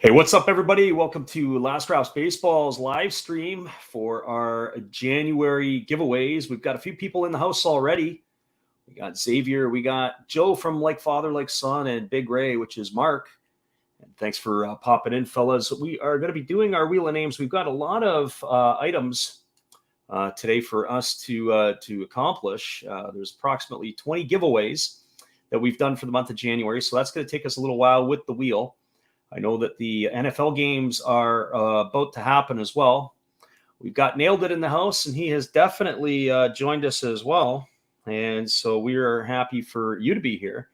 Hey, what's up, everybody? Welcome to Last Drafts Baseball's live stream for our January giveaways. We've got a few people in the house already. We got Xavier, we got Joe from Like Father, Like Son, and Big Ray, which is Mark. And thanks for popping in, fellas. We are going to be doing our Wheel of Names. We've got a lot of items today for us to accomplish. There's approximately 20 giveaways that we've done for the month of January, so that's going to take us a little while with the wheel. I know that the NFL games are about to happen as well. We've got Nailed It in the house, and he has definitely joined us as well. And so we are happy for you to be here.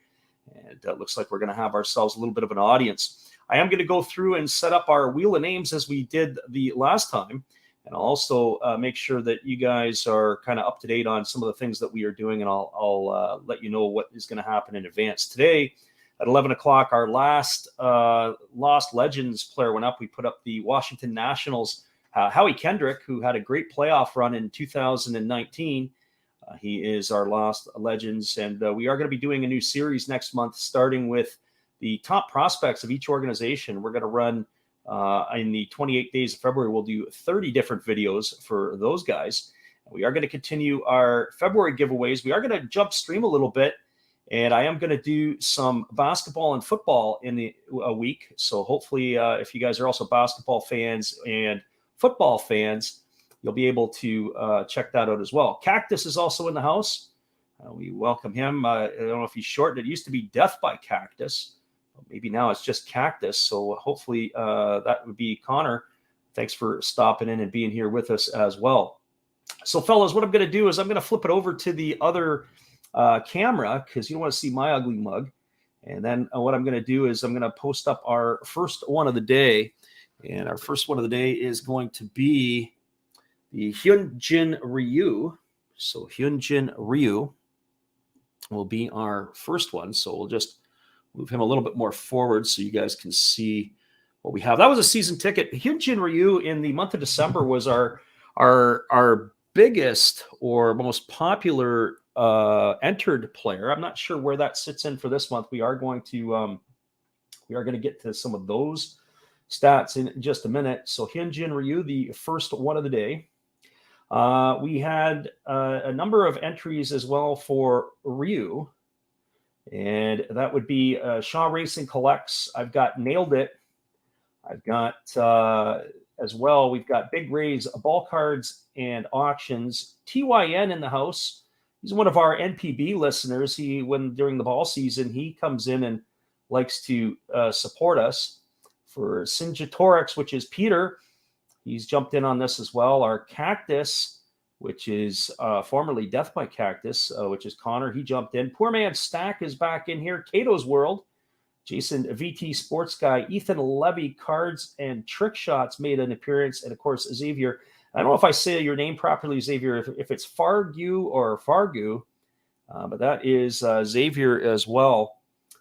And it looks like we're going to have ourselves a little bit of an audience. I am going to go through and set up our Wheel of Names as we did the last time. And I'll also make sure that you guys are kind of up to date on some of the things that we are doing. And I'll let you know what is going to happen in advance. Today, at 11 o'clock, our last Lost Legends player went up. We put up the Washington Nationals, Howie Kendrick, who had a great playoff run in 2019. He is our Lost Legends, and we are going to be doing a new series next month, starting with the top prospects of each organization. We're going to run in the 28 days of February. We'll do 30 different videos for those guys. We are going to continue our February giveaways. We are going to jump stream a little bit. And I am going to do some basketball and football in a week. So hopefully, if you guys are also basketball fans and football fans, you'll be able to check that out as well. Cactus is also in the house. We welcome him. I don't know if he's short. It used to be Death by Cactus. Maybe now it's just Cactus. So hopefully that would be Connor. Thanks for stopping in and being here with us as well. So, fellas, what I'm going to do is I'm going to flip it over to the other camera, because you don't want to see my ugly mug. And then what I'm going to do is I'm going to post up our first one of the day. And our first one of the day is going to be the Hyunjin Ryu. So Hyunjin Ryu will be our first one. So we'll just move him a little bit more forward so you guys can see what we have. That was a season ticket. Hyunjin Ryu in the month of December was our biggest or most popular entered player. I'm not sure where that sits in for this month. We are going to get to some of those stats in just a minute. So Hyunjin Ryu, the first one of the day. We had a number of entries as well for Ryu, and that would be Shaw Racing Collects. I've got Nailed It. I've got as well. We've got Big Ray's Ball Cards and Auctions. TYN in the house. He's one of our NPB listeners. During the ball season, he comes in and likes to support us. For Sinjatorix, which is Peter, he's jumped in on this as well. Our Cactus, which is formerly Death by Cactus, which is Connor, he jumped in. Poor Man Stack is back in here. Cato's World, Jason VT Sports Guy, Ethan Levy Cards and Trick Shots made an appearance, and of course Xavier. I don't know if I say your name properly, Xavier, if it's Fargu or Fargu, but that is Xavier as well,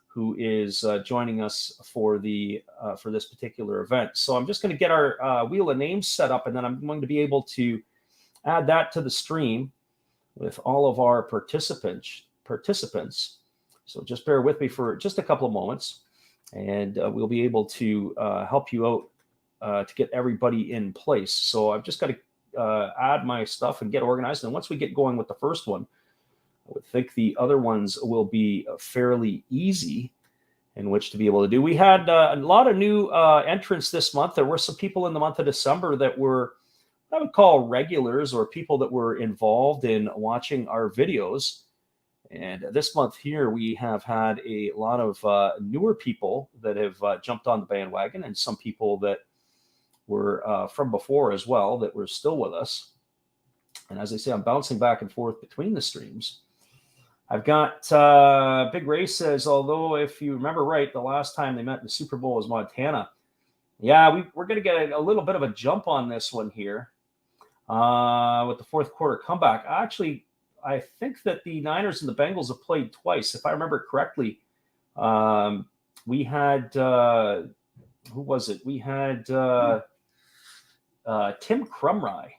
who is joining us for this particular event. So I'm just going to get our Wheel of Names set up, and then I'm going to be able to add that to the stream with all of our participants. So just bear with me for just a couple of moments, and we'll be able to help you out to get everybody in place. So I've just got to add my stuff and get organized. And once we get going with the first one, I would think the other ones will be fairly easy in which to be able to do. We had a lot of new entrants this month. There were some people in the month of December that were, I would call regulars, or people that were involved in watching our videos. And this month here, we have had a lot of newer people that have jumped on the bandwagon, and some people that were from before as well that were still with us. And as I say, I'm bouncing back and forth between the streams. I've got Big Ray says, although if you remember right, the last time they met in the Super Bowl was Montana. Yeah, we're going to get a little bit of a jump on this one here with the fourth quarter comeback. Actually, I think that the Niners and the Bengals have played twice. If I remember correctly, we had, who was it? We had Tim Krumrie.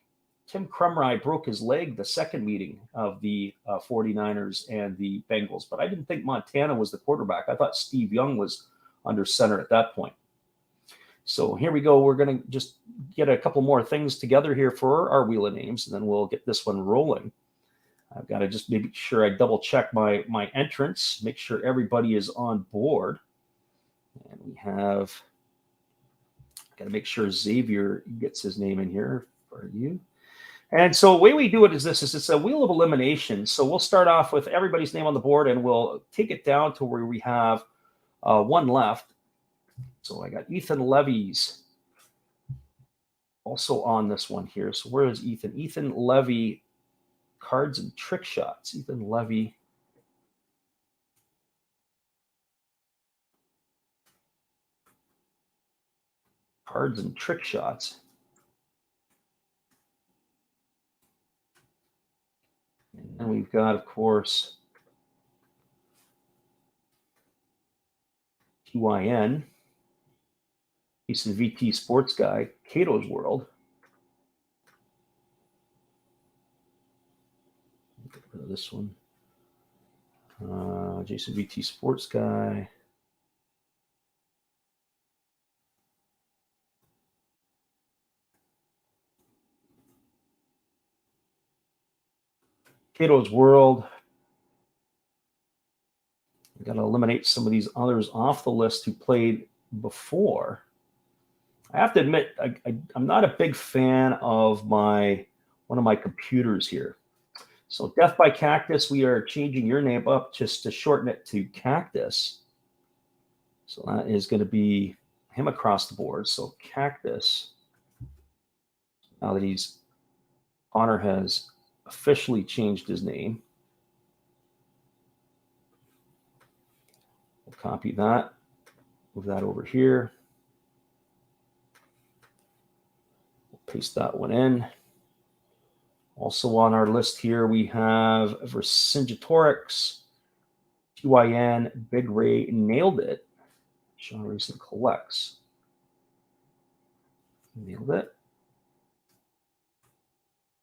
Tim Krumrie broke his leg the second meeting of the 49ers and the Bengals, but I didn't think Montana was the quarterback. I thought Steve Young was under center at that point. So here we go. We're going to just get a couple more things together here for our wheel of names, and then we'll get this one rolling. I've got to just make sure I double check my entrance, make sure everybody is on board. And we have, got to make sure Xavier gets his name in here for you. And so the way we do it is this, is it's a wheel of elimination. So we'll start off with everybody's name on the board, and we'll take it down to where we have one left. So I got Ethan Levy's also on this one here. So where is Ethan? Ethan Levy, cards and trick shots. Ethan Levy. Cards and trick shots. And then we've got, of course, TYN. He's a VT sports guy, Cato's World. Get rid of this one. Jason VT sports guy. Cato's World. We've got to eliminate some of these others off the list who played before. I have to admit, I'm not a big fan of one of my computers here. So Death by Cactus, we are changing your name up just to shorten it to Cactus. So that is going to be him across the board. So Cactus, now that Honor has officially changed his name. We'll copy that, move that over here. Paste that one in. Also on our list here, we have Vercingetorix, TYN, Big Ray, Nailed It. Sean Racing Collects. Nailed it.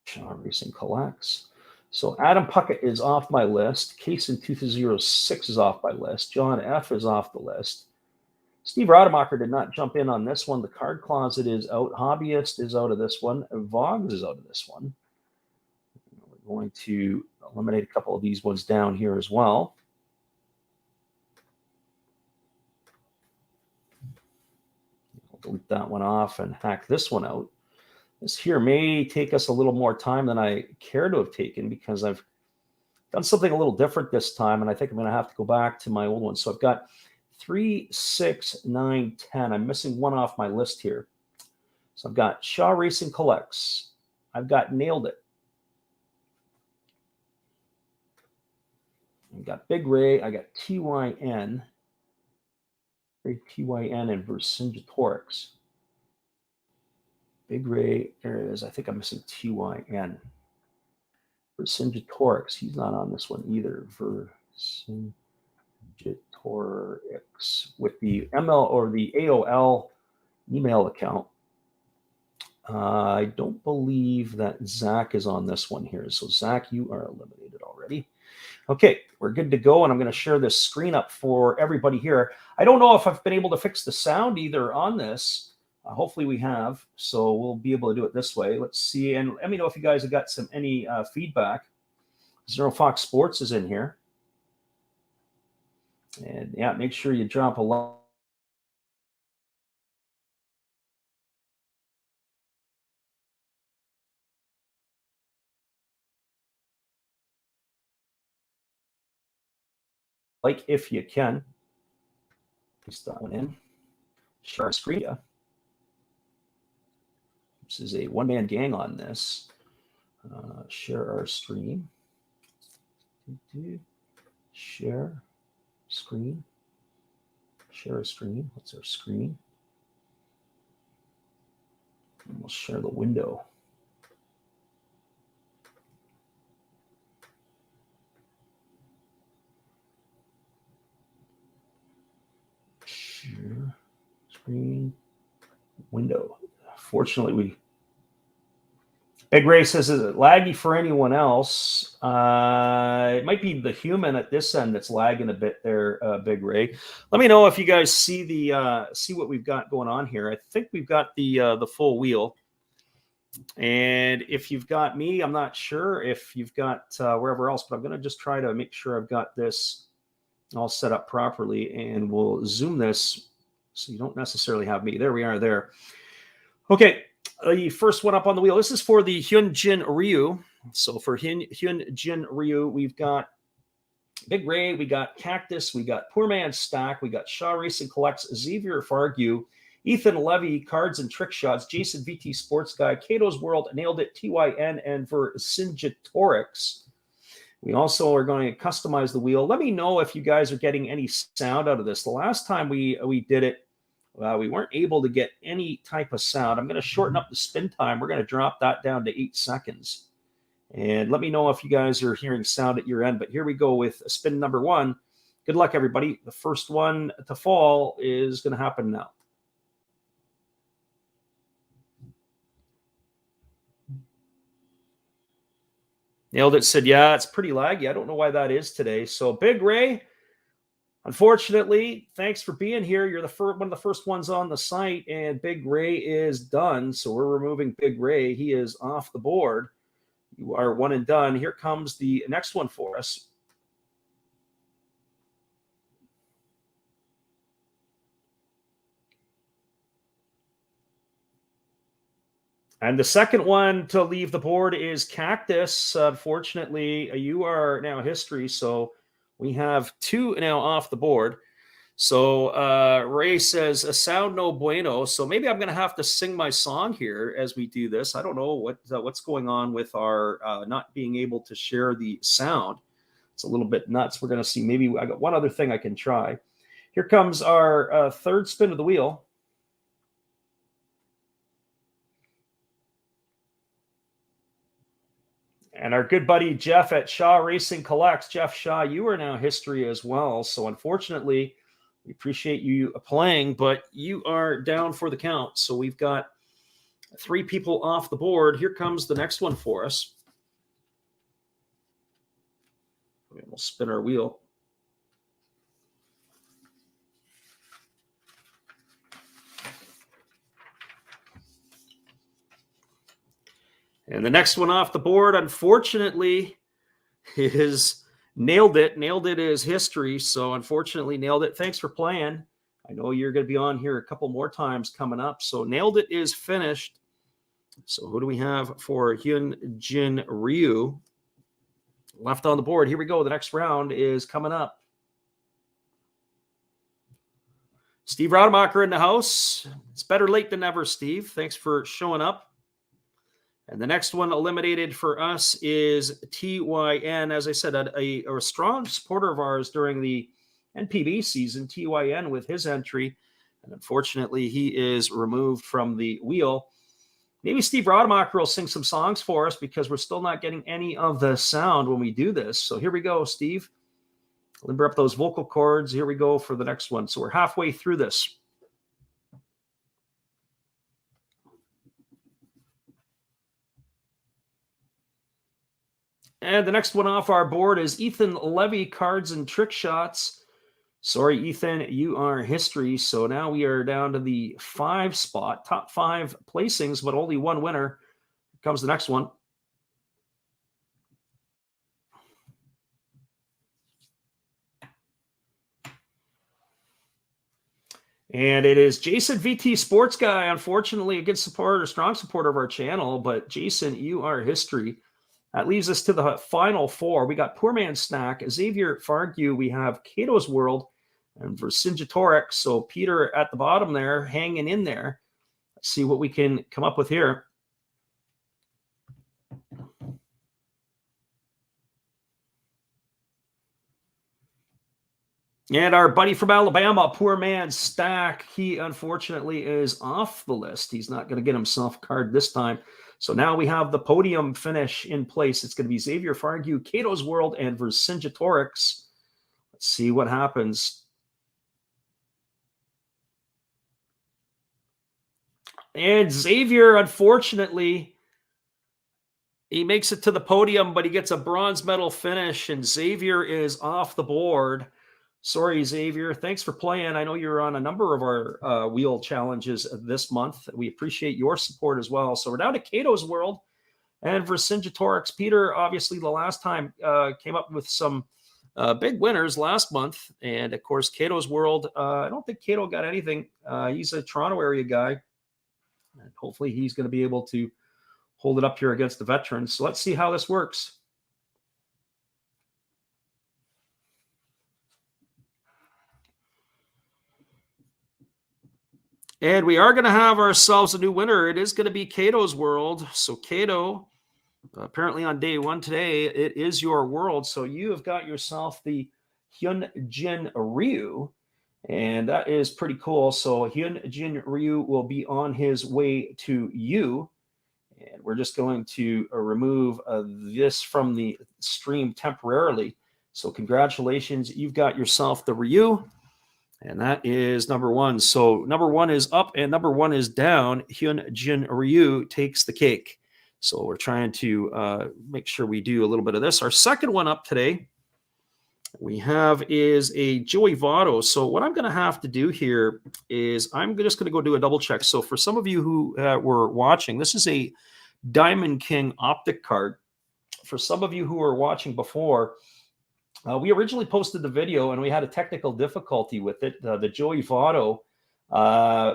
Sean Racing Collects. So Adam Puckett is off my list. Cason2006 is off my list. John F. is off the list. Steve Rademacher did not jump in on this one. The Card Closet is out. Hobbyist is out of this one. Vogs is out of this one. We're going to eliminate a couple of these ones down here as well. I'll delete that one off and hack this one out. This here may take us a little more time than I care to have taken because I've done something a little different this time, and I think I'm going to have to go back to my old one. So I've got 3, 6, 9, 10. I'm missing one off my list here. So I've got Shaw Racing Collects. I've got Nailed It. I've got Big Ray. I got TYN. TYN and Vercingetorix. Big Ray, there it is. I think I'm missing TYN. Vercingetorix. He's not on this one either. Vercingetorix with the ML or the AOL email account. I don't believe that Zach is on this one here. So Zach, you are eliminated already. Okay, we're good to go, and I'm going to share this screen up for everybody here. I don't know if I've been able to fix the sound either on this. Hopefully we have, so we'll be able to do it this way. Let's see, and let me know if you guys have got any feedback. Zero Fox Sports is in here. And yeah, make sure you drop a like if you can. Paste that one in. Share our screen. This is a one-man gang on this. Share our stream. Share screen. Share a screen. What's our screen? And we'll share the window. Share screen window. Fortunately, Big Ray says, is it laggy for anyone else? It might be the human at this end that's lagging a bit there, Big Ray. Let me know if you guys see see what we've got going on here. I think we've got the full wheel. And if you've got me, I'm not sure if you've got wherever else, but I'm going to just try to make sure I've got this all set up properly, and we'll zoom this so you don't necessarily have me. There we are there. Okay, the first one up on the wheel. This is for the Hyunjin Ryu. So for Hyunjin Ryu, we've got Big Ray, we got Cactus, we got Poor Man's Stack, we got Shaw Racing Collects, Xavier Fargu, Ethan Levy, Cards and Trick Shots, Jason VT Sports Guy, Cato's World, Nailed It, TYN, and Vercingetorix. We also are going to customize the wheel. Let me know if you guys are getting any sound out of this. The last time we did it, we weren't able to get any type of sound. I'm going to shorten up the spin time. We're going to drop that down to 8 seconds. And let me know if you guys are hearing sound at your end. But here we go with spin number 1. Good luck, everybody. The first one to fall is going to happen now. Nailed It said, yeah, it's pretty laggy. I don't know why that is today. So Big Ray, unfortunately, thanks for being here. You're one of the first ones on the site, and Big Ray is done. So we're removing Big Ray. He is off the board. You are one and done. Here comes the next one for us. And the second one to leave the board is Cactus. Unfortunately, you are now history. So we have 2 now off the board. So Ray says, a sound no bueno. So maybe I'm going to have to sing my song here as we do this. I don't know what's going on with our not being able to share the sound. It's a little bit nuts. We're going to see. Maybe I got one other thing I can try. Here comes our third spin of the wheel. And our good buddy Jeff at Shaw Racing Collects. Jeff Shaw, you are now history as well. So unfortunately, we appreciate you playing, but you are down for the count. So we've got 3 people off the board. Here comes the next one for us. We'll spin our wheel. And the next one off the board, unfortunately, is Nailed It. Nailed It is history. So unfortunately, Nailed It. Thanks for playing. I know you're going to be on here a couple more times coming up. So Nailed It is finished. So who do we have for Hyunjin Ryu? Left on the board. Here we go. The next round is coming up. Steve Rademacher in the house. It's better late than never, Steve. Thanks for showing up. And the next one eliminated for us is TYN. As I said, a strong supporter of ours during the NPB season, TYN, with his entry. And unfortunately, he is removed from the wheel. Maybe Steve Rademacher will sing some songs for us because we're still not getting any of the sound when we do this. So here we go, Steve. Limber up those vocal cords. Here we go for the next one. So we're halfway through this. And the next one off our board is Ethan Levy, Cards and Trick Shots. Sorry, Ethan, you are history. So now we are down to the 5 spot, top 5 placings, but only one winner. Here comes the next one. And it is Jason VT Sports Guy. Unfortunately, a good supporter, a strong supporter of our channel, but Jason, you are history. That leaves us to the final 4. We got Poor Man's Snack, Xavier Fargu, we have Cato's World, and Vercingetorix. So Peter at the bottom there, hanging in there. Let's see what we can come up with here. And our buddy from Alabama, Poor Man's Stack, he unfortunately is off the list. He's not going to get himself a card this time. So now we have the podium finish in place. It's going to be Xavier Fargu, Cato's World, and Vercingetorix. Let's see what happens. And Xavier, unfortunately, He makes it to the podium, but he gets a bronze medal finish, and Xavier is off the board. Sorry, Xavier. Thanks for playing. I know you're on a number of our wheel challenges this month. We appreciate your support as well. So we're down to Cato's World and Vercingetorix. Peter, obviously, the last time came up with some big winners last month. And of course, Cato's World. I don't think Cato got anything. He's a Toronto area guy. And hopefully he's going to be able to hold it up here against the veterans. So let's see how this works. And we are going to have ourselves a new winner. It is going to be Cato's World. So Cato, apparently on day one today, it is your world. So you have got yourself the Hyunjin Ryu, and that is pretty cool. So Hyunjin Ryu will be on his way to you. And we're just going to remove this from the stream temporarily. So congratulations, you've got yourself the Ryu. And that is number one. So number one is up and number one is down. Hyunjin Ryu takes the cake. So we're trying to make sure we do a little bit of this. Our second one up today we have is a Joey Votto. So what I'm going to have to do here is I'm just going to go do a double check. So for some of you who were watching, this is a Diamond King optic card. For some of you who were watching before, we originally posted the video and we had a technical difficulty with it. The Joey Votto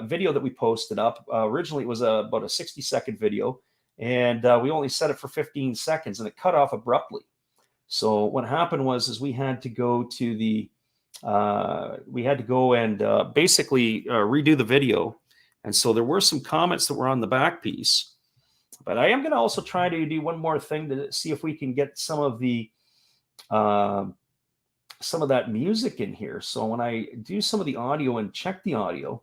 video that we posted up, originally it was about a 60-second video, and we only set it for 15 seconds and it cut off abruptly. So what happened was we had to go to the basically redo the video. And so there were some comments that were on the back piece. But I am going to also try to do one more thing to see if we can get some of that music in here. So when I do some of the audio and check the audio,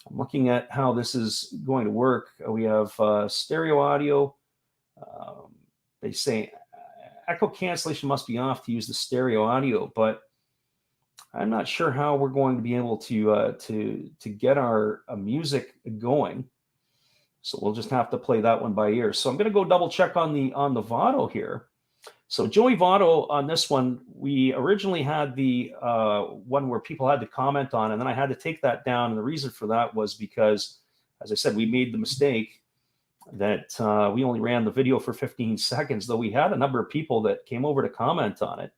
I'm looking at how this is going to work. We have stereo audio. They say echo cancellation must be off to use the stereo audio, but I'm not sure how we're going to be able to get our music going. So we'll just have to play that one by ear. So I'm going to go double check on the Votto here. So Joey Votto on this one, we originally had the one where people had to comment on, and then I had to take that down. And the reason for that was because, as I said, we made the mistake that we only ran the video for 15 seconds, though we had a number of people that came over to comment on it.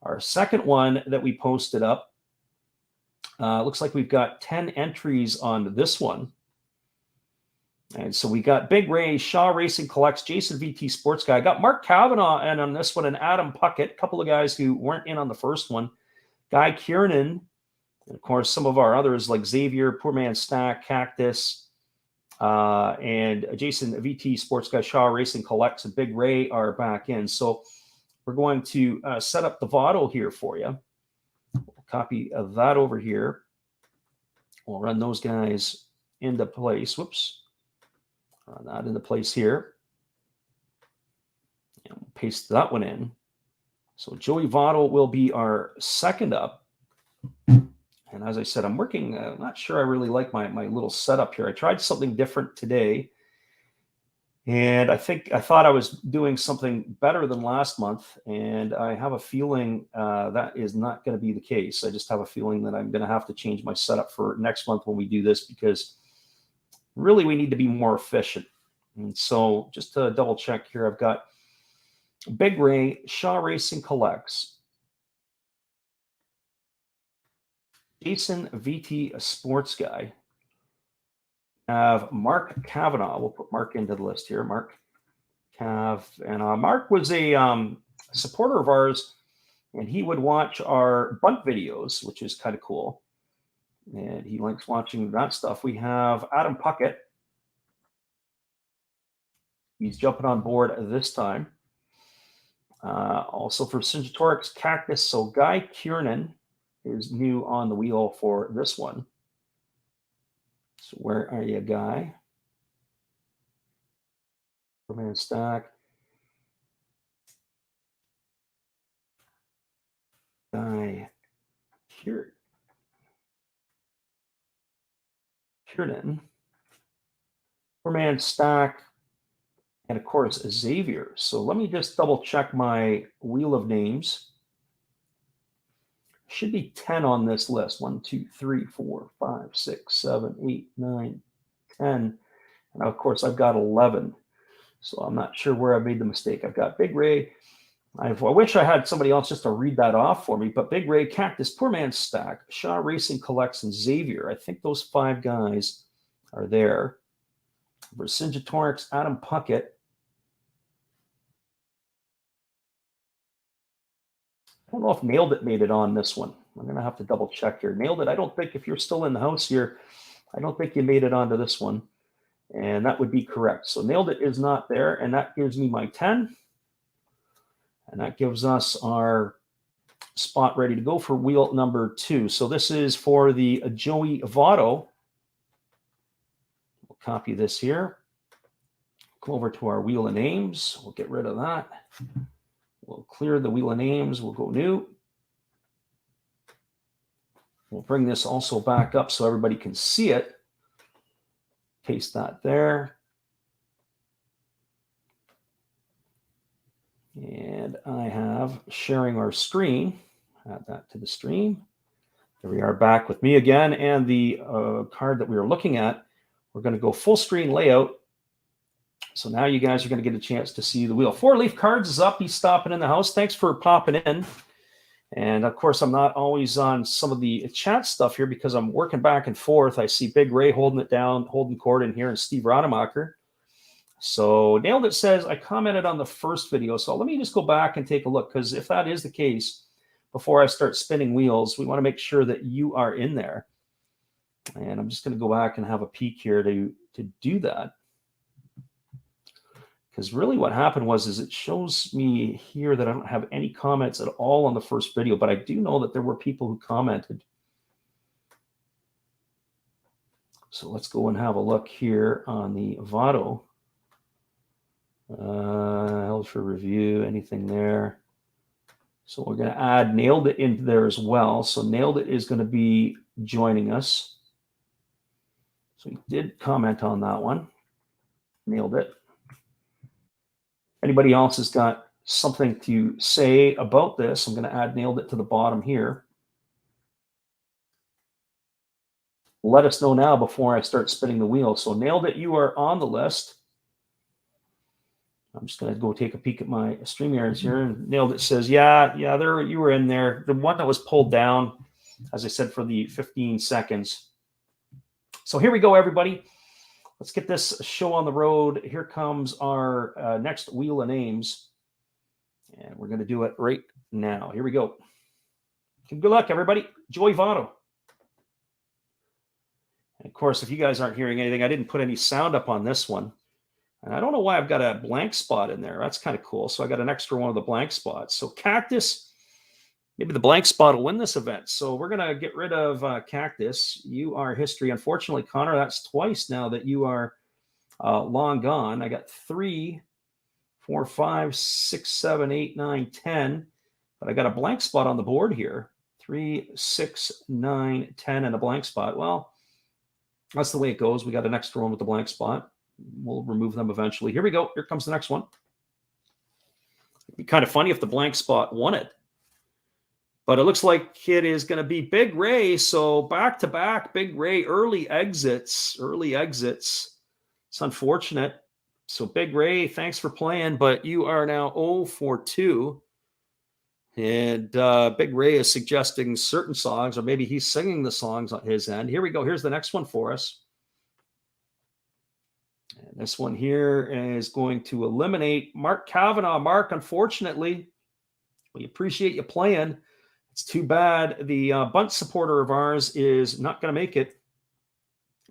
Our second one that we posted up, looks like we've got 10 entries on this one. And so we got Big Ray, Shaw Racing Collects, Jason VT Sports Guy. I got Mark Kavanaugh, and on this one, and Adam Puckett, a couple of guys who weren't in on the first one. Guy Kiernan, and of course, some of our others like Xavier, Poor Man Stack, Cactus, and Jason VT Sports Guy, Shaw Racing Collects, and Big Ray are back in. So we're going to set up the Votto here for you. We'll copy that over here. We'll run those guys into place. Whoops. Run that into place here. And we'll paste that one in. So Joey Votto will be our second up. And as I said, I'm working, not sure I really like my little setup here. I tried something different today. And I thought I was doing something better than last month. And I have a feeling that is not going to be the case. I just have a feeling that I'm going to have to change my setup for next month when we do this, because really we need to be more efficient. And so just to double check here, I've got Big Ray, Shaw Racing Collects, Jason VT Sports Guy. I have Mark Kavanaugh. We'll put Mark into the list here. Mark Cav. And Mark was a supporter of ours, and he would watch our bunt videos, which is kind of cool. And he likes watching that stuff. We have Adam Puckett. He's jumping on board this time. Also for Vercingetorix, Cactus. So Guy Kiernan is new on the wheel for this one. So where are you, Guy? Man Stack. Guy Kiernan. Man Stack. and of course, Xavier. So let me just double check my wheel of names. Should be 10 on this list. 1, 2, 3, 4, 5, 6, 7, 8, 9, 10. And of course, I've got 11. So I'm not sure where I made the mistake. I've got Big Ray. I wish I had somebody else just to read that off for me, but Big Ray, Cactus, Poor Man's Stack, Shaw Racing Collects, and Xavier. I think those 5 guys are there. Vercingetorix, Adam Puckett. I don't know if Nailed It made it on this one. I'm going to have to double check here. Nailed It, I don't think, if you're still in the house here, I don't think you made it onto this one. And that would be correct. So Nailed It is not there, and that gives me my 10. And that gives us our spot ready to go for wheel number 2. So this is for the Joey Votto. We'll copy this here. Go over to our wheel of names. We'll get rid of that. We'll clear the wheel of names. We'll go new. We'll bring this also back up so everybody can see it. Paste that there. And I have sharing our screen. Add that to the stream. There we are, back with me again. And the card that we were looking at, we're going to go full screen layout. So now you guys are going to get a chance to see the wheel. 4 Leaf Cards is up. He's stopping in the house. Thanks for popping in. And of course, I'm not always on some of the chat stuff here because I'm working back and forth. I see Big Ray holding it down, holding court in here, and Steve Rademacher. So Nailed It says, I commented on the first video. So let me just go back and take a look, because if that is the case, before I start spinning wheels, we want to make sure that you are in there. And I'm just going to go back and have a peek here to do that. Because really what happened was it shows me here that I don't have any comments at all on the first video, but I do know that there were people who commented. So let's go and have a look here on the Votto. Held for review, anything there. So we're going to add Nailed It into there as well. So Nailed It is going to be joining us. So he did comment on that one. Nailed It. Anybody else has got something to say about this, I'm going to add Nailed It to the bottom here. Let us know now before I start spinning the wheel. So Nailed It, you are on the list. I'm just going to go take a peek at my StreamYards here. And Nailed It says, yeah, there you were in there. The one that was pulled down, as I said, for the 15 seconds. So here we go, everybody. Let's get this show on the road. Here comes our next wheel of names. And we're going to do it right now. Here we go. Good luck, everybody. Joey Votto. And of course, if you guys aren't hearing anything, I didn't put any sound up on this one. And I don't know why I've got a blank spot in there. That's kind of cool. So I got an extra one of the blank spots. So Cactus, maybe the blank spot will win this event. So we're going to get rid of Cactus. You are history. Unfortunately, Connor, that's twice now that you are long gone. I got 3, 4, 5, 6, 7, 8, 9, 10. But I got a blank spot on the board here. 3, 6, 9, 10, and a blank spot. Well, that's the way it goes. We got an extra one with the blank spot. We'll remove them eventually. Here we go. Here comes the next one. It'd be kind of funny if the blank spot won it. But it looks like it is going to be Big Ray. So back-to-back Big Ray early exits. It's unfortunate. So Big Ray, thanks for playing, but you are now 0 for 2. And Big Ray is suggesting certain songs, or maybe he's singing the songs on his end. Here we go. Here's the next one for us. And this one here is going to eliminate Mark Kavanaugh. Mark, unfortunately, we appreciate you playing. It's too bad the bunt supporter of ours is not going to make it.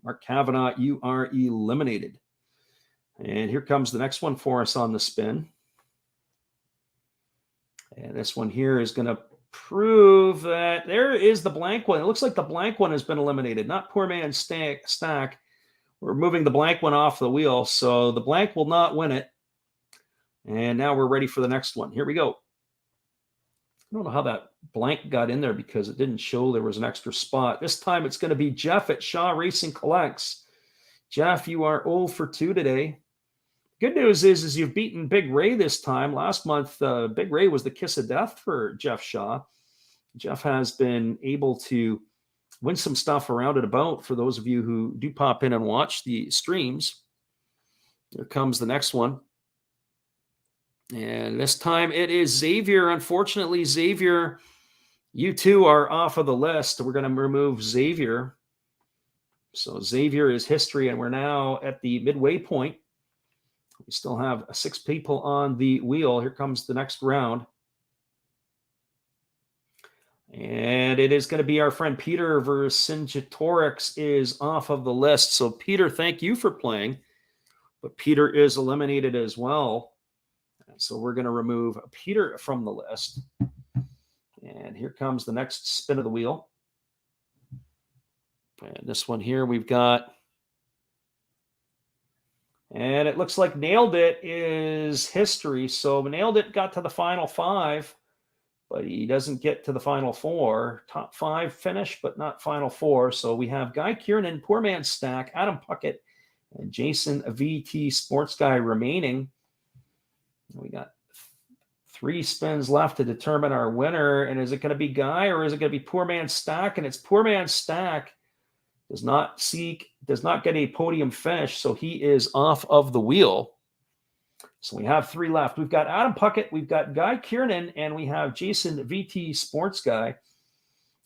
Mark Kavanaugh, you are eliminated. And here comes the next one for us on the spin. And this one here is going to prove that there is the blank one. It looks like the blank one has been eliminated, not Poor Man's Stack. We're moving the blank one off the wheel, so the blank will not win it. And now we're ready for the next one. Here we go. I don't know how that blank got in there because it didn't show there was an extra spot. This time it's going to be Jeff at Shaw Racing Collects. Jeff, you are 0 for 2 today. Good news is you've beaten Big Ray this time. Last month, Big Ray was the kiss of death for Jeff Shaw. Jeff has been able to win some stuff around and about for those of you who do pop in and watch the streams. Here comes the next one. And this time it is Xavier. Unfortunately, Xavier, you two are off of the list. We're going to remove Xavier. So Xavier is history, and we're now at the midway point. We still have 6 people on the wheel. Here comes the next round. And it is going to be our friend Peter Vercingetorix is off of the list. So Peter, thank you for playing. But Peter is eliminated as well. So we're going to remove Peter from the list. And here comes the next spin of the wheel. And this one here we've got. And it looks like Nailed It is history. So Nailed It got to the final 5, but he doesn't get to the final 4. Top 5 finish, but not final 4. So we have Guy Kiernan, Poor Man's Stack, Adam Puckett, and Jason VT Sports Guy remaining. We got 3 spins left to determine our winner. And is it going to be Guy or is it going to be Poor Man's Stack? And it's Poor Man's Stack. Does not get a podium finish, so he is off of the wheel. So we have 3 left. We've got Adam Puckett, we've got Guy Kiernan, and we have Jason VT Sports Guy.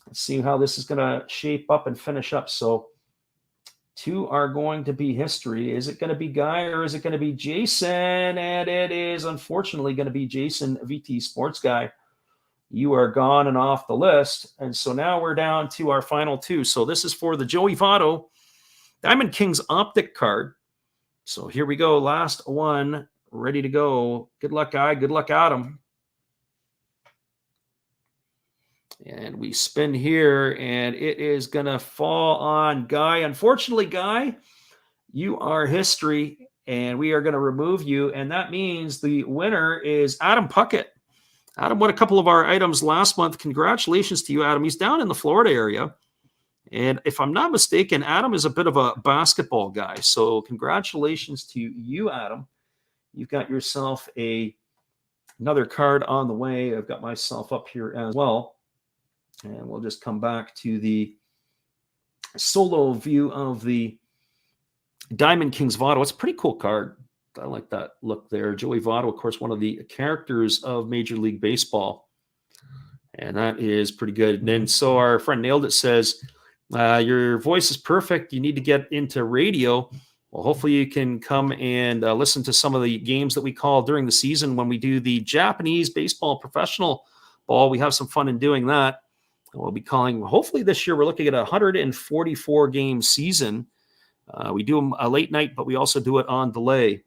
Let's see how this is going to shape up and finish up. So 2 are going to be history. Is it going to be Guy or is it going to be Jason? And it is unfortunately going to be Jason VT Sports Guy. You are gone and off the list. And so now we're down to our final 2. So this is for the Joey Votto Diamond Kings Optic card. So here we go. Last one, ready to go. Good luck, Guy. Good luck, Adam. And we spin here, and it is going to fall on Guy. Unfortunately, Guy, you are history, and we are going to remove you. And that means the winner is Adam Puckett. Adam won a couple of our items last month. Congratulations to you, Adam. He's down in the Florida area. And if I'm not mistaken, Adam is a bit of a basketball guy. So congratulations to you, Adam. You've got yourself another card on the way. I've got myself up here as well. And we'll just come back to the solo view of the Diamond Kings Votto. It's a pretty cool card. I like that look there. Joey Votto, of course, one of the characters of Major League Baseball. And that is pretty good. And then so our friend Nailed It says, your voice is perfect. You need to get into radio. Well, hopefully you can come and listen to some of the games that we call during the season when we do the Japanese baseball professional ball. We have some fun in doing that. We'll be calling, hopefully this year, we're looking at a 144 game season. We do them a late night, but we also do it on delay.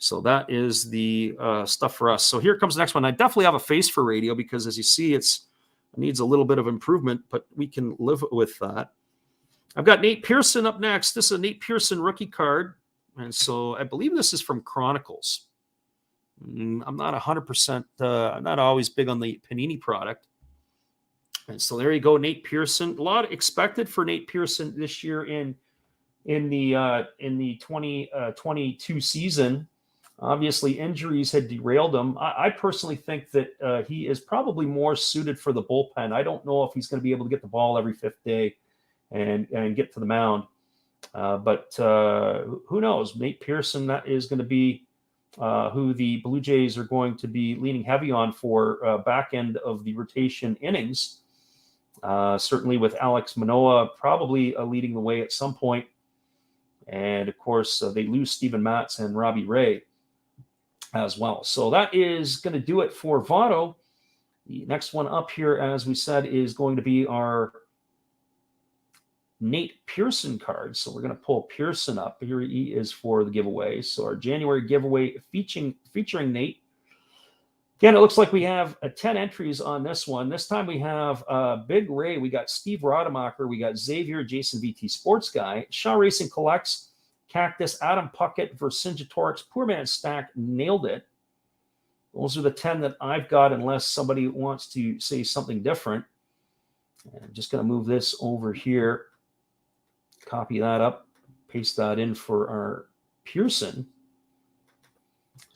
So that is the stuff for us. So here comes the next one. I definitely have a face for radio because, as you see, it needs a little bit of improvement, but we can live with that. I've got Nate Pearson up next. This is a Nate Pearson rookie card. And so I believe this is from Chronicles. I'm not 100%. I'm not always big on the Panini product. And so there you go, Nate Pearson. A lot expected for Nate Pearson this year in the 2022 season. Obviously, injuries had derailed him. I personally think that he is probably more suited for the bullpen. I don't know if he's going to be able to get the ball every 5th day and get to the mound. But who knows? Nate Pearson, that is going to be who the Blue Jays are going to be leaning heavy on for back end of the rotation innings. Certainly with Alex Manoah probably leading the way at some point. And, of course, they lose Steven Matz and Robbie Ray as well. So that is going to do it for Votto. The next one up here, as we said, is going to be our Nate Pearson card. So we're going to pull Pearson up. Here he is for the giveaway. So our January giveaway featuring Nate. Again, it looks like we have 10 entries on this one. This time we have Big Ray. We got Steve Rademacher. We got Xavier, Jason VT Sports Guy. Shaw Racing Collects, Cactus, Adam Puckett, Vercingetorix, Poor Man's Stack, Nailed It. Those are the 10 that I've got unless somebody wants to say something different. And I'm just going to move this over here. Copy that up. Paste that in for our Pearson.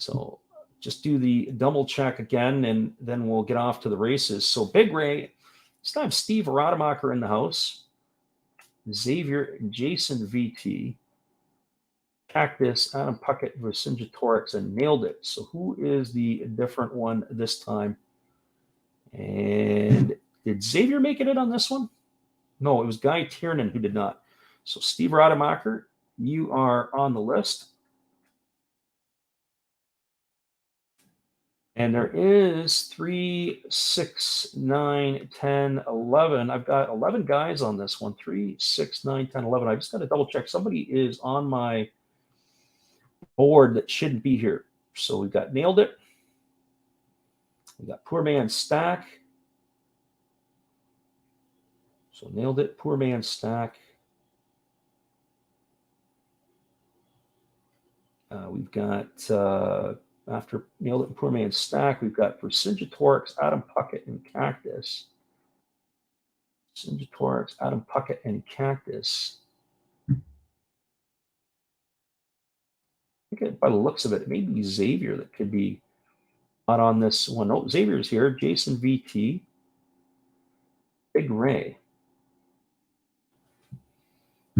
So just do the double check again, and then we'll get off to the races. So Big Ray, this time Steve Rademacher in the house, Xavier, Jason VT, Cactus, Adam Puckett, Vercingetorix, and nailed it. So who is the different one this time? And did Xavier make it in on this one? No, it was Guy Tiernan who did not. So Steve Rademacher, you are on the list. And there is 3, 6, 9, 10, 11. I've got 11 guys on this one. 3, 6, 9, 10, 11. I just got to double check. Somebody is on my board that shouldn't be here. So we've got Nailed It. We got Poor Man's Stack. So Nailed It, Poor Man's Stack. We've got, after Nailed It and Poor Man's Stack, we've got Vercingetorix, Adam Puckett, and Cactus. Vercingetorix, Adam Puckett, and Cactus. I think by the looks of it, it may be Xavier that could be not on this one. No, Xavier's here. Jason VT. Big Ray.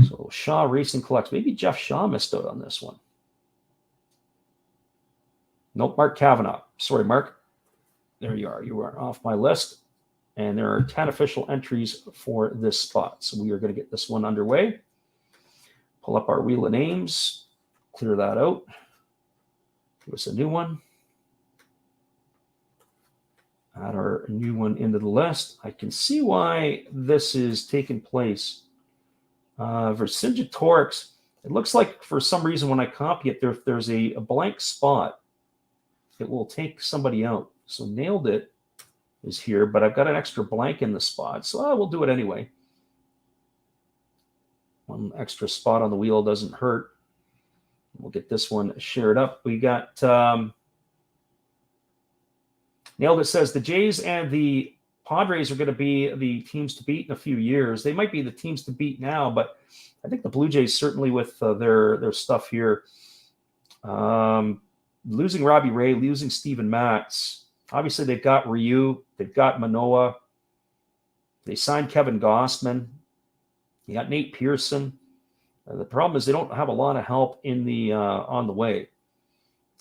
So Shaw Racing Collects. Maybe Jeff Shaw missed out on this one. Nope, Mark Kavanaugh. Sorry, Mark. There you are. You are off my list. And there are 10 official entries for this spot. So we are going to get this one underway. Pull up our wheel of names. Clear that out. Give us a new one. Add our new one into the list. I can see why this is taking place. Vercingetorix. It looks like for some reason when I copy it, there's a blank spot. It will take somebody out. So Nailed It is here, but I've got an extra blank in the spot. So we'll do it anyway. One extra spot on the wheel doesn't hurt. We'll get this one shared up. We got Nailed It says the Jays and the Padres are going to be the teams to beat in a few years. They might be the teams to beat now, but I think the Blue Jays certainly with their stuff here. Losing Robbie Ray, losing Steven Matz. Obviously, they've got Ryu. They've got Manoah. They signed Kevin Gossman. You got Nate Pearson. The problem is they don't have a lot of help in the on the way.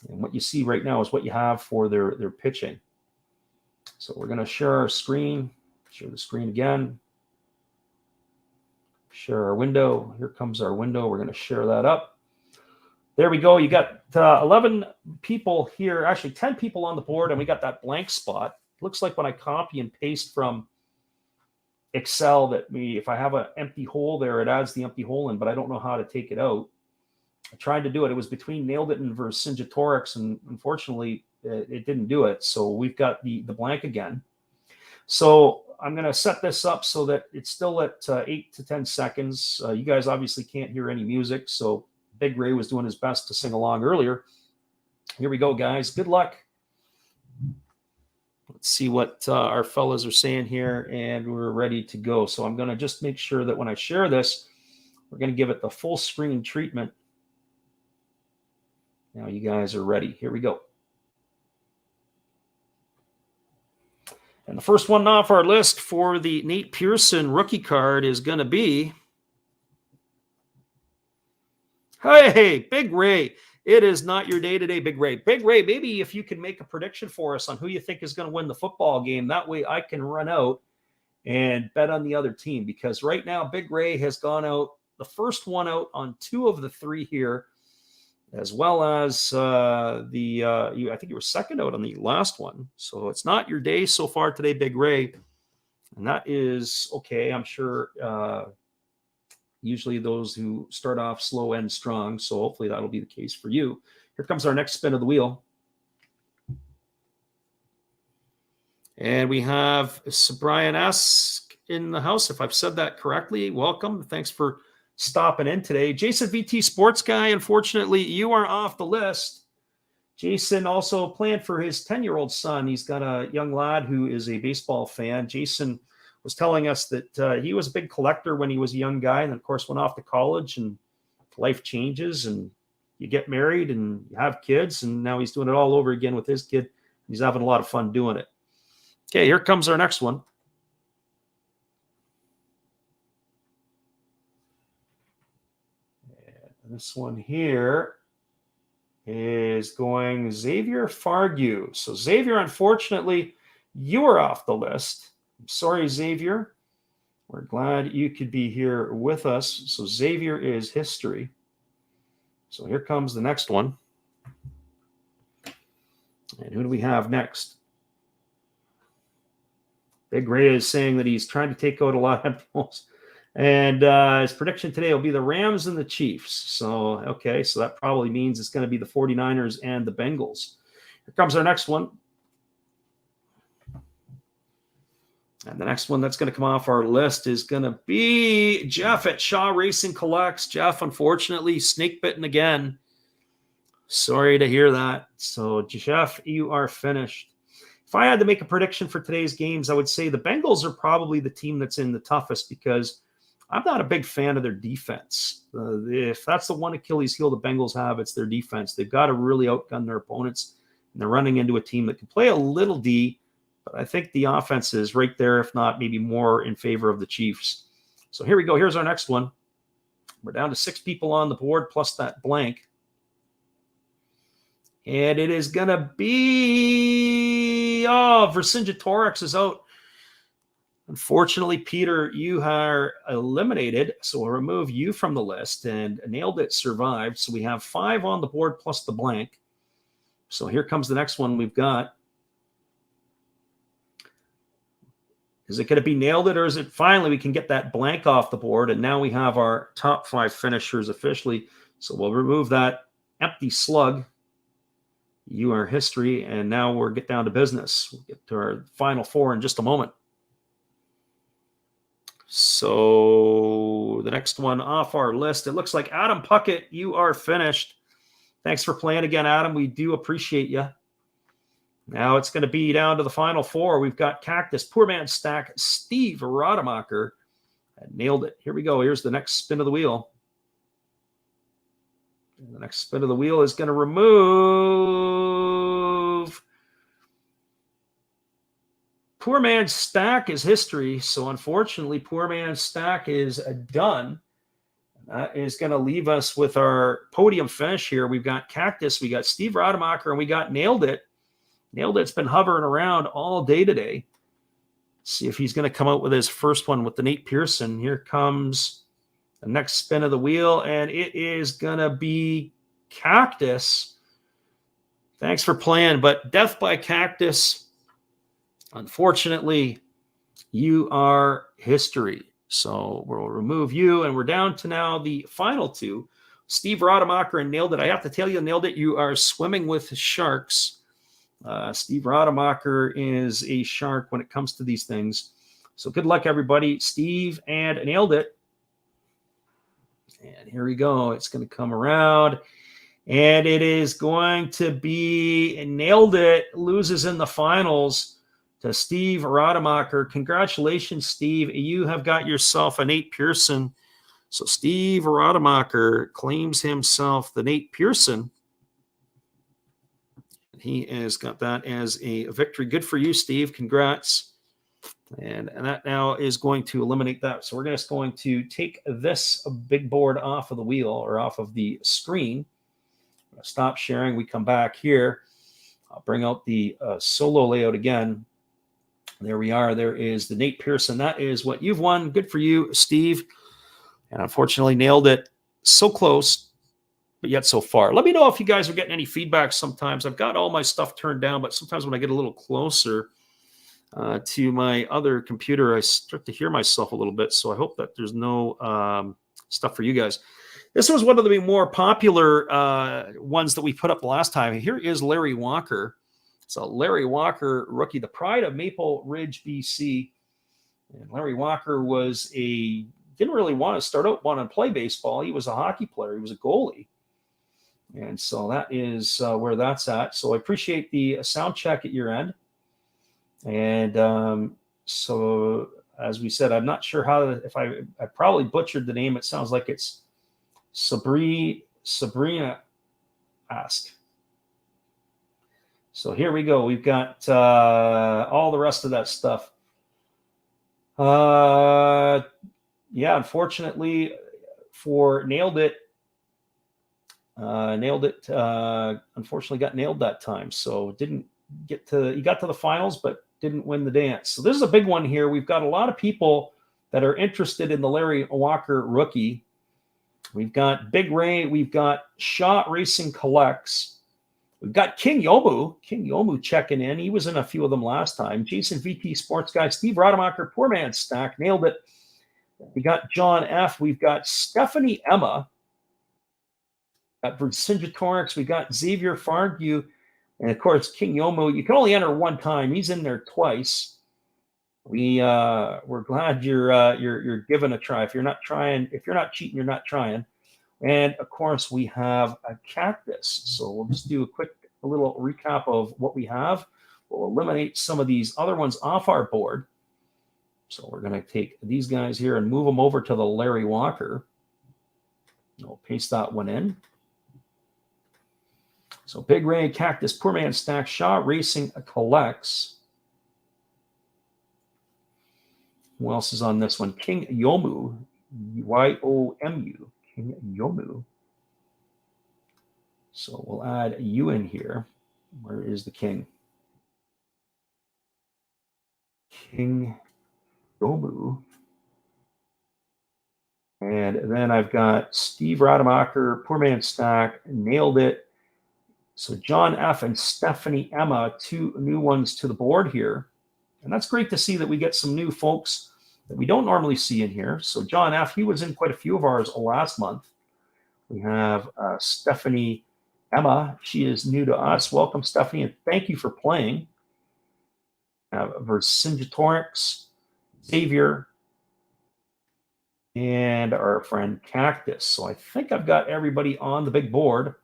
And what you see right now is what you have for their pitching. So we're going to share our screen. Share the screen again. Share our window. Here comes our window. We're going to share that up. There we go. You got 11 people here, actually 10 people on the board, and we got that blank spot. Looks like when I copy and paste from Excel that if I have an empty hole there, it adds the empty hole in, but I don't know how to take it out. I tried to do it. It was between Nailed It and Vercingetorix, and unfortunately, it didn't do it. So we've got the blank again. So I'm going to set this up so that it's still at 8 to 10 seconds. You guys obviously can't hear any music, so Big Ray was doing his best to sing along earlier. Here we go, guys. Good luck. Let's see what our fellas are saying here, and we're ready to go. So I'm going to just make sure that when I share this, we're going to give it the full screen treatment. Now you guys are ready. Here we go. And the first one off our list for the Nate Pearson rookie card is going to be, hey, Big Ray. It is not your day today, Big Ray. Big Ray, maybe if you can make a prediction for us on who you think is going to win the football game, that way I can run out and bet on the other team. Because right now, Big Ray has gone out, the first one out on 2 of the 3 here, as well as I think you were second out on the last one. So it's not your day so far today, Big Ray. And that is okay. I'm sure usually those who start off slow end strong. So hopefully that'll be the case for you. Here comes our next spin of the wheel. And we have Brian S. in the house. If I've said that correctly, welcome. Thanks for stopping in today. Jason VT Sports Guy, unfortunately, you are off the list. Jason also planned for his 10-year-old son. He's got a young lad who is a baseball fan. Jason was telling us that he was a big collector when he was a young guy, and of course went off to college, and life changes, and you get married and you have kids, and now he's doing it all over again with his kid. He's having a lot of fun doing it. Okay, here comes our next one. And this one here is going Xavier Fargue. So Xavier, unfortunately, you are off the list. I'm sorry, Xavier. We're glad you could be here with us. So Xavier is history. So here comes the next one. And who do we have next? Big Ray is saying that he's trying to take out a lot of balls. And his prediction today will be the Rams and the Chiefs. So, okay, so that probably means it's going to be the 49ers and the Bengals. Here comes our next one. And the next one that's going to come off our list is going to be Jeff at Shaw Racing Collects. Jeff, unfortunately, snake bitten again. Sorry to hear that. So, Jeff, you are finished. If I had to make a prediction for today's games, I would say the Bengals are probably the team that's in the toughest because I'm not a big fan of their defense. If that's the one Achilles heel the Bengals have, it's their defense. They've got to really outgun their opponents, and they're running into a team that can play a little D, but I think the offense is right there, if not maybe more in favor of the Chiefs. So here we go. Here's our next one. We're down to 6 people on the board plus that blank. And it is going to be, Vercingetorix is out. Unfortunately, Peter, you are eliminated. So we'll remove you from the list, and Nailed It survived. So we have 5 on the board plus the blank. So here comes the next one we've got. Is it going to be Nailed It, or is it finally we can get that blank off the board? And now we have our top 5 finishers officially. So we'll remove that empty slug. You are history, and now we'll get down to business. We'll get to our final 4 in just a moment. So the next one off our list, it looks like Adam Puckett, you are finished. Thanks for playing again, Adam. We do appreciate you. Now it's going to be down to the final 4. We've got Cactus, Poor Man's Stack, Steve Rademacher. Nailed it. Here we go. Here's the next spin of the wheel. And the next spin of the wheel is going to remove Poor Man's Stack is history. So unfortunately, Poor Man's Stack is done. That is going to leave us with our podium finish here. We've got Cactus, we got Steve Rademacher, and we got Nailed It. Nailed It's been hovering around all day today. Let's see if he's going to come out with his first one with the Nate Pearson. Here comes the next spin of the wheel, and it is going to be Cactus. Thanks for playing, but Death by Cactus, unfortunately, you are history. So we'll remove you, and we're down to now the final 2. Steve Rademacher and Nailed It. I have to tell you, Nailed It, you are swimming with sharks. Steve Rademacher is a shark when it comes to these things. So good luck, everybody. Steve and Nailed It. And here we go. It's going to come around. And it is going to be Nailed It loses in the finals to Steve Rademacher. Congratulations, Steve. You have got yourself a Nate Pearson. So Steve Rademacher claims himself the Nate Pearson. He has got that as a victory. Good for you, Steve. Congrats. And that now is going to eliminate that. So we're just going to take this big board off of the wheel or off of the screen. I'm going to stop sharing. We come back here. I'll bring out the solo layout again. There we are. There is the Nate Pearson. That is what you've won. Good for you, Steve. And unfortunately, Nailed It. So close, but yet so far. Let me know if you guys are getting any feedback sometimes. I've got all my stuff turned down, but sometimes when I get a little closer to my other computer, I start to hear myself a little bit. So I hope that there's no stuff for you guys. This was one of the more popular ones that we put up the last time. Here is Larry Walker. So Larry Walker, rookie, the pride of Maple Ridge, BC. And Larry Walker didn't really want to start out, want to play baseball. He was a hockey player. He was a goalie. And so that is where that's at. So I appreciate the sound check at your end. And so, as we said, I'm not sure if I probably butchered the name. It sounds like it's Sabrina ask. So here we go. We've got all the rest of that stuff. Yeah, unfortunately for Nailed It, unfortunately got nailed that time. So didn't get to, he got to the finals, but didn't win the dance. So this is a big one here. We've got a lot of people that are interested in the Larry Walker rookie. We've got Big Ray. We've got Shaw Racing Collects. We've got King Yomu checking in. He was in a few of them last time. Jason VT Sports Guy. Steve Rademacher, Poor Man Stack. Nailed it. We got John F. We've got Stephanie Emma. Got Vercingetorix. We got Xavier Fargu. And of course, King Yomu. You can only enter one time. He's in there twice. We're glad you're giving a try. If you're not cheating, you're not trying. And of course, we have a Cactus. So we'll just do a little recap of what we have. We'll eliminate some of these other ones off our board. So we're going to take these guys here and move them over to the Larry Walker. We'll paste that one in. So Big Ray, Cactus, Poor Man Stack, Shaw Racing Collects. Who else is on this one? King Yomu, Y-O-M-U, King Yomu. So we'll add you in here. Where is the king? King Yomu. And then I've got Steve Rademacher, Poor Man Stack, Nailed It. So John F. and Stephanie Emma, two new ones to the board here. And that's great to see that we get some new folks that we don't normally see in here. So John F., he was in quite a few of ours last month. We have Stephanie Emma. She is new to us. Welcome, Stephanie, and thank you for playing. Vercingetorix, Xavier, and our friend Cactus. So I think I've got everybody on the big board.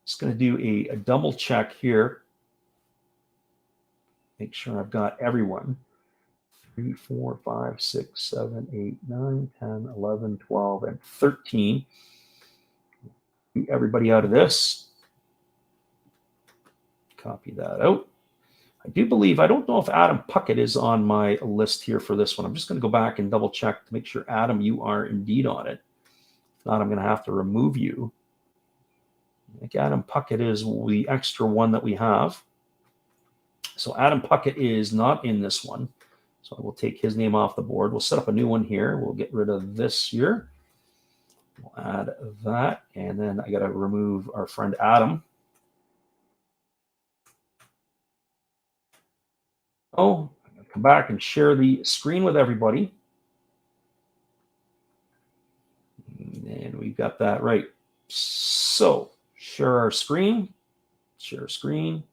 Just going to do a double check here. Make sure I've got everyone. 3, 4, 5, 6, 7, 8, 9, 10, 11, 12, and 13. Get everybody out of this. Copy that out. I do believe, I don't know if Adam Puckett is on my list here for this one. I'm just going to go back and double check to make sure, Adam, you are indeed on it. If not, I'm going to have to remove you. I think Adam Puckett is the extra one that we have. So Adam Puckett is not in this one. So we'll take his name off the board. We'll set up a new one here. We'll get rid of this here. We'll add that. And then I got to remove our friend Adam. Oh, I'm going to come back and share the screen with everybody. And we got that right. So share our screen. Share screen.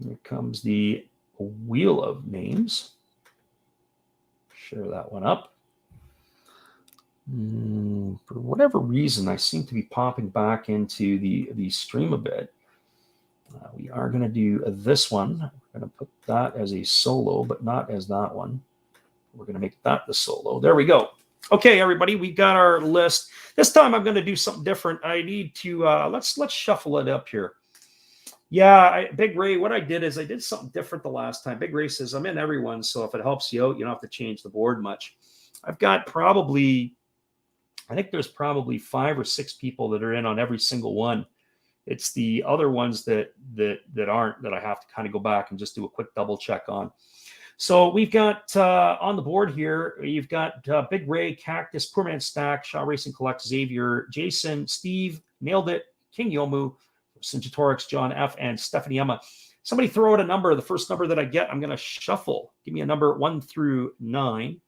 Here comes the wheel of names. Share that one up. For whatever reason, I seem to be popping back into the stream a bit. We are going to do this one. We're going to put that as a solo, but not as that one. We're going to make that the solo. There we go. Okay, everybody, we got our list. This time I'm going to do something different. I need to, let's shuffle it up here. Yeah, Big Ray, what I did is I did something different the last time. Big Ray says, I'm in everyone, so if it helps you out, you don't have to change the board much. I've got probably, I think there's probably 5 or 6 people that are in on every single one. It's the other ones that aren't, that I have to kind of go back and just do a quick double check on. So we've got on the board here, you've got Big Ray, Cactus, Poor Man Stack, Shaw Racing Collects, Xavier, Jason, Steve, Nailed It, King Yomu, Vercingetorix, John F., and Stephanie Emma. Somebody throw out a number. The first number that I get, I'm going to shuffle. Give me a number 1 through 9. And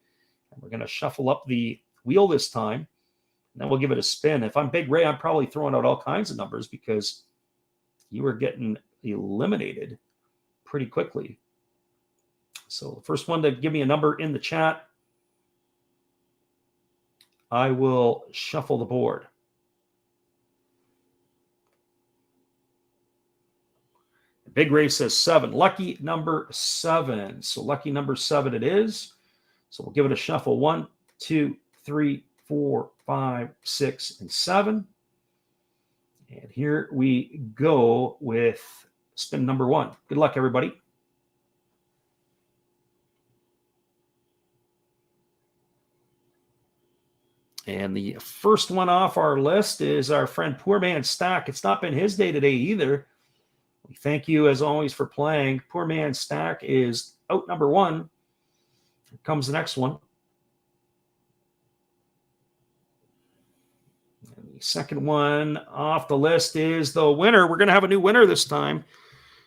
we're going to shuffle up the wheel this time. And then we'll give it a spin. If I'm Big Ray, I'm probably throwing out all kinds of numbers because you were getting eliminated pretty quickly. So the first one to give me a number in the chat, I will shuffle the board. Big Ray says 7. Lucky number 7. So lucky number 7 it is. So we'll give it a shuffle. 1, 2, 3, 4, 5, 6, and 7. And here we go with spin number 1. Good luck, everybody. And the first one off our list is our friend Poor Man Stack. It's not been his day today either. We thank you, as always, for playing. Poor Man Stack is out number 1. Here comes the next one. And the second one off the list is the winner. We're going to have a new winner this time.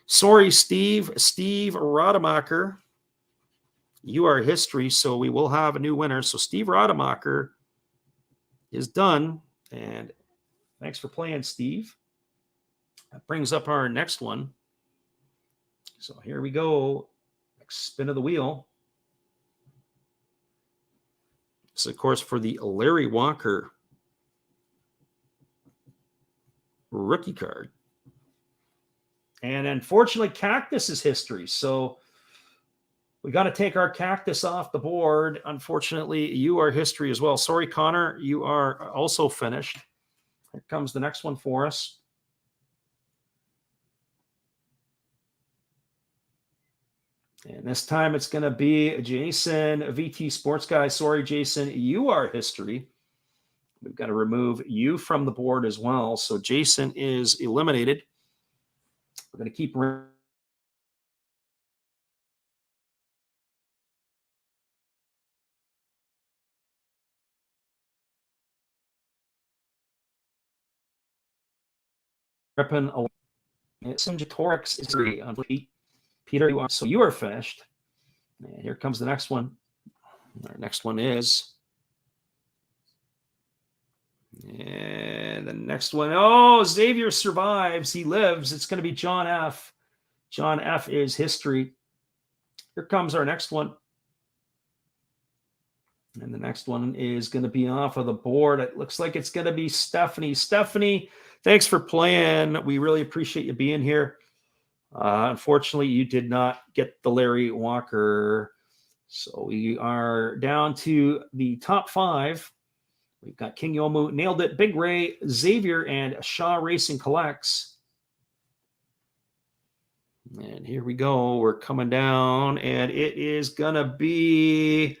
Sorry, Steve Rademacher. You are history, so we will have a new winner. So Steve Rademacher is done. And thanks for playing, Steve. That brings up our next one. So here we go. Next spin of the wheel. This is, of course, for the Larry Walker rookie card. And unfortunately, Cactus is history. So we got to take our Cactus off the board. Unfortunately, you are history as well. Sorry, Connor, you are also finished. Here comes the next one for us. And this time it's going to be Jason, VT Sports Guy. Sorry, Jason, you are history. We've got to remove you from the board as well. So Jason is eliminated. We're going to keep ripping away. Sinjatorix is on Peter, you are finished. And here comes the next one. Our next one is. And the next one. Oh, Xavier survives. He lives. It's going to be John F. John F is history. Here comes our next one. And the next one is going to be off of the board. It looks like it's going to be Stephanie. Stephanie, thanks for playing. We really appreciate you being here. Unfortunately, you did not get the Larry Walker. So we are down to the top 5. We've got King Yomu, nailed it, Big Ray, Xavier, and Shaw Racing Collects. And here we go. We're coming down, and it is going to be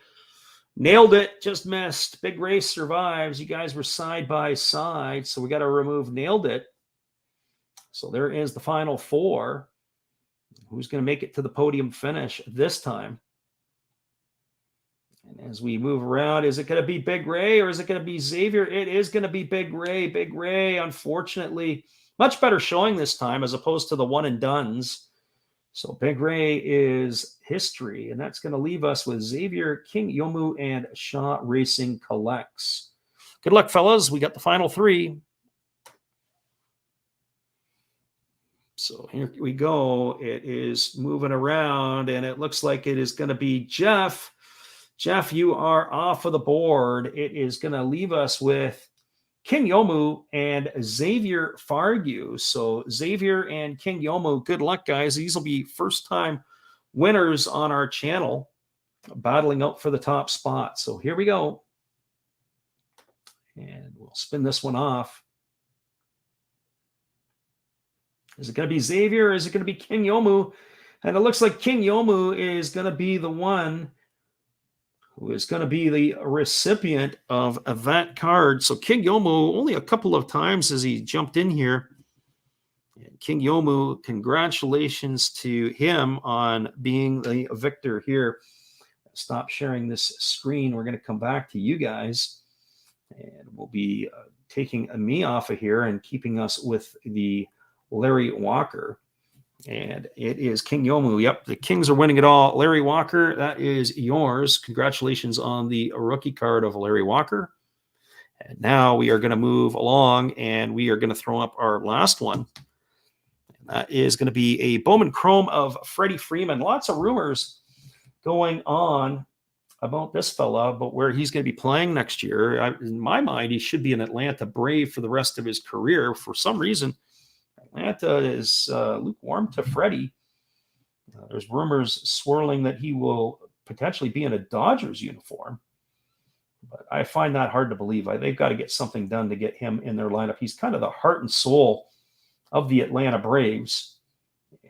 nailed it, just missed. Big Ray survives. You guys were side by side, so we got to remove nailed it. So there is the final 4. Who's going to make it to the podium finish this time? And as we move around, is it going to be Big Ray or is it going to be Xavier? It is going to be Big Ray. Big Ray, unfortunately, much better showing this time as opposed to the one and dones. So Big Ray is history, and that's going to leave us with Xavier, King Yomu, and Shaw Racing Collects. Good luck, fellas. We got the final 3. So here we go. It is moving around, and it looks like it is going to be Jeff. Jeff, you are off of the board. It is going to leave us with King Yomu and Xavier Fargu. So Xavier and King Yomu, good luck, guys. These will be first-time winners on our channel, battling out for the top spot. So here we go. And we'll spin this one off. Is it going to be Xavier or is it going to be King Yomu? And it looks like King Yomu is going to be the one who is going to be the recipient of that card. So King Yomu, only a couple of times as he jumped in here. And King Yomu, congratulations to him on being the victor here. Stop sharing this screen. We're going to come back to you guys. And we'll be taking me off of here and keeping us with the Larry Walker. And it is King Yomu. Yep, the Kings are winning it all. Larry Walker, that is yours. Congratulations on the rookie card of Larry Walker. And now we are going to move along, and we are going to throw up our last one. And that is going to be a Bowman Chrome of Freddie Freeman. Lots of rumors going on about this fella, but where he's going to be playing next year. In my mind, he should be an Atlanta Brave for the rest of his career. For some reason, Atlanta is lukewarm to Freddie. There's rumors swirling that he will potentially be in a Dodgers uniform. But I find that hard to believe. They've got to get something done to get him in their lineup. He's kind of the heart and soul of the Atlanta Braves,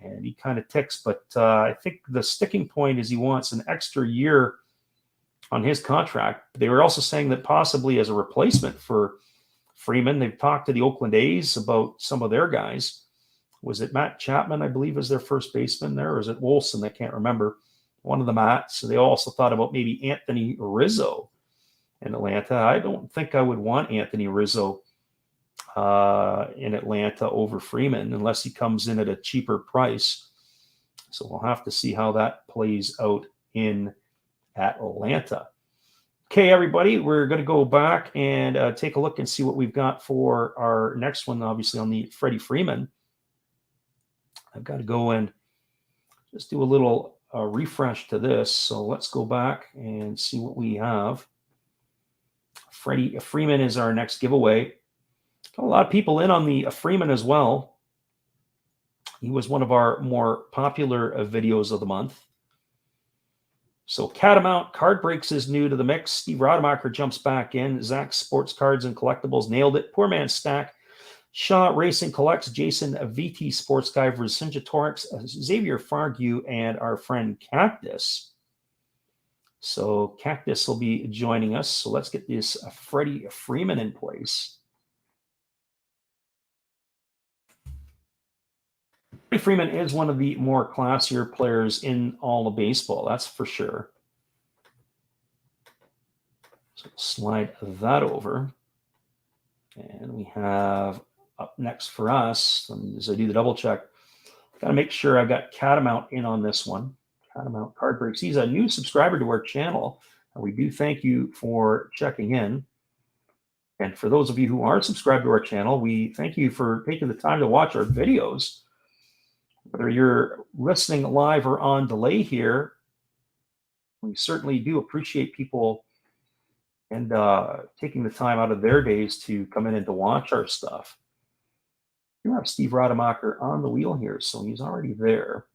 and he kind of ticks. But I think the sticking point is he wants an extra year on his contract. They were also saying that possibly as a replacement for Freeman, they've talked to the Oakland A's about some of their guys. Was it Matt Chapman, I believe, is their first baseman there, or is it Wolson? I can't remember. One of the Matts. So they also thought about maybe Anthony Rizzo in Atlanta. I don't think I would want Anthony Rizzo in Atlanta over Freeman unless he comes in at a cheaper price. So we'll have to see how that plays out in Atlanta. Okay, everybody, we're going to go back and take a look and see what we've got for our next one, obviously on the Freddie Freeman. I've got to go and just do a little refresh to this. So let's go back and see what we have. Freddie Freeman is our next giveaway. Got a lot of people in on the Freeman as well. He was one of our more popular videos of the month. So Catamount Card Breaks is new to the mix. Steve Rademacher jumps back in. Zach Sports Cards and Collectibles nailed it. Poor Man Stack. Shaw Racing Collects. Jason VT Sports Guy Vercingetorix. Xavier Fargue and our friend Cactus. So Cactus will be joining us. So let's get this Freddie Freeman in place. Freddie Freeman is one of the more classier players in all of baseball, that's for sure. So slide that over. And we have up next for us, as I do the double check, got to make sure I've got Catamount in on this one. Catamount Card Breaks. He's a new subscriber to our channel, and we do thank you for checking in. And for those of you who aren't subscribed to our channel, we thank you for taking the time to watch our videos. Whether you're listening live or on delay here, we certainly do appreciate people and taking the time out of their days to come in and to watch our stuff. You have Steve Rademacher on the wheel here, so he's already there.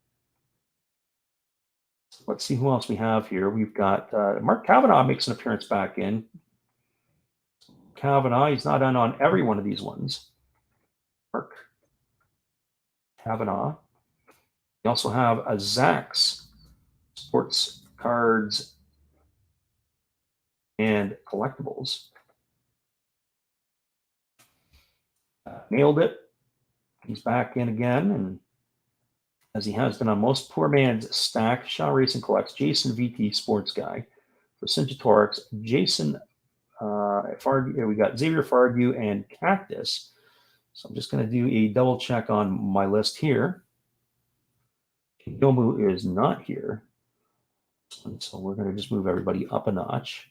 Let's see who else we have here. We've got Mark Kavanaugh makes an appearance back in. Kavanaugh, he's not on every one of these ones. Mark Kavanaugh. We also have a Zach's Sports Cards and Collectibles. Nailed it. He's back in again, and as he has been on most. Poor Man's Stack. Shaw Racing Collects. Jason VT Sports Guy. Vercingetorix. Jason Fargue. We got Xavier Fargue and Cactus. So I'm just going to do a double check on my list here. Yomu is not here. And so we're going to just move everybody up a notch.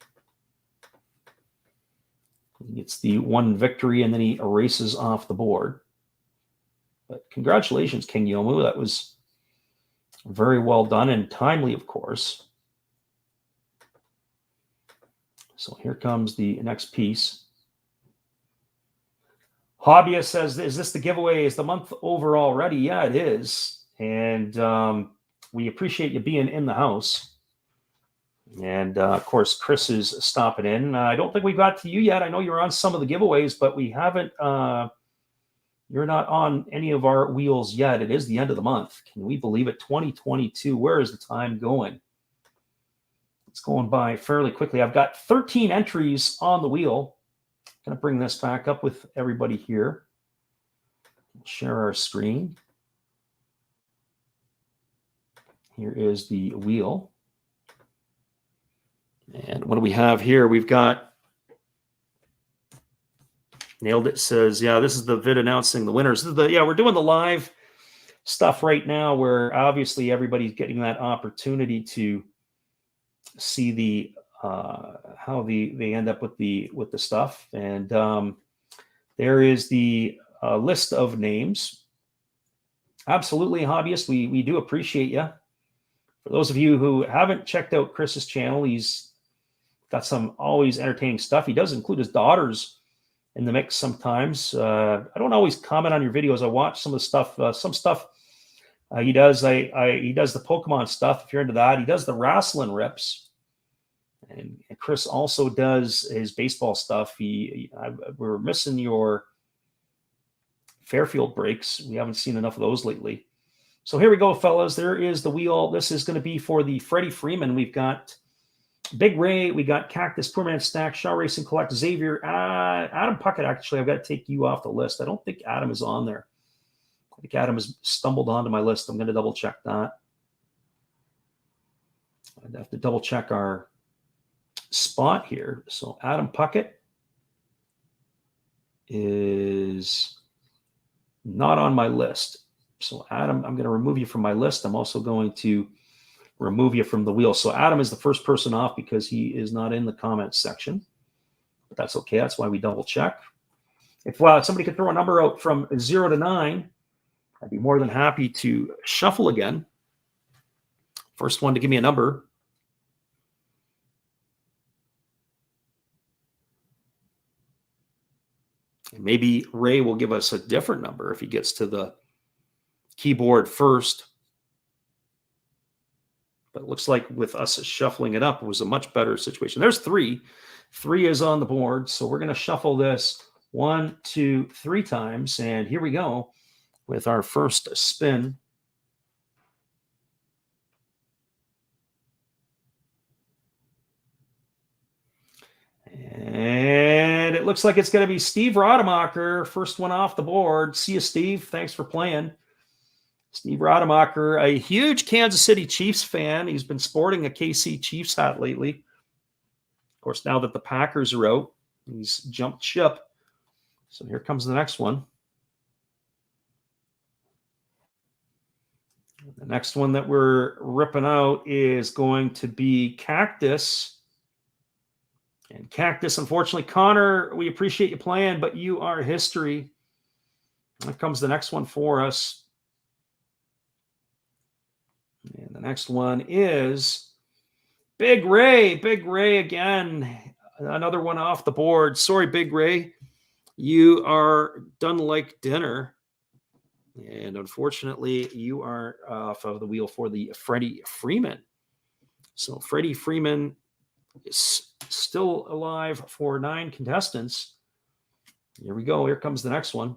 He gets the one victory and then he erases off the board. But congratulations, King Yomu. That was very well done and timely, of course. So here comes the next piece. Hobbyist says, is this the giveaway? Is the month over already? Yeah, it is. And we appreciate you being in the house. And, of course, Chris is stopping in. I don't think we got to you yet. I know you're on some of the giveaways, but we haven't you're not on any of our wheels yet. It is the end of the month. Can we believe it? 2022. Where is the time going? It's going by fairly quickly. I've got 13 entries on the wheel. I'm going to bring this back up with everybody here. Share our screen. Here is the wheel. And what do we have here? We've got Nailed It says, yeah, this is the vid announcing the winners. This is we're doing the live stuff right now where obviously everybody's getting that opportunity to see the how they end up with the stuff. And there is the list of names. Absolutely, Hobbyist. We do appreciate you. For those of you who haven't checked out Chris's channel, he's got some always entertaining stuff. He does include his daughters in the mix sometimes. I don't always comment on your videos. I watch some of the stuff. Some stuff he does. He does the Pokemon stuff. If you're into that, he does the wrestling rips. And Chris also does his baseball stuff. We're missing your Fairfield breaks. We haven't seen enough of those lately. So here we go, fellas. There is the wheel. This is going to be for the Freddie Freeman. We've got Big Ray. We got Cactus, Poor Man Stack, Shaw Racing Collect, Xavier, Adam Puckett. Actually, I've got to take you off the list. I don't think Adam is on there. I think Adam has stumbled onto my list. I'm going to double check that. I'd have to double check our spot here. So Adam Puckett is not on my list. So Adam, I'm going to remove you from my list. I'm also going to remove you from the wheel. So Adam is the first person off because he is not in the comments section. But that's okay. That's why we double check. If somebody could throw a number out from 0 to 9, I'd be more than happy to shuffle again. First one to give me a number. And maybe Ray will give us a different number if he gets to the keyboard first. But it looks like with us shuffling it up, it was a much better situation. There's 3. 3 is on the board. So we're going to shuffle this 1, 2, 3 times. And here we go with our first spin. And it looks like it's going to be Steve Rademacher, first one off the board. See you, Steve. Thanks for playing. Steve Rademacher, a huge Kansas City Chiefs fan. He's been sporting a KC Chiefs hat lately. Of course, now that the Packers are out, he's jumped ship. So here comes the next one. The next one that we're ripping out is going to be Cactus. And Cactus, unfortunately, Connor, we appreciate you playing, but you are history. Here comes the next one for us. And the next one is Big Ray. Big Ray again. Another one off the board. Sorry, Big Ray. You are done like dinner. And unfortunately, you are off of the wheel for the Freddie Freeman. So Freddie Freeman is still alive for 9 contestants. Here we go. Here comes the next one.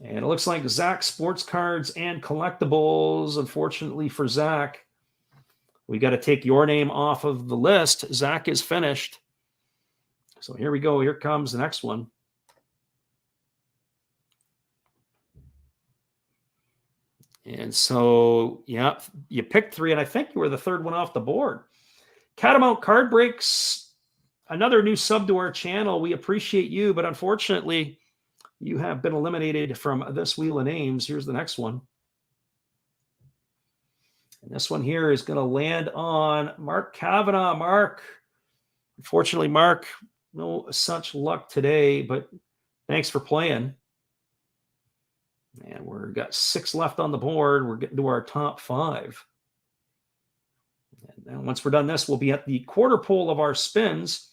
And it looks like Zach Sports Cards and Collectibles. Unfortunately for Zach, we got to take your name off of the list. Zach is finished. So here we go. Here comes the next one. And so, yeah, you picked 3, and I think you were the third one off the board. Catamount Card Breaks, another new sub to our channel. We appreciate you, but unfortunately, you have been eliminated from this wheel of names. Here's the next one. And this one here is going to land on Mark Kavanaugh. Mark, unfortunately, Mark, no such luck today, but thanks for playing. And we've got 6 left on the board. We're getting to our top 5. And then once we're done this, we'll be at the quarter pole of our spins.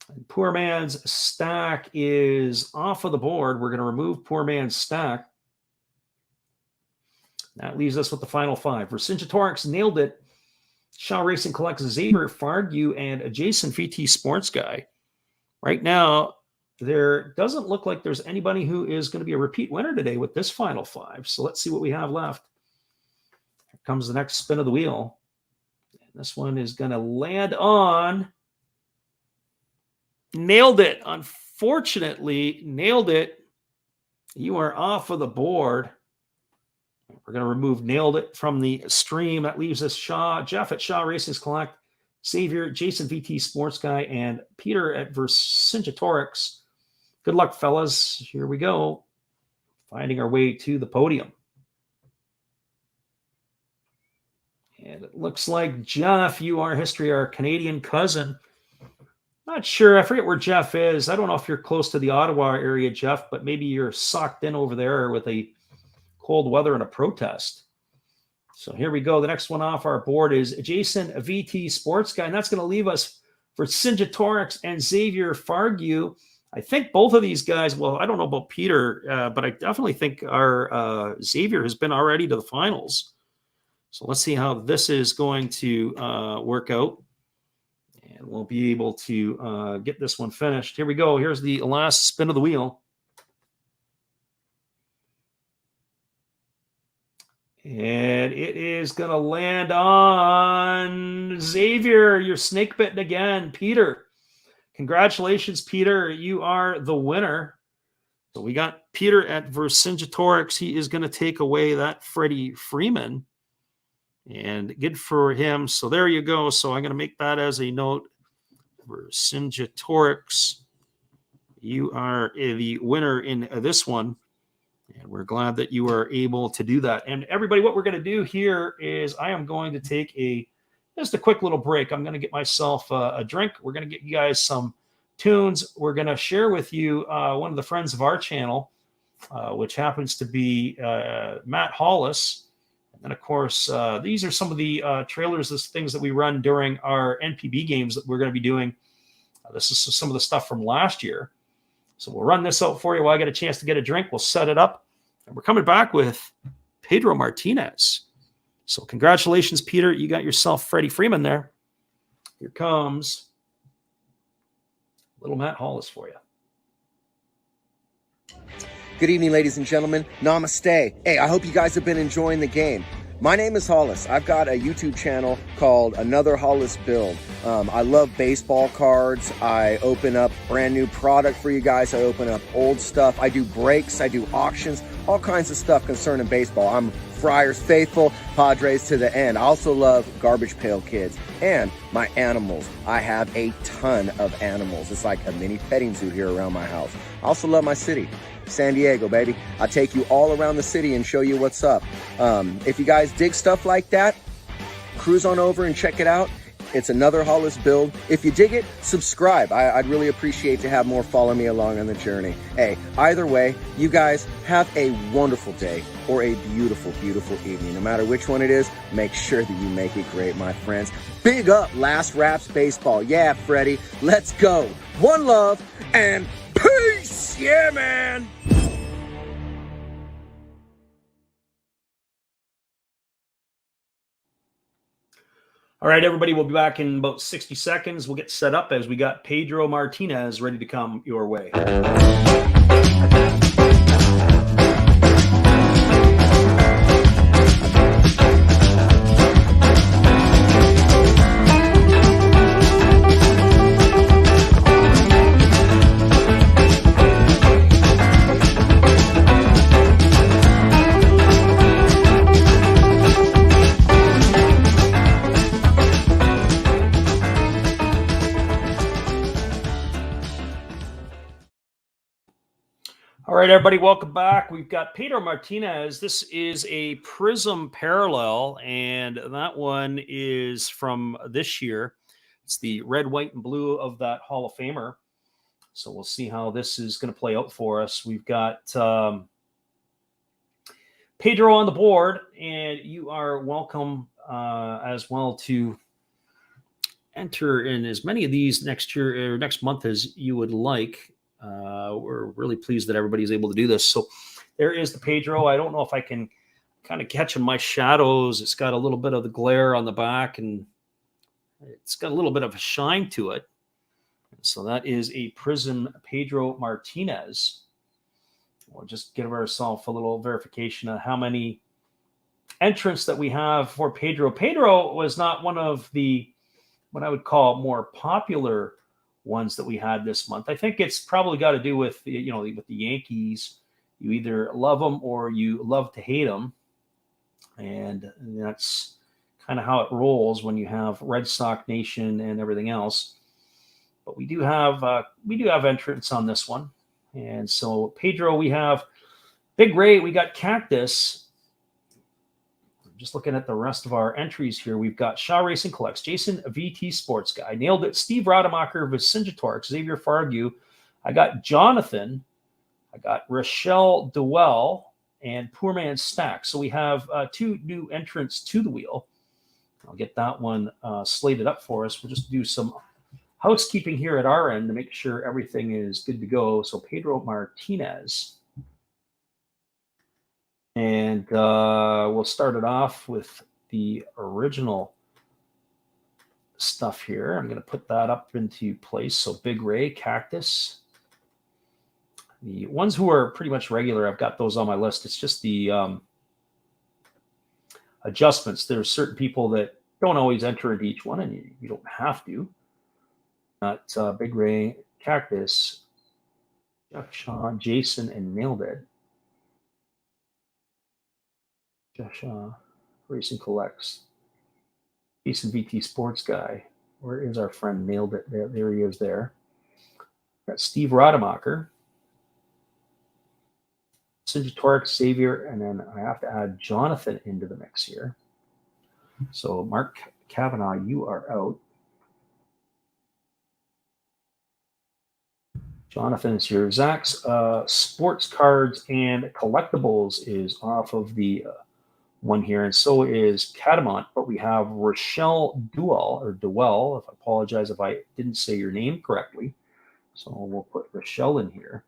And Poor Man's Stack is off of the board. We're going to remove Poor Man's Stack. That leaves us with the final 5. Vercingetorix nailed it. Shaw Racing collects Xavier Fargu and Adjacent VT Sports Guy. Right now, there doesn't look like there's anybody who is going to be a repeat winner today with this final 5. So let's see what we have left. Here comes the next spin of the wheel. And this one is going to land on. Nailed it. Unfortunately, nailed it. You are off of the board. We're going to remove nailed it from the stream. That leaves us Jeff at Shaw Racing Collect, Xavier, Jason VT Sports Guy, and Peter at Vercingetorix. Good luck, fellas. Here we go. Finding our way to the podium. And it looks like Jeff, you are history, our Canadian cousin. Not sure. I forget where Jeff is. I don't know if you're close to the Ottawa area, Jeff, but maybe you're socked in over there with a cold weather and a protest. So here we go. The next one off our board is Jason VT Sports Guy, and that's going to leave us for Vercingetorix and Xavier Fargu. I think both of these guys, well, I don't know about Peter, but I definitely think our Xavier has been already to the finals. So let's see how this is going to work out. And we'll be able to get this one finished. Here we go. Here's the last spin of the wheel. And it is going to land on Xavier. You're snake bitten again. Peter. Congratulations, Peter. You are the winner. So we got Peter at Vercingetorix. He is going to take away that Freddie Freeman. And good for him. So there you go. So I'm going to make that as a note. Vercingetorix, you are the winner in this one. And we're glad that you are able to do that. And everybody, what we're going to do here is I am going to take just a quick little break. I'm going to get myself a drink. We're going to get you guys some tunes. We're going to share with you one of the friends of our channel, which happens to be Matt Hollis. And of course, these are some of the trailers, the things that we run during our NPB games that we're going to be doing. This is some of the stuff from last year. So we'll run this out for you while I get a chance to get a drink. We'll set it up. And we're coming back with Pedro Martinez. So congratulations, Peter. You got yourself Freddie Freeman there. Here comes little Matt Hollis for you. Good evening, ladies and gentlemen. Namaste. Hey, I hope you guys have been enjoying the game. My name is Hollis. I've got a YouTube channel called Another Hollis Build. I love baseball cards. I open up brand new product for you guys. I open up old stuff. I do breaks. I do auctions. All kinds of stuff concerning baseball. I'm Friars faithful, Padres to the end. I also love Garbage Pail Kids and my animals. I have a ton of animals. It's like a mini petting zoo here around my house. I also love my city. San Diego, baby. I'll take you all around the city and show you what's up. If you guys dig stuff like that, cruise on over and check it out. It's Another Hollis Build. If you dig it, subscribe. I'd really appreciate to have more follow me along on the journey. Hey, either way, you guys have a wonderful day or a beautiful, beautiful evening. No matter which one it is, make sure that you make it great, my friends. Big up Last Raps Baseball. Yeah, Freddie, let's go. One love and peace. Yeah, man. All right, everybody, we'll be back in about 60 seconds. We'll get set up as we got Pedro Martinez ready to come your way. All right, everybody, welcome back. We've got Pedro Martinez. This is a Prism Parallel, and that one is from this year. It's the red, white, and blue of that Hall of Famer. So we'll see how this is going to play out for us. We've got Pedro on the board, and you are welcome as well to enter in as many of these next year or next month as you would like. We're really pleased that everybody's able to do this. So there is the Pedro. I don't know if I can kind of catch in my shadows. It's got a little bit of the glare on the back, and it's got a little bit of a shine to it. So that is a Prism Pedro Martinez. We'll just give ourselves a little verification of how many entrants that we have for Pedro. Pedro was not one of the, what I would call, more popular ones that we had this month. I think it's probably got to do with with the Yankees. You either love them or you love to hate them, and that's kind of how it rolls when you have Red Sox Nation and everything else. But we do have entrants on this one, and so Pedro, we have Big Ray, we got Cactus. Just looking at the rest of our entries here, we've got Shaw Racing Collects, Jason VT Sports Guy, nailed it, Steve Rademacher, Vercingetorix, Xavier Fargu. I got Jonathan, I got Rochelle Dewell, and Poor Man's Stack. So we have two new entrants to the wheel. I'll get that one slated up for us. We'll just do some housekeeping here at our end to make sure everything is good to go. So Pedro Martinez. And we'll start it off with the original stuff here. I'm going to put that up into place. So Big Ray, Cactus. The ones who are pretty much regular, I've got those on my list. It's just the adjustments. There's certain people that don't always enter into each one, and you don't have to. Big Ray, Cactus, Jeff Shaw, Jason, and Nailed It. Jeff Shaw, Racing Collects. Jason VT Sports Guy. Where is our friend Nailed It? There he is there. Got Steve Rademacher. Sinjatorix, Xavier, and then I have to add Jonathan into the mix here. So Mark Kavanaugh, you are out. Jonathan is here. Zach's sports cards and collectibles is off of the one here, and so is Catamount. But we have Rochelle Duell. If I apologize if I didn't say your name correctly. So we'll put Rochelle in here.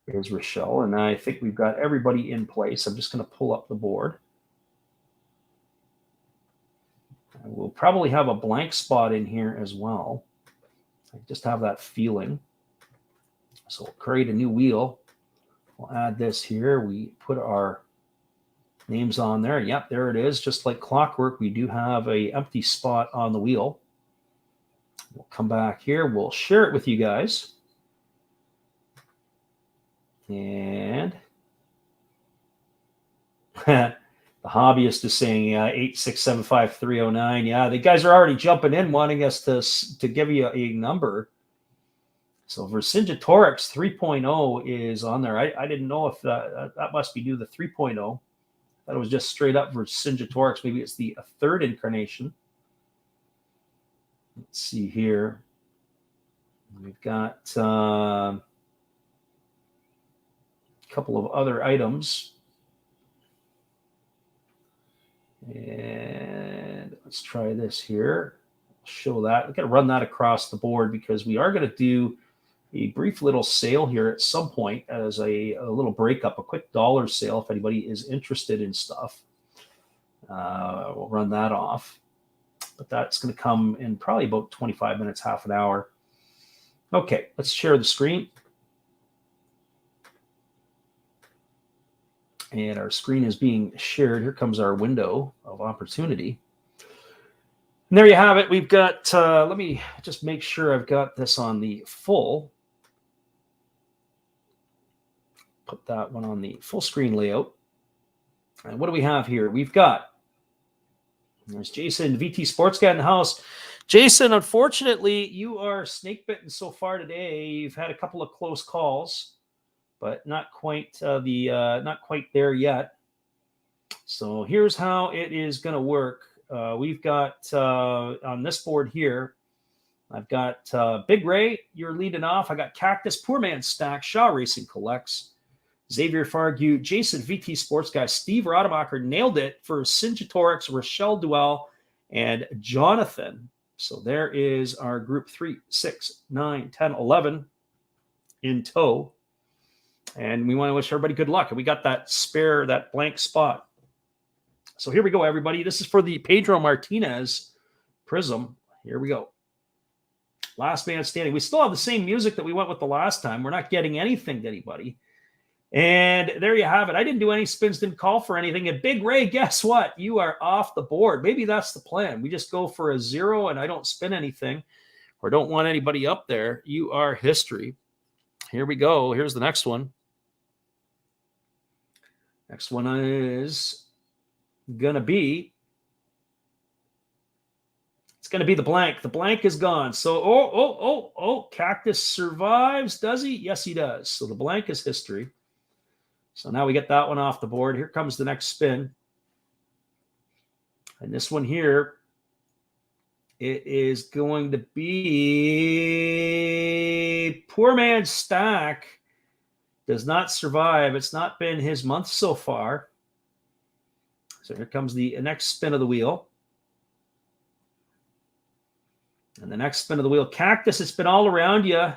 Here's Rochelle, and I think we've got everybody in place. I'm just going to pull up the board. And we'll probably have a blank spot in here as well. I just have that feeling. So we'll create a new wheel. We'll add this here. We put our names on there. Yep, there it is. Just like clockwork, we do have an empty spot on the wheel. We'll come back here. We'll share it with you guys. And the hobbyist is saying 8675309. Yeah, the guys are already jumping in, wanting us to give you a number. So Vercingetorix 3.0 is on there. I didn't know if that must be due to 3.0. That was just straight up Vercingetorix. Maybe it's the third incarnation. Let's see here. We've got couple of other items, and let's try this here. Show that. We're going to run that across the board because we are going to do a brief little sale here at some point as a little breakup, a quick dollar sale if anybody is interested in stuff. We'll run that off, but that's going to come in probably about 25 minutes, half an hour. Okay, let's share the screen. And our screen is being shared. Here comes our window of opportunity. And there you have it. We've got, let me just make sure I've got this on the full. Put that one on the full screen layout. And what do we have here? We've got, there's Jason, VT Sports Guy in the house. Jason, unfortunately, you are snake bitten so far today. You've had a couple of close calls, but not quite not quite there yet. So here's how it is going to work. We've got on this board here, I've got Big Ray, you're leading off. I got Cactus, Poor Man Stack, Shaw Racing Collects, Xavier Fargue, Jason VT Sports Guy, Steve Rademacher, Nailed It for Sinjatorix, Rochelle Duell, and Jonathan. So there is our group 3, 6, 9, 10, 11 in tow. And we want to wish everybody good luck. And we got that spare, that blank spot. So here we go, everybody. This is for the Pedro Martinez Prism. Here we go. Last man standing. We still have the same music that we went with the last time. We're not getting anything to anybody. And there you have it. I didn't do any spins, didn't call for anything. And Big Ray, guess what? You are off the board. Maybe that's the plan. We just go for a 0 and I don't spin anything or don't want anybody up there. You are history. Here we go. Here's the next one. Next one is going to be, it's going to be the blank. The blank is gone. So, Cactus survives. Does he? Yes, he does. So the blank is history. So now we get that one off the board. Here comes the next spin. And this one here, it is going to be Poor Man Stack. Does not survive. It's not been his month so far. So here comes the next spin of the wheel. And the next spin of the wheel. Cactus, it's been all around you.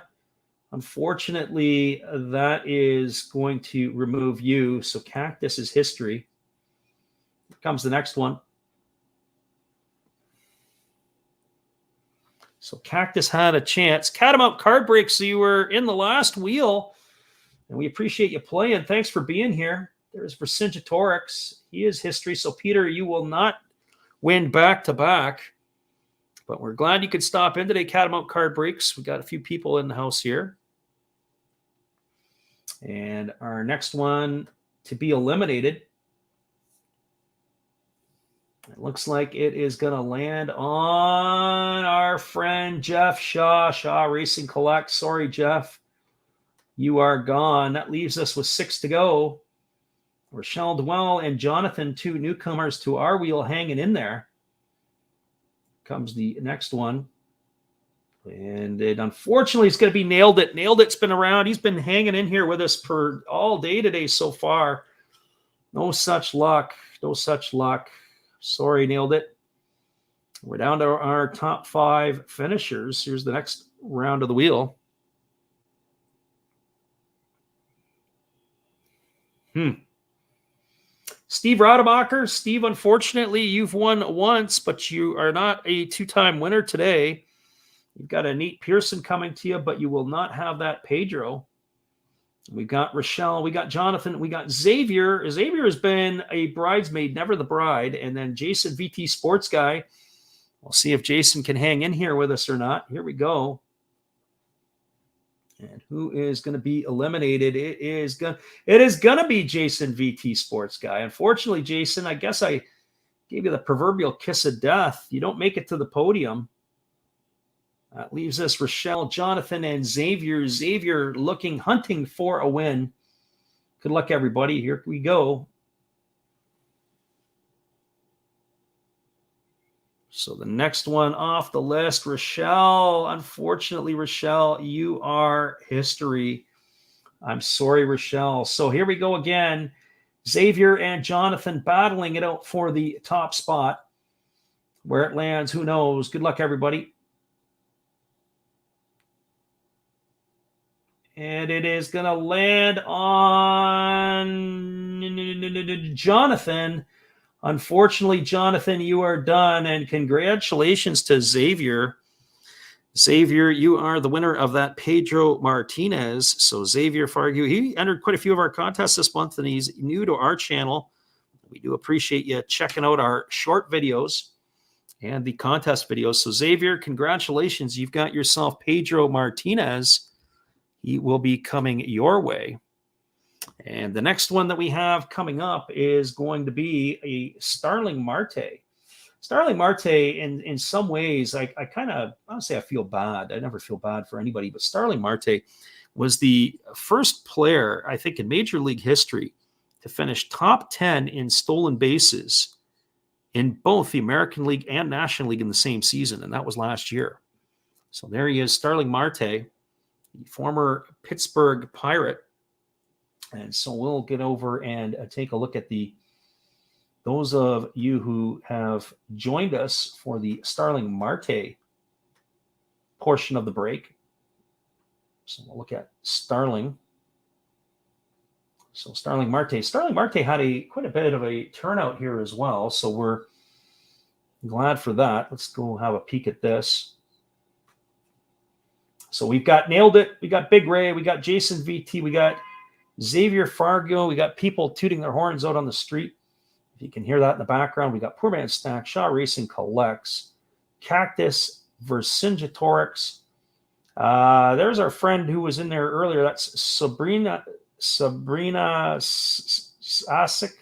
Unfortunately, that is going to remove you. So Cactus is history. comes the next one. So Cactus had a chance. Catamount card break. So you were in the last wheel, and we appreciate you playing. Thanks for being here. There's Vercingetorix. He is history. So Peter, you will not win back to back, but we're glad you could stop in today. Catamount card breaks. We got a few people in the house here. And our next one to be eliminated, it looks like it is going to land on our friend Jeff Shaw. Shaw Racing Collect. Sorry, Jeff. You are gone. That leaves us with 6 to go. Rochelle Dwell and Jonathan, 2 newcomers to our wheel, hanging in there. Comes the next one. And it unfortunately is going to be Nailed It. Nailed It's been around. He's been hanging in here with us for all day today so far. No such luck. No such luck. Sorry, Nailed It. We're down to our top 5 finishers. Here's the next round of the wheel. Steve Rademacher. Steve, unfortunately, you've won once, but you are not a 2-time winner today. You've got a Nate Pearson coming to you, but you will not have that Pedro. We got Rochelle, we got Jonathan, we got Xavier. Xavier has been a bridesmaid, never the bride. And then Jason, VT Sports Guy. We'll see if Jason can hang in here with us or not. Here we go. And who is going to be eliminated? It is going to be Jason, VT Sports Guy. Unfortunately, Jason, I guess I gave you the proverbial kiss of death. You don't make it to the podium. That leaves us Rochelle, Jonathan, and Xavier. Xavier hunting for a win. Good luck, everybody. Here we go. So the next one off the list, Rochelle. Unfortunately, Rochelle, you are history. I'm sorry, Rochelle. So here we go again. Xavier and Jonathan battling it out for the top spot. Where it lands, who knows? Good luck, everybody. And it is going to land on Jonathan. Unfortunately, Jonathan, you are done. And congratulations to Xavier. Xavier, you are the winner of that Pedro Martinez. So Xavier Fargu, he entered quite a few of our contests this month, and he's new to our channel. We do appreciate you checking out our short videos and the contest videos. So Xavier, congratulations. You've got yourself Pedro Martinez. He will be coming your way. And the next one that we have coming up is going to be a Starling Marte. Starling Marte, in some ways, I honestly, I feel bad. I never feel bad for anybody, but Starling Marte was the first player, I think, in Major League history to finish top 10 in stolen bases in both the American League and National League in the same season, and that was last year. So there he is, Starling Marte, the former Pittsburgh Pirate. And so we'll get over and take a look at those of you who have joined us for the Starling Marte portion of the break. So we'll look at Starling. So Starling Marte. Starling Marte had quite a bit of a turnout here as well. So we're glad for that. Let's go have a peek at this. So we've got Nailed It. We got Big Ray. We got Jason VT. We got Xavier Fargo. We got people tooting their horns out on the street. If you can hear that in the background, we got Poor Man Stack, Shaw Racing Collects, Cactus, Vercingetorix. There's our friend who was in there earlier. That's Sabrina Asik.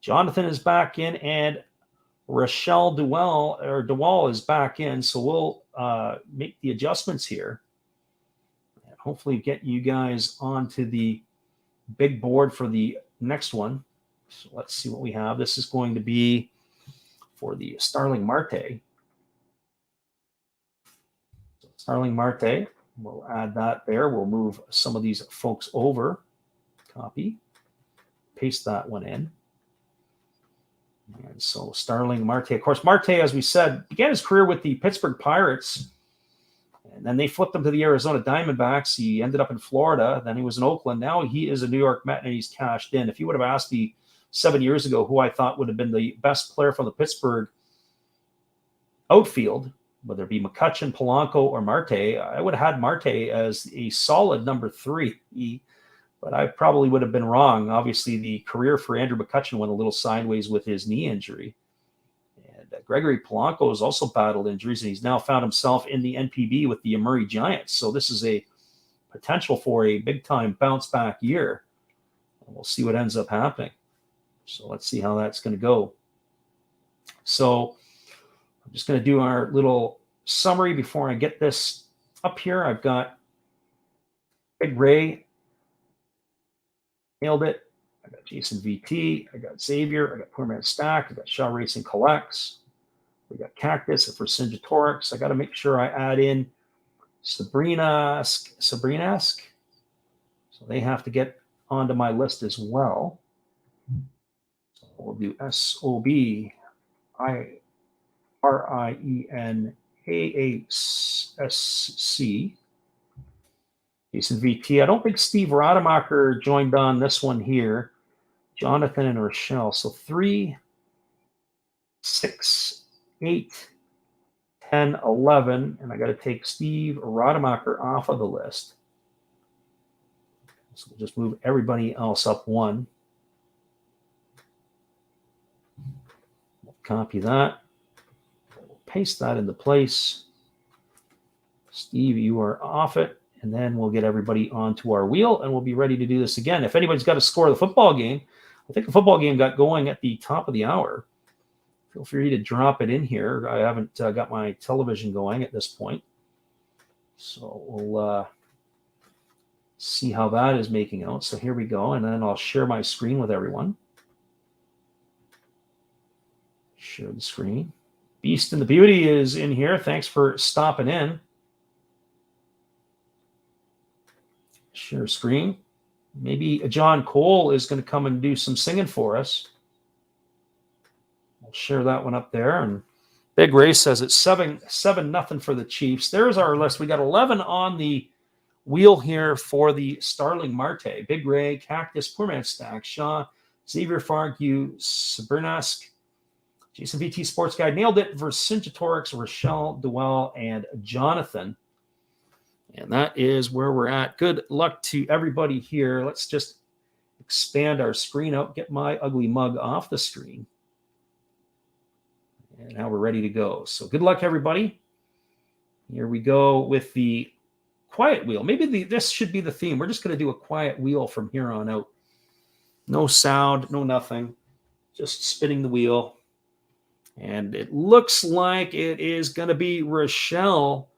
Jonathan is back in, and Rochelle Dewall is back in. So we'll make the adjustments here and hopefully get you guys onto the big board for the next one. So let's see what we have. This is going to be for the Starling Marte. So Starling Marte, we'll add that there. We'll move some of these folks over. Copy, paste that one in. And so Starling Marte, of course, Marte, as we said, began his career with the Pittsburgh Pirates. And then they flipped him to the Arizona Diamondbacks. He ended up in Florida. Then he was in Oakland. Now he is a New York Met, and he's cashed in. If you would have asked me 7 years ago who I thought would have been the best player from the Pittsburgh outfield, whether it be McCutchen, Polanco, or Marte. I would have had Marte as a solid number 3, but I probably would have been wrong. Obviously, the career for Andrew McCutchen went a little sideways with his knee injury. And Gregory Polanco has also battled injuries, and he's now found himself in the NPB with the Murray Giants. So this is a potential for a big-time bounce-back year. And we'll see what ends up happening. So let's see how that's going to go. So I'm just going to do our little summary before I get this up here. I've got Big Ray, nailed it. I got Jason VT. I got Xavier. I got Poor Man Stack. I got Shaw Racing Collects. We got Cactus for Vercingetorix. I got to make sure I add in Sabrina-esque. So they have to get onto my list as well. So we'll do SOBIRIENAASC. Jason VT. I don't think Steve Rademacher joined on this one here. Jonathan and Rochelle. So 3, 6, 8, 10, 11. And I got to take Steve Rademacher off of the list. So we'll just move everybody else up 1. We'll copy that. We'll paste that into place. Steve, you are off it. And then we'll get everybody onto our wheel, and we'll be ready to do this again. If anybody's got to score the football game, I think the football game got going at the top of the hour. Feel free to drop it in here. I haven't got my television going at this point. So we'll see how that is making out. So here we go, and then I'll share my screen with everyone. Share the screen. Beast and the Beauty is in here. Thanks for stopping in. Share screen. Maybe John Cole is going to come and do some singing for us. I'll share that one up there. And Big Ray says it's 7-0 for the Chiefs. There's our list. We got 11 on the wheel here for the Starling Marte. Big Ray, Cactus, Poor Man Stack, Shaw, Xavier Fargu, Sabrina-esque, Jason VT Sports Guide, nailed it. Vercingetorix, Rochelle, Duell, and Jonathan. And that is where we're at. Good luck to everybody here. Let's just expand our screen out, get my ugly mug off the screen. And now we're ready to go. So good luck, everybody. Here we go with the quiet wheel. Maybe this should be the theme. We're just going to do a quiet wheel from here on out. No sound, no nothing. Just spinning the wheel. And it looks like it is going to be Rochelle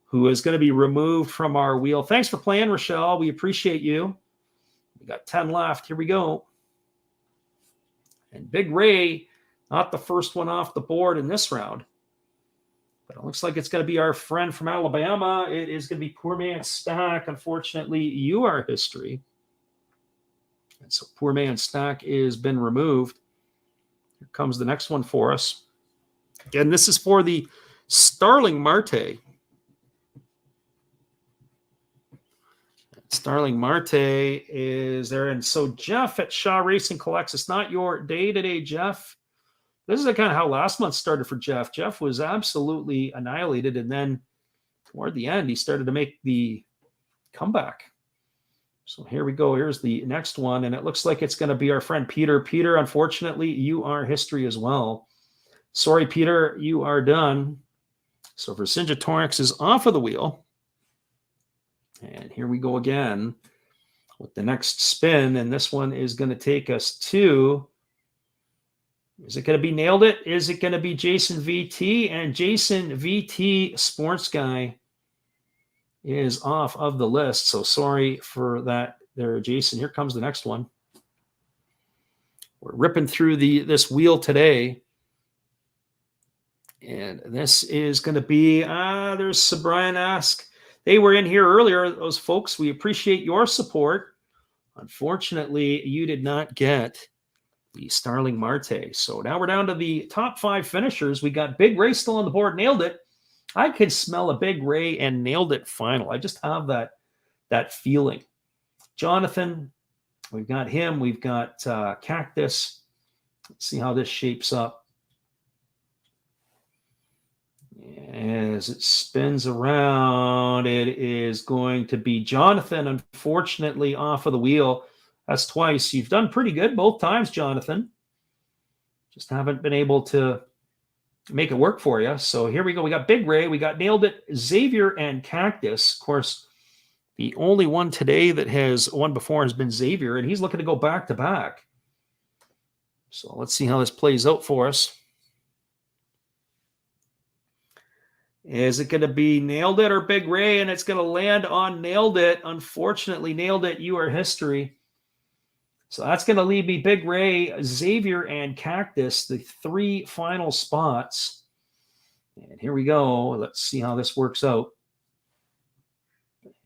who is going to be removed from our wheel. Thanks for playing, Rochelle. We appreciate you. We got 10 left. Here we go. And Big Ray, not the first one off the board in this round. But it looks like it's going to be our friend from Alabama. It is going to be Poor Man Stack. Unfortunately, you are history. And so Poor Man Stack has been removed. Here comes the next one for us. Again, this is for the Starling Marte. Starling Marte is there. And so Jeff at Shaw Racing Collects. It's not your day today, Jeff. This is kind of how last month started for Jeff. Jeff was absolutely annihilated. And then toward the end, he started to make the comeback. So here we go. Here's the next one. And it looks like it's going to be our friend Peter. Peter, unfortunately, you are history as well. Sorry, Peter, you are done. So Vercingetorix is off of the wheel. And here we go again with the next spin. And this one is going to take us to, is it going to be nailed it? Is it going to be Jason VT? And Jason VT Sports Guy is off of the list. So sorry for that there, Jason. Here comes the next one. We're ripping through this wheel today. And this is going to be, there's Sabrina-esque. They were in here earlier, those folks. We appreciate your support. Unfortunately, you did not get the Starling Marte. So now we're down to the top 5 finishers. We got Big Ray still on the board. Nailed it. I could smell a Big Ray and nailed it final. I just have that feeling. Jonathan, We've got him. We've got Cactus. Let's see how this shapes up. As it spins around, it is going to be Jonathan, unfortunately, off of the wheel. That's twice. You've done pretty good both times, Jonathan. Just haven't been able to make it work for you. So here we go. We got Big Ray. We got Nailed It, Xavier, and Cactus. Of course, the only one today that has won before has been Xavier, and he's looking to go back-to-back. So let's see how this plays out for us. Is it going to be Nailed It or Big Ray? And it's going to land on Nailed It. Unfortunately, Nailed It, you are history. So that's going to leave me Big Ray, Xavier, and Cactus, the 3 final spots. And here we go. Let's see how this works out.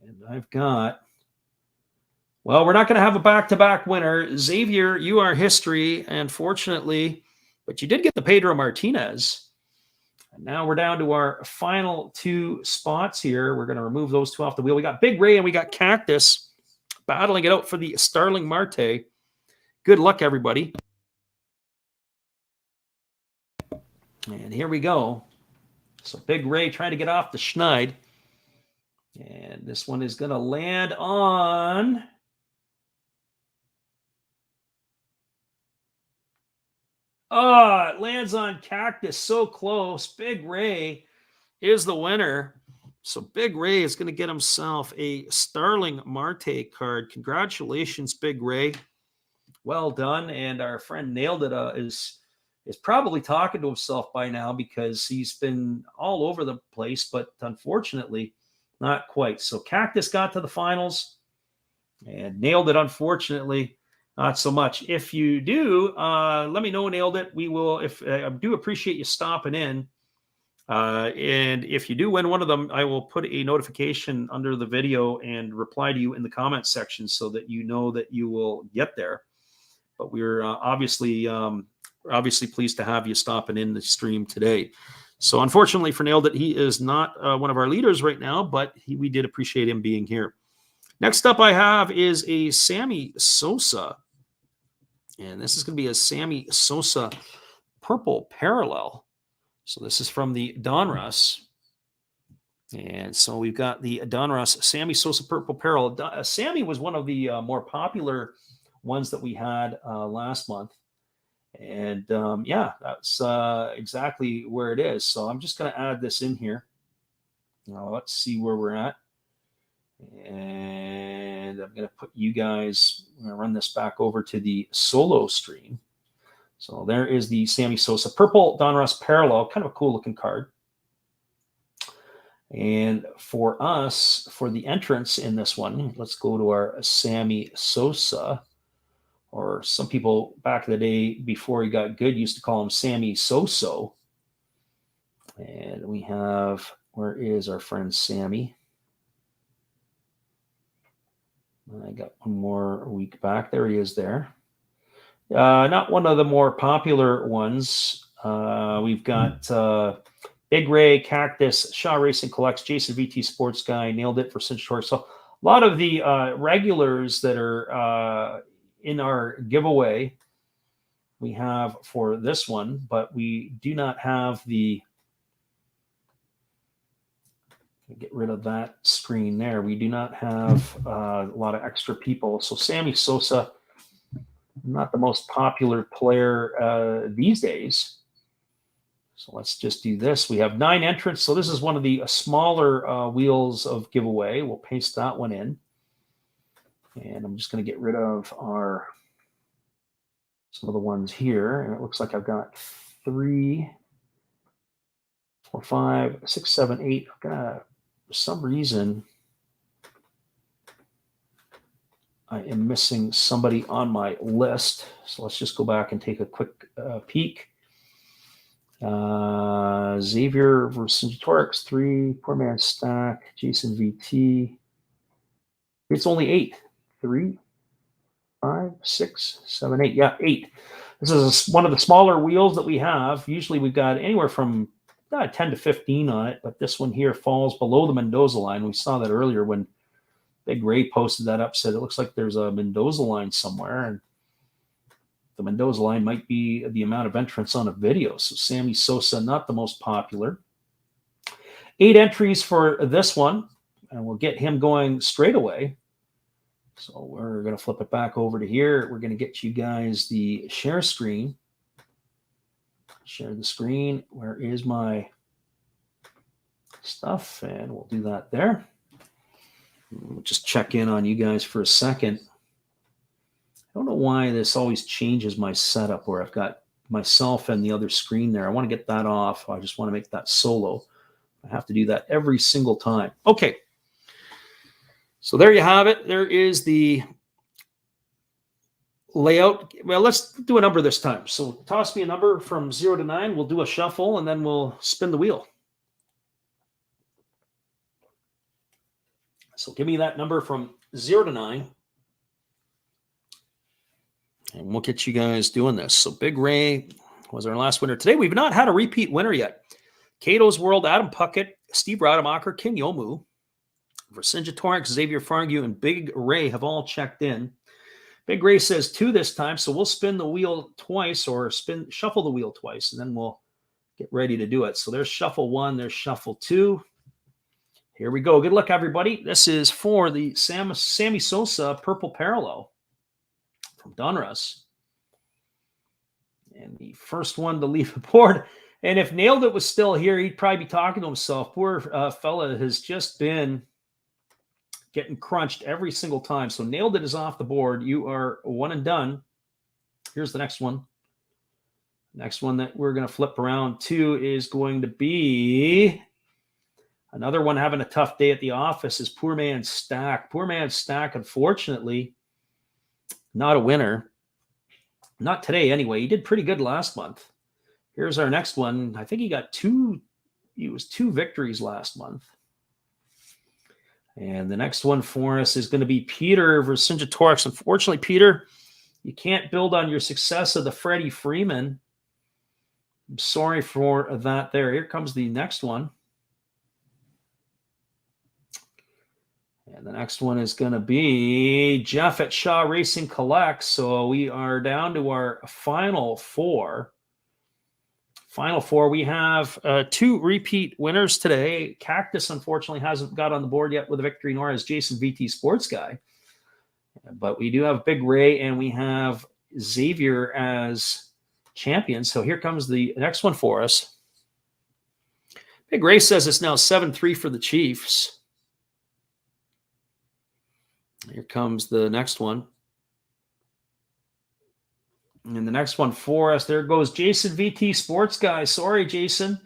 And I've got, well, we're not going to have a back-to-back winner. Xavier, you are history, unfortunately, but you did get the Pedro Martinez. And now we're down to our final 2 spots here. We're going to remove those 2 off the wheel. We got Big Ray and we got Cactus battling it out for the Starling Marte. Good luck, everybody. And here we go. So Big Ray trying to get off the schneid. And this one is going to land on... Oh, it lands on Cactus. So close. Big Ray is the winner. So Big Ray is going to get himself a Starling Marte card. Congratulations, Big Ray. Well done. And our friend Nailed It is probably talking to himself by now because he's been all over the place, but unfortunately, not quite. So Cactus got to the finals and Nailed It, unfortunately, not so much. If you do, let me know, Nailed It. We will, if I do appreciate you stopping in. And if you do win one of them, I will put a notification under the video and reply to you in the comments section so that you know that you will get there. But we're obviously pleased to have you stopping in the stream today. So unfortunately for Nailed It, he is not one of our leaders right now, but we did appreciate him being here. Next up I have is a Sammy Sosa. And this is going to be a Sammy Sosa purple parallel. So this is from the Donruss. And so we've got the Donruss Sammy Sosa purple parallel. Sammy was one of the more popular ones that we had last month. And yeah, that's exactly where it is. So I'm just going to add this in here. Now let's see where we're at. And I'm going to put you guys, I'm going to run this back over to the solo stream. So there is the Sammy Sosa purple Donruss parallel, kind of a cool looking card. And for us, for the entrance in this one, let's go to our Sammy Sosa, or some people back in the day before he got good used to call him Sammy Soso. And we have, where is our friend Sammy? I got one more week back. There he is there. Not one of the more popular ones. We've got Big Ray, Cactus, Shaw Racing Collects, Jason VT Sports Guy, Nailed It for Cinch. So a lot of the regulars that are in our giveaway we have for this one, but we do not have the... Get rid of that screen there. We do not have a lot of extra people. So Sammy Sosa, not the most popular player these days. So let's just do this. We have 9 entrants. So this is one of the smaller wheels of giveaway. We'll paste that one in. And I'm just going to get rid of some of the ones here. And it looks like I've got 3, 4, 5, 6, 7, 8. I've got, for some reason, I am missing somebody on my list. So let's just go back and take a quick peek. Xavier versus Torx 3, Poor Man Stack, Jason VT. It's only 8. 3, 5, 6, 7, 8. Yeah, 8. This is one of the smaller wheels that we have. Usually we've got anywhere from 10 to 15 on it, but this one here falls below the Mendoza line. We saw that earlier when Big Ray posted that up, said it looks like there's a Mendoza line somewhere, and the Mendoza line might be the amount of entrants on a video. So Sammy Sosa, not the most popular. 8 entries for this one, and we'll get him going straight away. So we're going to flip it back over to here. We're going to get you guys the share screen. Share the screen. Where is my stuff? And we'll do that there. We'll just check in on you guys for a second. I don't know why this always changes my setup where I've got myself and the other screen there. I want to get that off. I just want to make that solo. I have to do that every single time. Okay. So there you have it. There is the layout. Well, let's do a number this time. So toss me a number from 0 to 9. We'll do a shuffle, and then we'll spin the wheel. So give me that number from 0 to 9. And we'll get you guys doing this. So Big Ray was our last winner today. We've not had a repeat winner yet. Cato's World, Adam Puckett, Steve Rademacher, King Yomu, Vercingetorix, Xavier Fargu, and Big Ray have all checked in. Big Ray says 2 this time, so we'll spin the wheel twice or shuffle the wheel twice, and then we'll get ready to do it. So there's shuffle 1, there's shuffle 2. Here we go. Good luck, everybody. This is for the Sammy Sosa Purple Parallel from Donruss. And the first one to leave the board. And if Nailed It was still here, he'd probably be talking to himself. Poor fella has just been getting crunched every single time. So Nailed It is off the board. You are one and done. Here's the next one. Next one that we're going to flip around to is going to be another one having a tough day at the office is Poor Man Stack. Poor Man Stack, unfortunately, not a winner. Not today, anyway. He did pretty good last month. Here's our next one. I think he got 2 victories last month. And the next one for us is going to be Peter Vercingetorix. Unfortunately, Peter, you can't build on your success of the Freddie Freeman. I'm sorry for that there. Here comes the next one. And the next one is going to be Jeff at Shaw Racing Collects. So we are down to our final 4. Final 4, we have 2 repeat winners today. Cactus, unfortunately, hasn't got on the board yet with a victory, nor has Jason VT Sports Guy. But we do have Big Ray, and we have Xavier as champions. So here comes the next one for us. Big Ray says it's now 7-3 for the Chiefs. Here comes the next one. And the next one for us, there goes Jason VT Sports Guy. Sorry, Jason.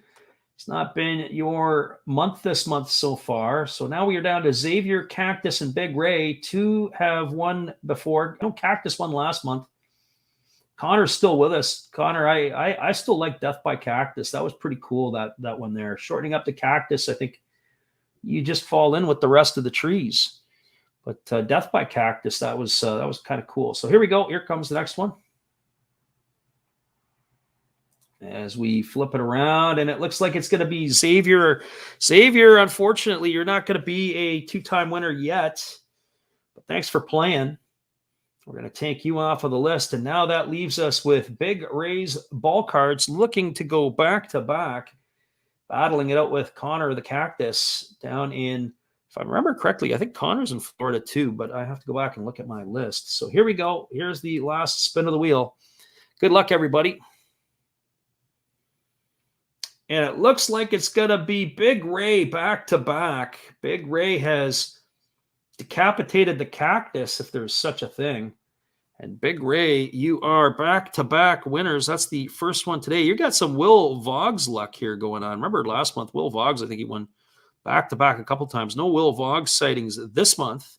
It's not been your month this month so far. So now we are down to Xavier, Cactus, and Big Ray. 2 have won before. No, Cactus won last month. Connor's still with us. Connor, I still like Death by Cactus. That was pretty cool, that one there. Shortening up the Cactus, I think you just fall in with the rest of the trees. But Death by Cactus, that was kind of cool. So here we go. Here comes the next one. As we flip it around, and it looks like it's going to be Xavier. Xavier, unfortunately, you're not going to be a 2-time winner yet. But thanks for playing. We're going to take you off of the list. And now that leaves us with Big Ray's ball cards looking to go back-to-back, battling it out with Connor the Cactus down in, if I remember correctly, I think Connor's in Florida too, but I have to go back and look at my list. So here we go. Here's the last spin of the wheel. Good luck, everybody. And it looks like it's going to be Big Ray back-to-back. Big Ray has decapitated the Cactus, if there's such a thing. And Big Ray, you are back-to-back winners. That's the first one today. You got some Will Voggs luck here going on. Remember last month, Will Voggs, I think he won back-to-back a couple times. No Will Voggs sightings this month.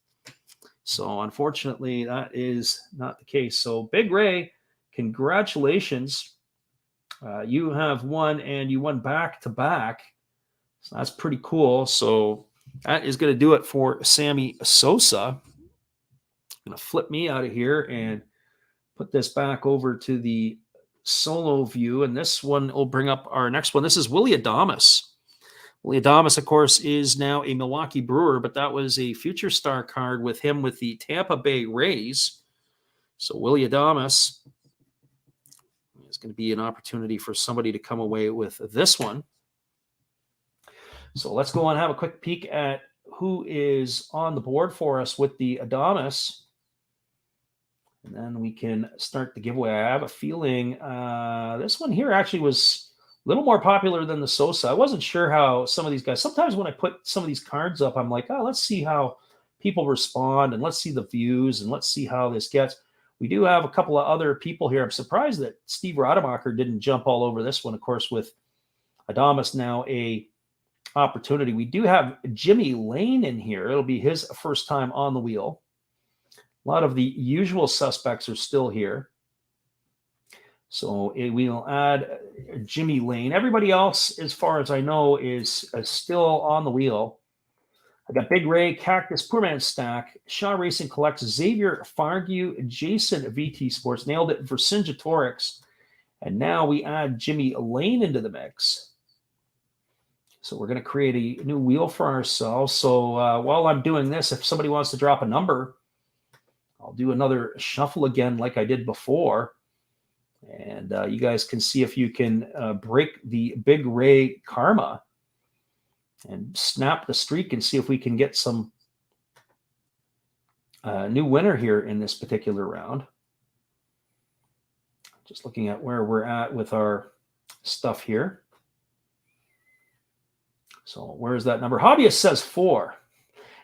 So unfortunately, that is not the case. So Big Ray, congratulations. You have won, and you won back-to-back. So that's pretty cool. So that is going to do it for Sammy Sosa. I'm going to flip me out of here and put this back over to the solo view. And this one will bring up our next one. This is Willie Adames. Willie Adames, of course, is now a Milwaukee Brewer, but that was a Future Star card with him with the Tampa Bay Rays. So Willie Adames is going to be an opportunity for somebody to come away with this one. So let's go and have a quick peek at who is on the board for us with the Adames. And then we can start the giveaway. I have a feeling this one here actually was a little more popular than the Sosa. I wasn't sure how some of these guys, sometimes when I put some of these cards up, I'm like, oh, let's see how people respond and let's see the views and let's see how this gets. We do have a couple of other people here. I'm surprised that Steve Rademacher didn't jump all over this one, of course, with Adames now a opportunity. We do have Jimmy Lane in here. It'll be his first time on the wheel. A lot of the usual suspects are still here. So we'll add Jimmy Lane. Everybody else, as far as I know, is still on the wheel. I got Big Ray, Cactus, Poorman Stack, Shaw Racing Collects, Xavier Fargue, Jason VT Sports, nailed it, Vercingetorix. And now we add Jimmy Lane into the mix. So we're going to create a new wheel for ourselves. So while I'm doing this, if somebody wants to drop a number, I'll do another shuffle again like I did before. And you guys can see if you can break the Big Ray Karma and snap the streak and see if we can get some new winner here in this particular round. Just looking at where we're at with our stuff here. So where's that number? Hobbyist says 4.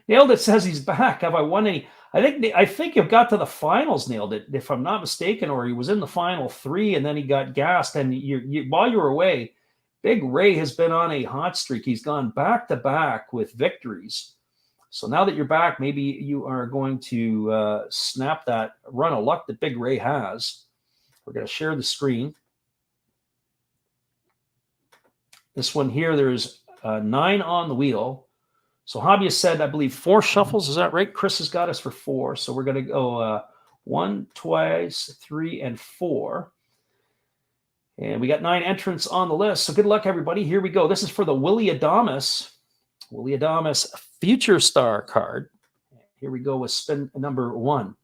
Nailed it says he's back. Have I won any? I think you've got to the finals, Nailed it, if I'm not mistaken, or he was in the final 3 and then he got gassed. And while you were away, Big Ray has been on a hot streak. He's gone back to back with victories. So now that you're back, maybe you are going to snap that run of luck that Big Ray has. We're going to share the screen. This one here, there's 9 on the wheel. So Hobbyist said, I believe 4 shuffles. Is that right? Chris has got us for 4. So we're going to go 1, 2, 3, and 4. And we got 9 entrants on the list. So good luck, everybody. Here we go. This is for the Willie Adames Future Star card. Here we go with spin number 1.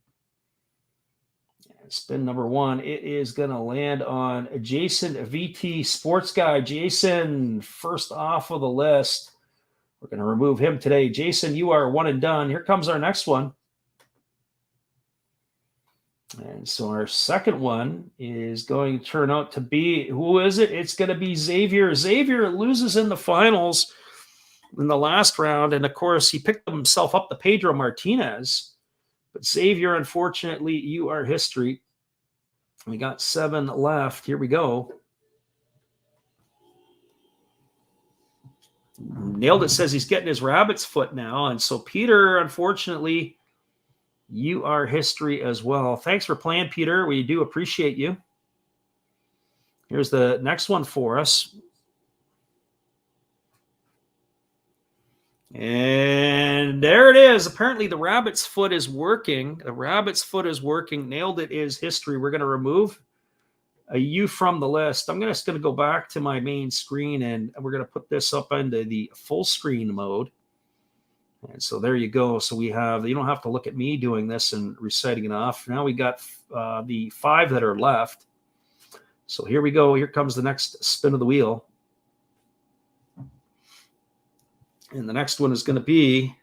And spin number 1, it is going to land on Jason VT Sports Guy. Jason, first off of the list. We're going to remove him today. Jason, you are 1 and done. Here comes our next one. And so our second one is going to turn out to be, who is it? It's going to be Xavier. Xavier loses in the finals in the last round. And of course, he picked himself up the Pedro Martinez. But Xavier, unfortunately, you are history. We got 7 left. Here we go. Nailed it says he's getting his rabbit's foot now. And so, Peter, unfortunately, you are history as well. Thanks for playing, Peter. We do appreciate you. Here's the next one for us. And there it is. Apparently, the rabbit's foot is working. The rabbit's foot is working. Nailed it is history. We're going to remove a U from the list. I'm just going to go back to my main screen and we're going to put this up into the full screen mode. And so there you go. So we have, you don't have to look at me doing this and reciting it off. Now we got the 5 that are left. So here we go. Here comes the next spin of the wheel. And the next one is going to be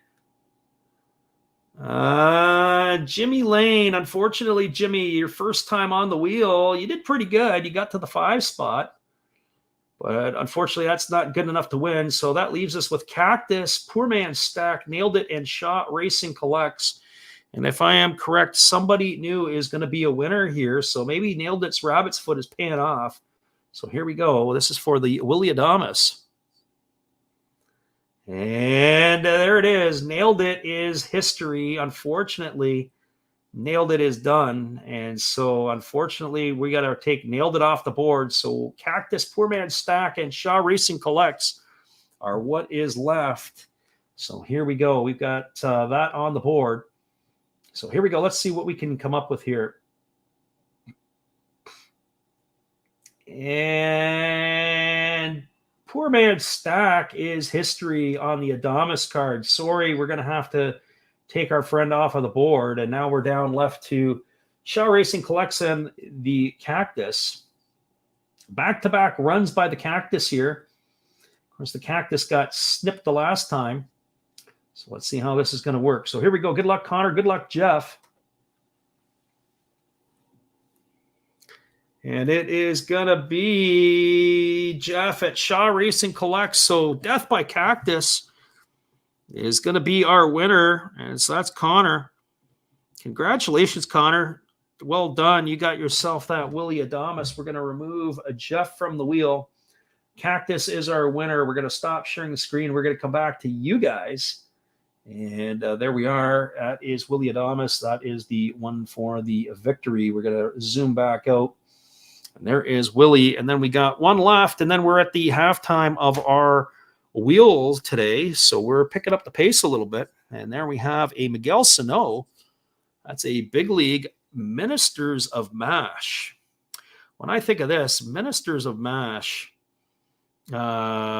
Jimmy Lane. Unfortunately, Jimmy, your first time on the wheel, you did pretty good. You got to the 5 spot, but unfortunately, that's not good enough to win. So that leaves us with Cactus, Poor Man Stack, Nailed It, and Shaw Racing Collects. And if I am correct, somebody new is going to be a winner here. So maybe Nailed It's rabbit's foot is paying off. So here we go. This is for the Willie Adames. And there it is. Nailed It is history. Unfortunately, Nailed It is done. And so, unfortunately, we got to take Nailed It off the board. So, Cactus, Poor Man Stack, and Shaw Racing Collects are what is left. So, here we go. We've got that on the board. So, here we go. Let's see what we can come up with here. And Poor Man Stack is history on the Adamas card. Sorry, we're going to have to take our friend off of the board, and now we're down left to Shaw Racing Collects and the Cactus. Back-to-back runs by the Cactus here. Of course, the Cactus got snipped the last time. So let's see how this is going to work. So here we go. Good luck, Connor. Good luck, Jeff. And it is going to be Jeff at Shaw Racing Collects. So Death by Cactus is going to be our winner. And so that's Connor. Congratulations, Connor. Well done. You got yourself that Willie Adamas. We're going to remove a Jeff from the wheel. Cactus is our winner. We're going to stop sharing the screen. We're going to come back to you guys. And there we are. That is Willie Adamas. That is the one for the victory. We're going to zoom back out. And there is Willie. And then we got one left. And then we're at the halftime of our wheel today. So we're picking up the pace a little bit. And there we have a Miguel Sano. That's a big league Ministers of MASH. When I think of this, Ministers of MASH, wow.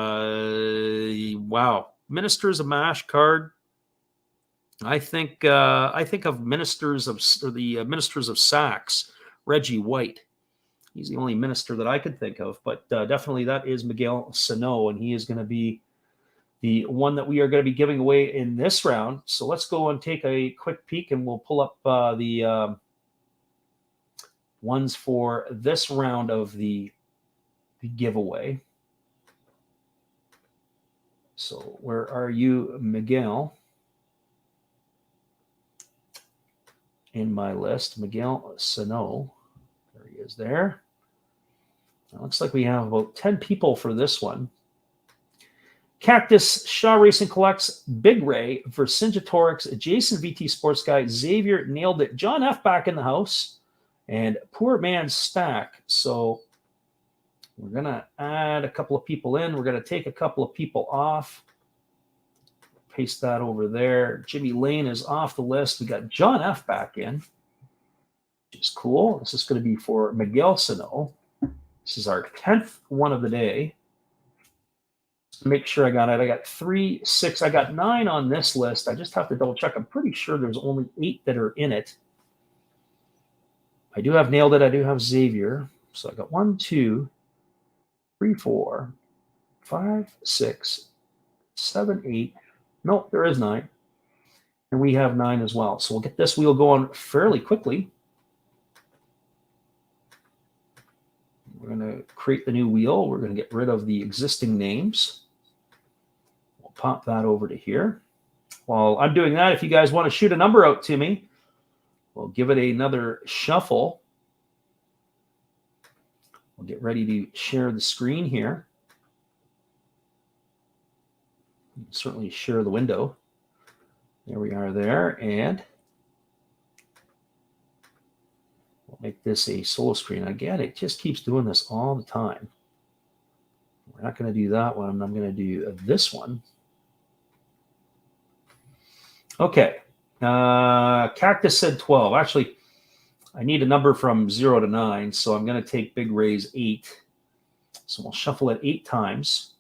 Ministers of MASH card. I think of Ministers of Ministers of Sax, Reggie White. He's the only minister that I could think of, but definitely that is Miguel Sano, and he is going to be the one that we are going to be giving away in this round. So let's go and take a quick peek, and we'll pull up the ones for this round of the giveaway. So where are you, Miguel? In my list, Miguel Sano. There he is there. It looks like we have about 10 people for this one. Cactus, Shaw Racing Collects, Big Ray, Vercingetorix, Jason VT Sports Guy, Xavier nailed it. John F. back in the house. And Poor Man Stack. So we're going to add a couple of people in. We're going to take a couple of people off. Paste that over there. Jimmy Lane is off the list. We got John F. back in, which is cool. This is going to be for Miguel Sano. This is our 10th one of the day. Make sure I got it. I got 3, 6. I got 9 on this list. I just have to double check. I'm pretty sure there's only 8 that are in it. I do have Nailed It. I do have Xavier. So I got 1, 2, 3, 4, 5, 6, 7, 8. Nope, there is 9. And we have 9 as well. So we'll get this wheel going fairly quickly. We're going to create the new wheel. We're going to get rid of the existing names. We'll pop that over to here. While I'm doing that, if you guys want to shoot a number out to me, we'll give it another shuffle. We'll get ready to share the screen here. Certainly share the window. There we are there. And we'll make this a solo screen. Again, it just keeps doing this all the time. We're not going to do that one. I'm going to do this one. Okay. Cactus said 12. Actually, I need a number from 0 to 9, so I'm going to take Big Ray's 8. So we'll shuffle it 8 times.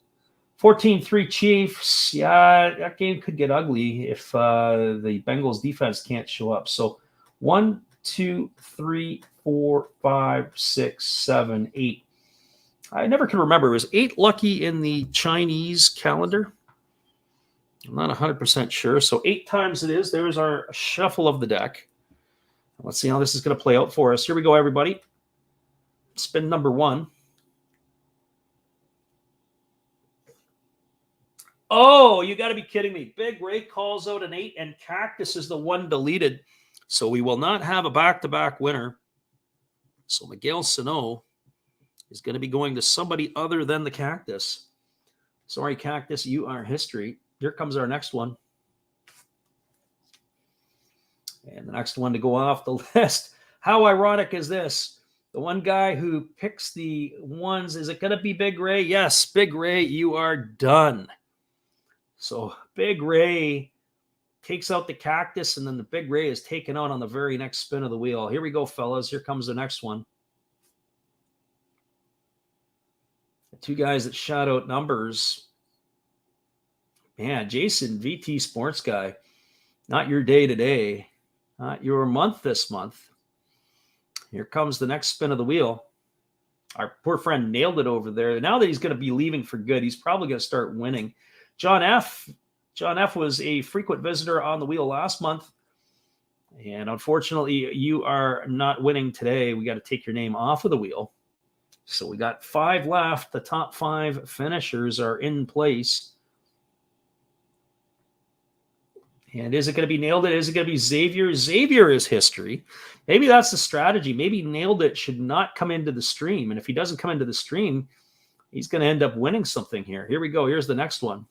14-3 Chiefs. Yeah, that game could get ugly if the Bengals defense can't show up. So 1, 2, 3, 4, 5, 6, 7, 8. I never can remember. Was 8 lucky in the Chinese calendar? I'm not 100% sure. So 8 times it is. There's our shuffle of the deck. Let's see how this is going to play out for us. Here we go, everybody. Spin number 1. Oh, you got to be kidding me. Big Ray calls out an 8, and Cactus is the one deleted. So we will not have a back-to-back winner. So Miguel Sano is going to be going to somebody other than the Cactus. Sorry, Cactus, you are history. Here comes our next one. And the next one to go off the list. How ironic is this? The one guy who picks the ones, is it going to be Big Ray? Yes, Big Ray, you are done. So Big Ray takes out the Cactus, and then the Big Ray is taken out on the very next spin of the wheel. Here we go, fellas. Here comes the next one. The two guys that shout out numbers. Man, Jason, VT Sports Guy, not your day today, not your month this month. Here comes the next spin of the wheel. Our poor friend nailed it over there. Now that he's going to be leaving for good, he's probably going to start winning. John F. was a frequent visitor on the wheel last month. And unfortunately, you are not winning today. We got to take your name off of the wheel. So we got 5 left. The top 5 finishers are in place. And is it going to be Nailed It? Is it going to be Xavier? Xavier is history. Maybe that's the strategy. Maybe Nailed It should not come into the stream. And if he doesn't come into the stream, he's going to end up winning something here. Here we go. Here's the next one.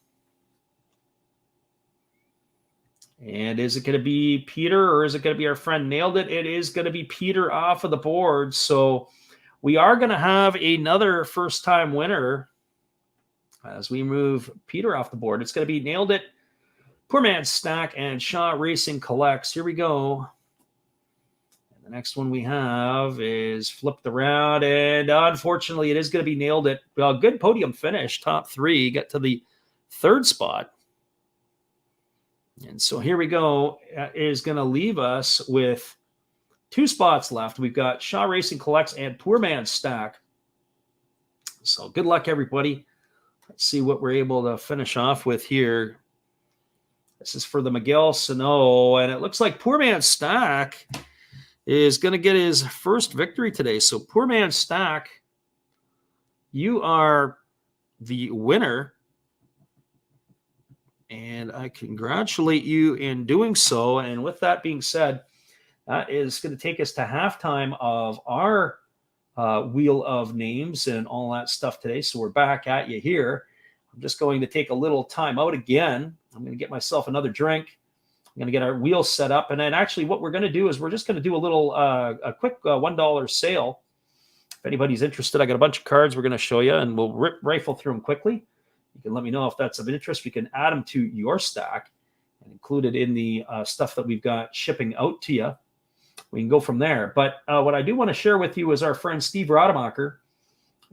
And is it going to be Peter or is it going to be our friend Nailed It? It is going to be Peter off of the board. So we are going to have another first-time winner as we move Peter off the board. It's going to be Nailed It, Poor Man's Stack, and Shaw Racing Collects. Here we go. And the next one we have is flipped around, and unfortunately, it is going to be Nailed It. Well, good podium finish, top 3, got to the 3rd spot. And so here we go. It is going to leave us with 2 spots left. We've got Shaw Racing Collects and Poor Man's Stack. So good luck, everybody. Let's see what we're able to finish off with here. This is for the Miguel Sano, and it looks like Poor Man's Stack is going to get his first victory today. So Poor Man's Stack, you are the winner, and I congratulate you in doing so. And with that being said, that is going to take us to halftime of our wheel of names and all that stuff today. So we're back at you here. I'm just going to take a little time out again. I'm going to get myself another drink. I'm going to get our wheels set up. And then actually what we're going to do is we're just going to do a little, a quick $1 sale. If anybody's interested, I got a bunch of cards we're going to show you, and we'll rifle through them quickly. You can let me know if that's of interest. We can add them to your stack and include it in the stuff that we've got shipping out to you. We can go from there. But what I do want to share with you is our friend Steve Rademacher.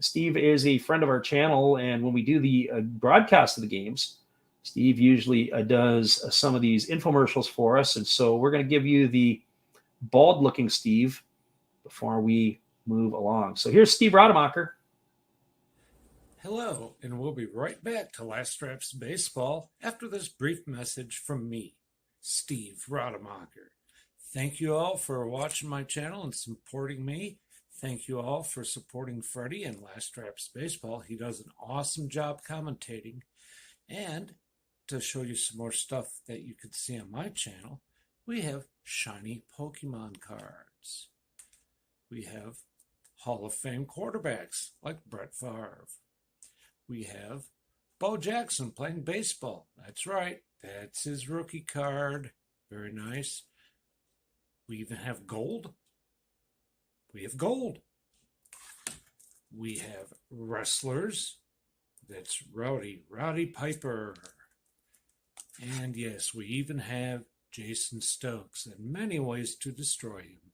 Steve is a friend of our channel, and when we do the broadcast of the games, Steve usually does some of these infomercials for us. And so we're going to give you the bald-looking Steve before we move along. So here's Steve Rademacher. Hello, and we'll be right back to Last Straps Baseball after this brief message from me, Steve Rademacher. Thank you all for watching my channel and supporting me. Thank you all for supporting Freddie and Last Straps Baseball. He does an awesome job commentating. And to show you some more stuff that you could see on my channel, we have shiny Pokemon cards. We have Hall of Fame quarterbacks like Brett Favre. We have Bo Jackson playing baseball. That's right. That's his rookie card. Very nice. We even have gold. We have gold. We have wrestlers. That's Rowdy Piper. And yes, we even have Jason Stokes and many ways to destroy him.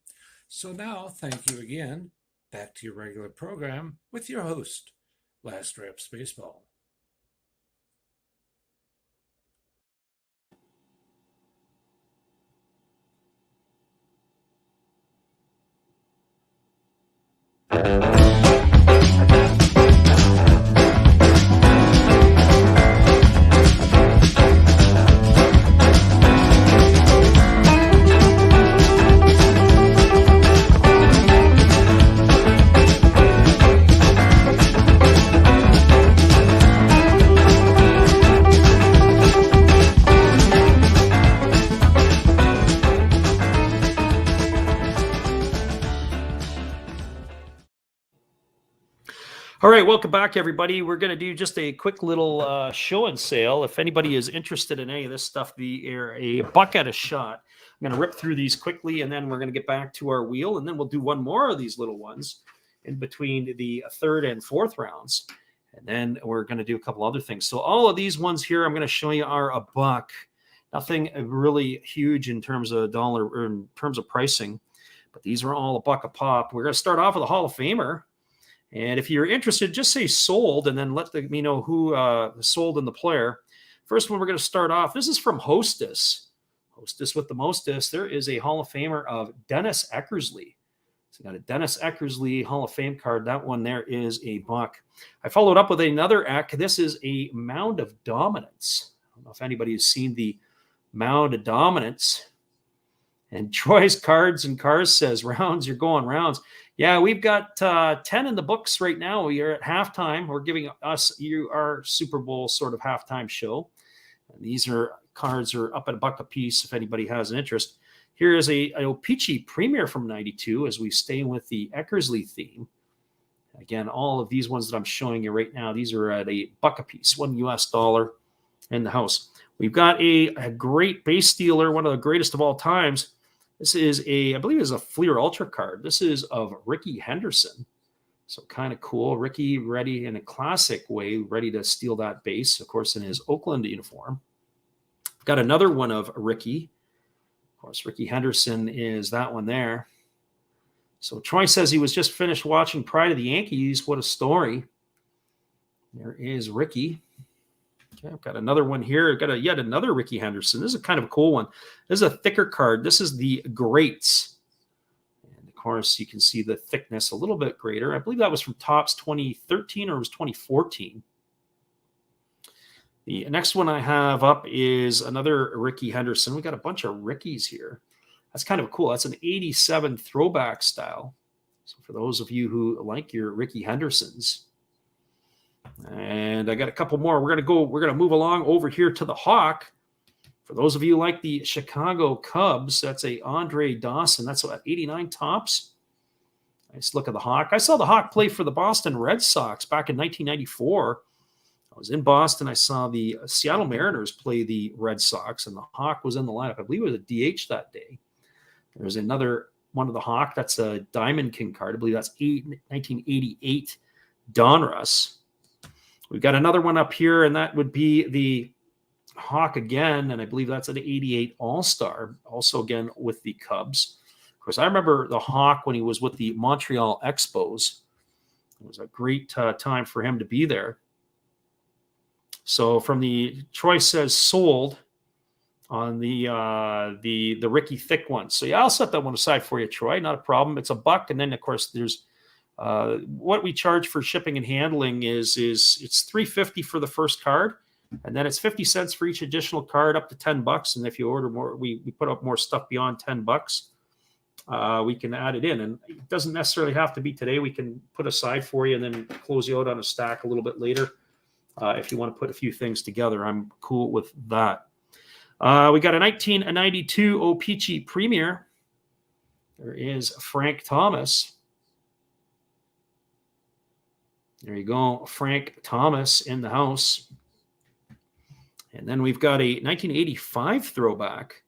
So now, thank you again. Back to your regular program with your host, Last Straps Baseball. All right, welcome back, everybody. We're going to do just a quick little show and sale. If anybody is interested in any of this stuff, a buck at a shot. I'm going to rip through these quickly, and then we're going to get back to our wheel, and then we'll do one more of these little ones in between the 3rd and 4th rounds, and then we're going to do a couple other things. So all of these ones here I'm going to show you are a buck. Nothing really huge in terms of dollar or in terms of pricing, but these are all a buck a pop. We're going to start off with a Hall of Famer. And if you're interested, just say sold and then let me know who sold and the player. First one we're going to start off. This is from Hostess. Hostess with the mostest. There is a Hall of Famer of Dennis Eckersley. So got a Dennis Eckersley Hall of Fame card. That one there is a buck. I followed up with another Eck. This is a Mound of Dominance. I don't know if anybody has seen the Mound of Dominance. And Troy's Cards and Cars says, rounds, you're going rounds. Yeah, we've got 10 in the books right now. We are at halftime. We're giving you our Super Bowl sort of halftime show. And these cards are up at a buck a piece if anybody has an interest. Here is an O-Pee-Chee Premier from 92 as we stay with the Eckersley theme. Again, all of these ones that I'm showing you right now, these are at a buck a piece, $1 US in the house. We've got a great base stealer, one of the greatest of all times. This is I believe it's a Fleer Ultra card. This is of Rickey Henderson. So kind of cool. Rickey ready in a classic way, ready to steal that base, of course, in his Oakland uniform. I've got another one of Rickey. Of course, Rickey Henderson is that one there. So Troy says he was just finished watching Pride of the Yankees. What a story. There is Rickey. Okay, I've got another one here. I've got yet another Rickey Henderson. This is a kind of a cool one. This is a thicker card. This is the Greats. And of course, you can see the thickness a little bit greater. I believe that was from Topps 2013 or it was 2014. The next one I have up is another Rickey Henderson. We got a bunch of Rickeys here. That's kind of cool. That's an 87 throwback style. So for those of you who like your Rickey Hendersons. And I got a couple more. We're going to move along over here to the Hawk. For those of you who like the Chicago Cubs, that's a Andre Dawson. That's about 89 Topps. Nice look at the Hawk. I saw the Hawk play for the Boston Red Sox back in 1994. I was in Boston. I saw the Seattle Mariners play the Red Sox, and the Hawk was in the lineup. I believe it was a DH that day. There's another one of the Hawk. That's a Diamond King card. I believe that's 1988 Donruss. We've got another one up here, and that would be the Hawk again, and I believe that's an 88 All-Star, also again with the Cubs. Of course, I remember the Hawk when he was with the Montreal Expos. It was a great time for him to be there. So from the Troy says sold on the Rickey thick one. So yeah, I'll set that one aside for you, Troy. Not a problem. It's a buck, and then of course there's what we charge for shipping and handling is it's $3.50 for the first card, and then it's 50 cents for each additional card up to $10. And if you order more, we put up more stuff beyond $10. We can add it in, and it doesn't necessarily have to be today. We can put aside for you and then close you out on a stack a little bit later. If you want to put a few things together, I'm cool with that. We got a 1992 O-Pee-Chee Premier. There is Frank Thomas. There you go, Frank Thomas in the house. And then we've got a 1985 throwback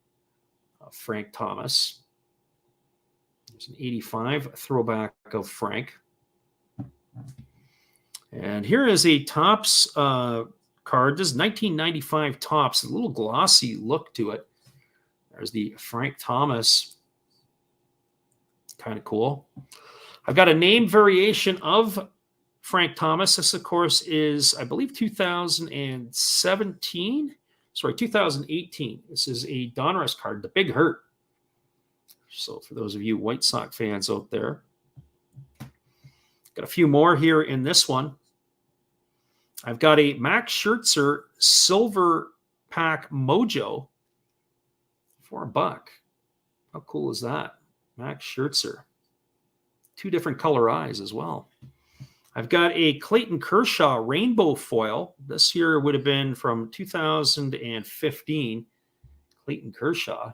of Frank Thomas. There's an 85 throwback of Frank. And here is a Topps card. This is 1995 Topps, a little glossy look to it. There's the Frank Thomas. Kind of cool. I've got a name variation of Frank Thomas. This, of course, is, I believe, 2018. This is a Donruss card, the Big Hurt. So for those of you White Sox fans out there. Got a few more here in this one. I've got a Max Scherzer Silver Pack Mojo for $1. How cool is that? Max Scherzer. 2 different color eyes as well. I've got a Clayton Kershaw Rainbow Foil. This year would have been from 2015. Clayton Kershaw.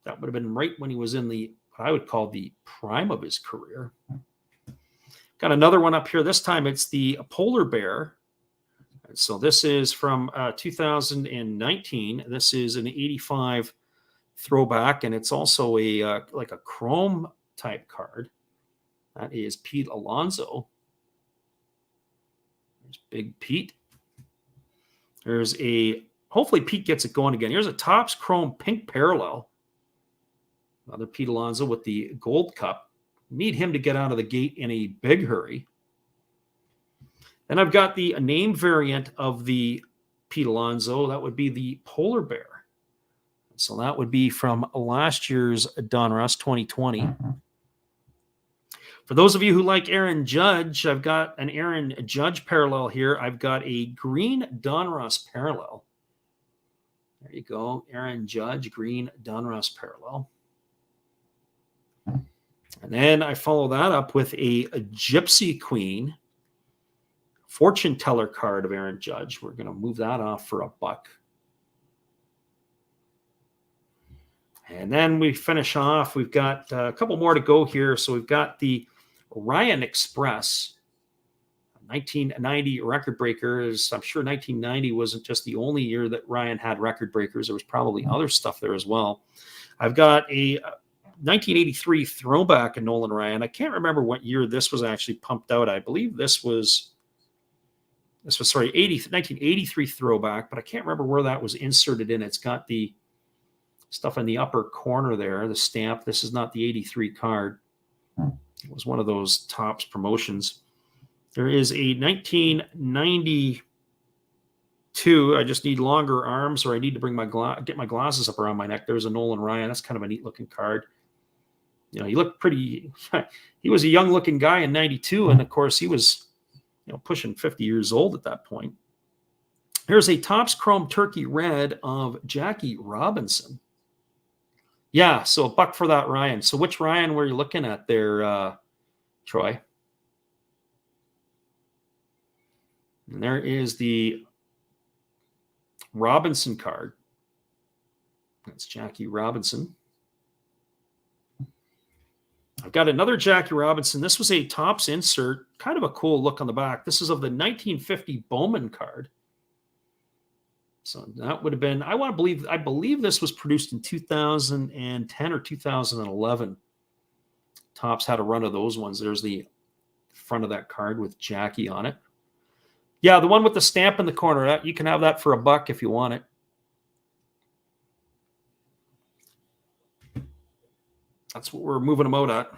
That would have been right when he was in what I would call the prime of his career. Got another one up here. This time it's the Polar Bear. So this is from 2019. This is an 85 throwback, and it's also like a chrome type card. That is Pete Alonso. There's Big Pete. There's hopefully Pete gets it going again. Here's a Topps Chrome Pink Parallel. Another Pete Alonso with the Gold Cup. Need him to get out of the gate in a big hurry. Then I've got the name variant of the Pete Alonso. That would be the Polar Bear. So that would be from last year's Donruss 2020. For those of you who like Aaron Judge, I've got an Aaron Judge parallel here. I've got a green Donruss parallel. There you go. Aaron Judge, green Donruss parallel. And then I follow that up with a Gypsy Queen fortune teller card of Aaron Judge. We're going to move that off for $1. And then we finish off. We've got a couple more to go here. So we've got the Ryan Express 1990 record breakers. I'm sure 1990 wasn't just the only year that Ryan had record breakers. There was probably other stuff there as well. I've got a 1983 throwback of Nolan Ryan. I can't remember what year this was actually pumped out. I believe this was 1983 throwback, but I can't remember where that was inserted in. It's got the stuff in the upper corner there, the stamp. This is not the 83 card. It was one of those Topps promotions. There is a 1992. I just need longer arms, or I need to bring get my glasses up around my neck. There's a Nolan Ryan. That's kind of a neat looking card. You know, he looked pretty. He was a young looking guy in 92, and of course he was, pushing 50 years old at that point. Here's a Topps Chrome Turkey Red of Jackie Robinson. Yeah, so $1 for that Ryan. So which Ryan were you looking at there, Troy? And there is the Robinson card. That's Jackie Robinson. I've got another Jackie Robinson. This was a Topps insert. Kind of a cool look on the back. This is of the 1950 Bowman card. So that would have been, I believe this was produced in 2010 or 2011. Topps had a run of those ones. There's the front of that card with Jackie on it. Yeah, the one with the stamp in the corner. You can have that for $1 if you want it. That's what we're moving them out at.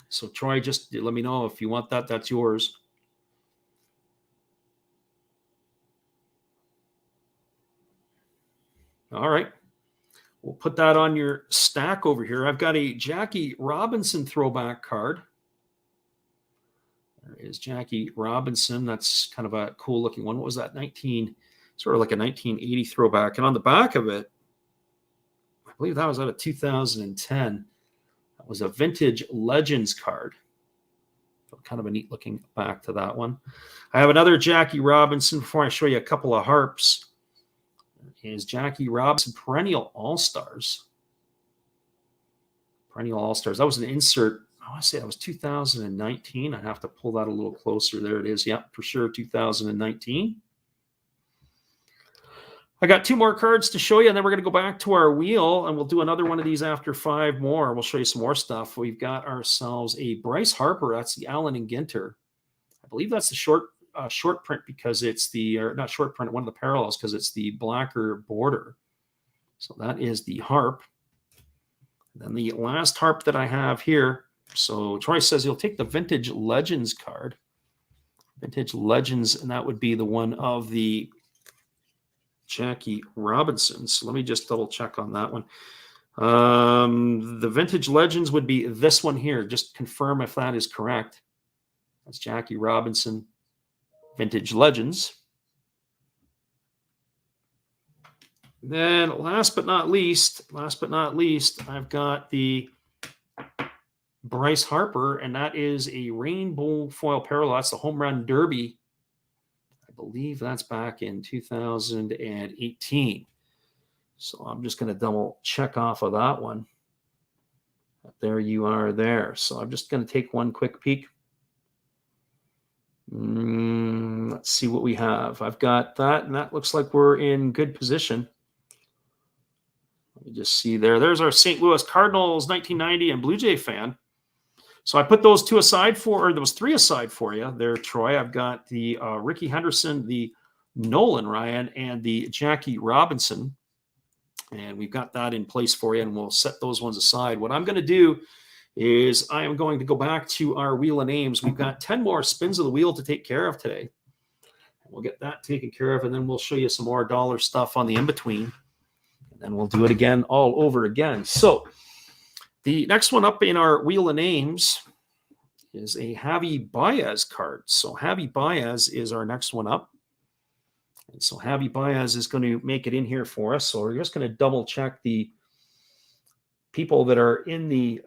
So Troy, just let me know if you want that. That's yours. All right. We'll put that on your stack over here. I've got a Jackie Robinson throwback card. There is Jackie Robinson. That's kind of a cool looking one. What was that? Sort of like a 1980 throwback. And on the back of it, I believe that was out of 2010. That was a vintage Legends card. So kind of a neat looking back to that one. I have another Jackie Robinson. Before I show you a couple of harps, is Jackie Robinson Perennial All-Stars. Perennial All-Stars. That was an insert. I want to say that was 2019. I'd have to pull that a little closer. There it is. Yep, for sure, 2019. I got 2 more cards to show you, and then we're going to go back to our wheel, and we'll do another one of these after 5 more. We'll show you some more stuff. We've got ourselves a Bryce Harper. That's the Allen and Ginter. I believe that's the short print because it's not short print, one of the parallels because it's the blacker border. So that is the harp. And then the last harp that I have here. So Troy says he'll take the Vintage Legends card. Vintage Legends, and that would be the one of the Jackie Robinson. So let me just double check on that one. The Vintage Legends would be this one here. Just confirm if that is correct. That's Jackie Robinson Vintage Legends. Then last but not least, I've got the Bryce Harper, and that is a rainbow foil parallel. That's the Home Run Derby. I believe that's back in 2018. So I'm just going to double check off of that one. There you are there. So I'm just going to take one quick peek. Let's see what we have. I've got that, and that looks like we're in good position. Let me just see there. There's our St. Louis Cardinals 1990 and Blue Jay fan. So I put those 2 aside there was 3 aside for you there, Troy. I've got the Ricky Henderson, the Nolan Ryan, and the Jackie Robinson. And we've got that in place for you, and we'll set those ones aside. What I'm going to do is I am going to go back to our wheel of names. We've got 10 more spins of the wheel to take care of today. We'll get that taken care of, and then we'll show you some more dollar stuff on the in-between. And then we'll do it again all over again. So the next one up in our wheel of names is a Javi Baez card. So Javi Baez is our next one up. And so Javi Baez is going to make it in here for us. So we're just going to double check the people that are in the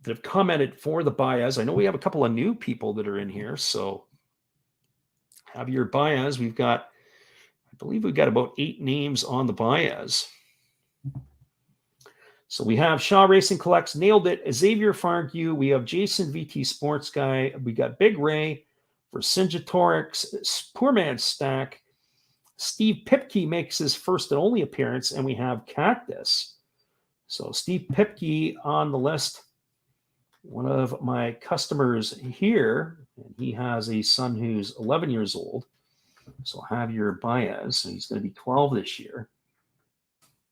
that have commented for the Baez. I know we have a couple of new people that are in here. So Javier Baez, I believe we've got about 8 names on the Baez. So we have Shaw Racing Collects, nailed it. Xavier Fargue. We have Jason VT Sports Guy. We got Big Ray for Sinjatorix, Poor Man's Stack. Steve Pipke makes his first and only appearance, and we have Cactus. So Steve Pipke on the list, one of my customers here, and he has a son who's 11 years old. So Javier Baez, so he's going to be 12 this year.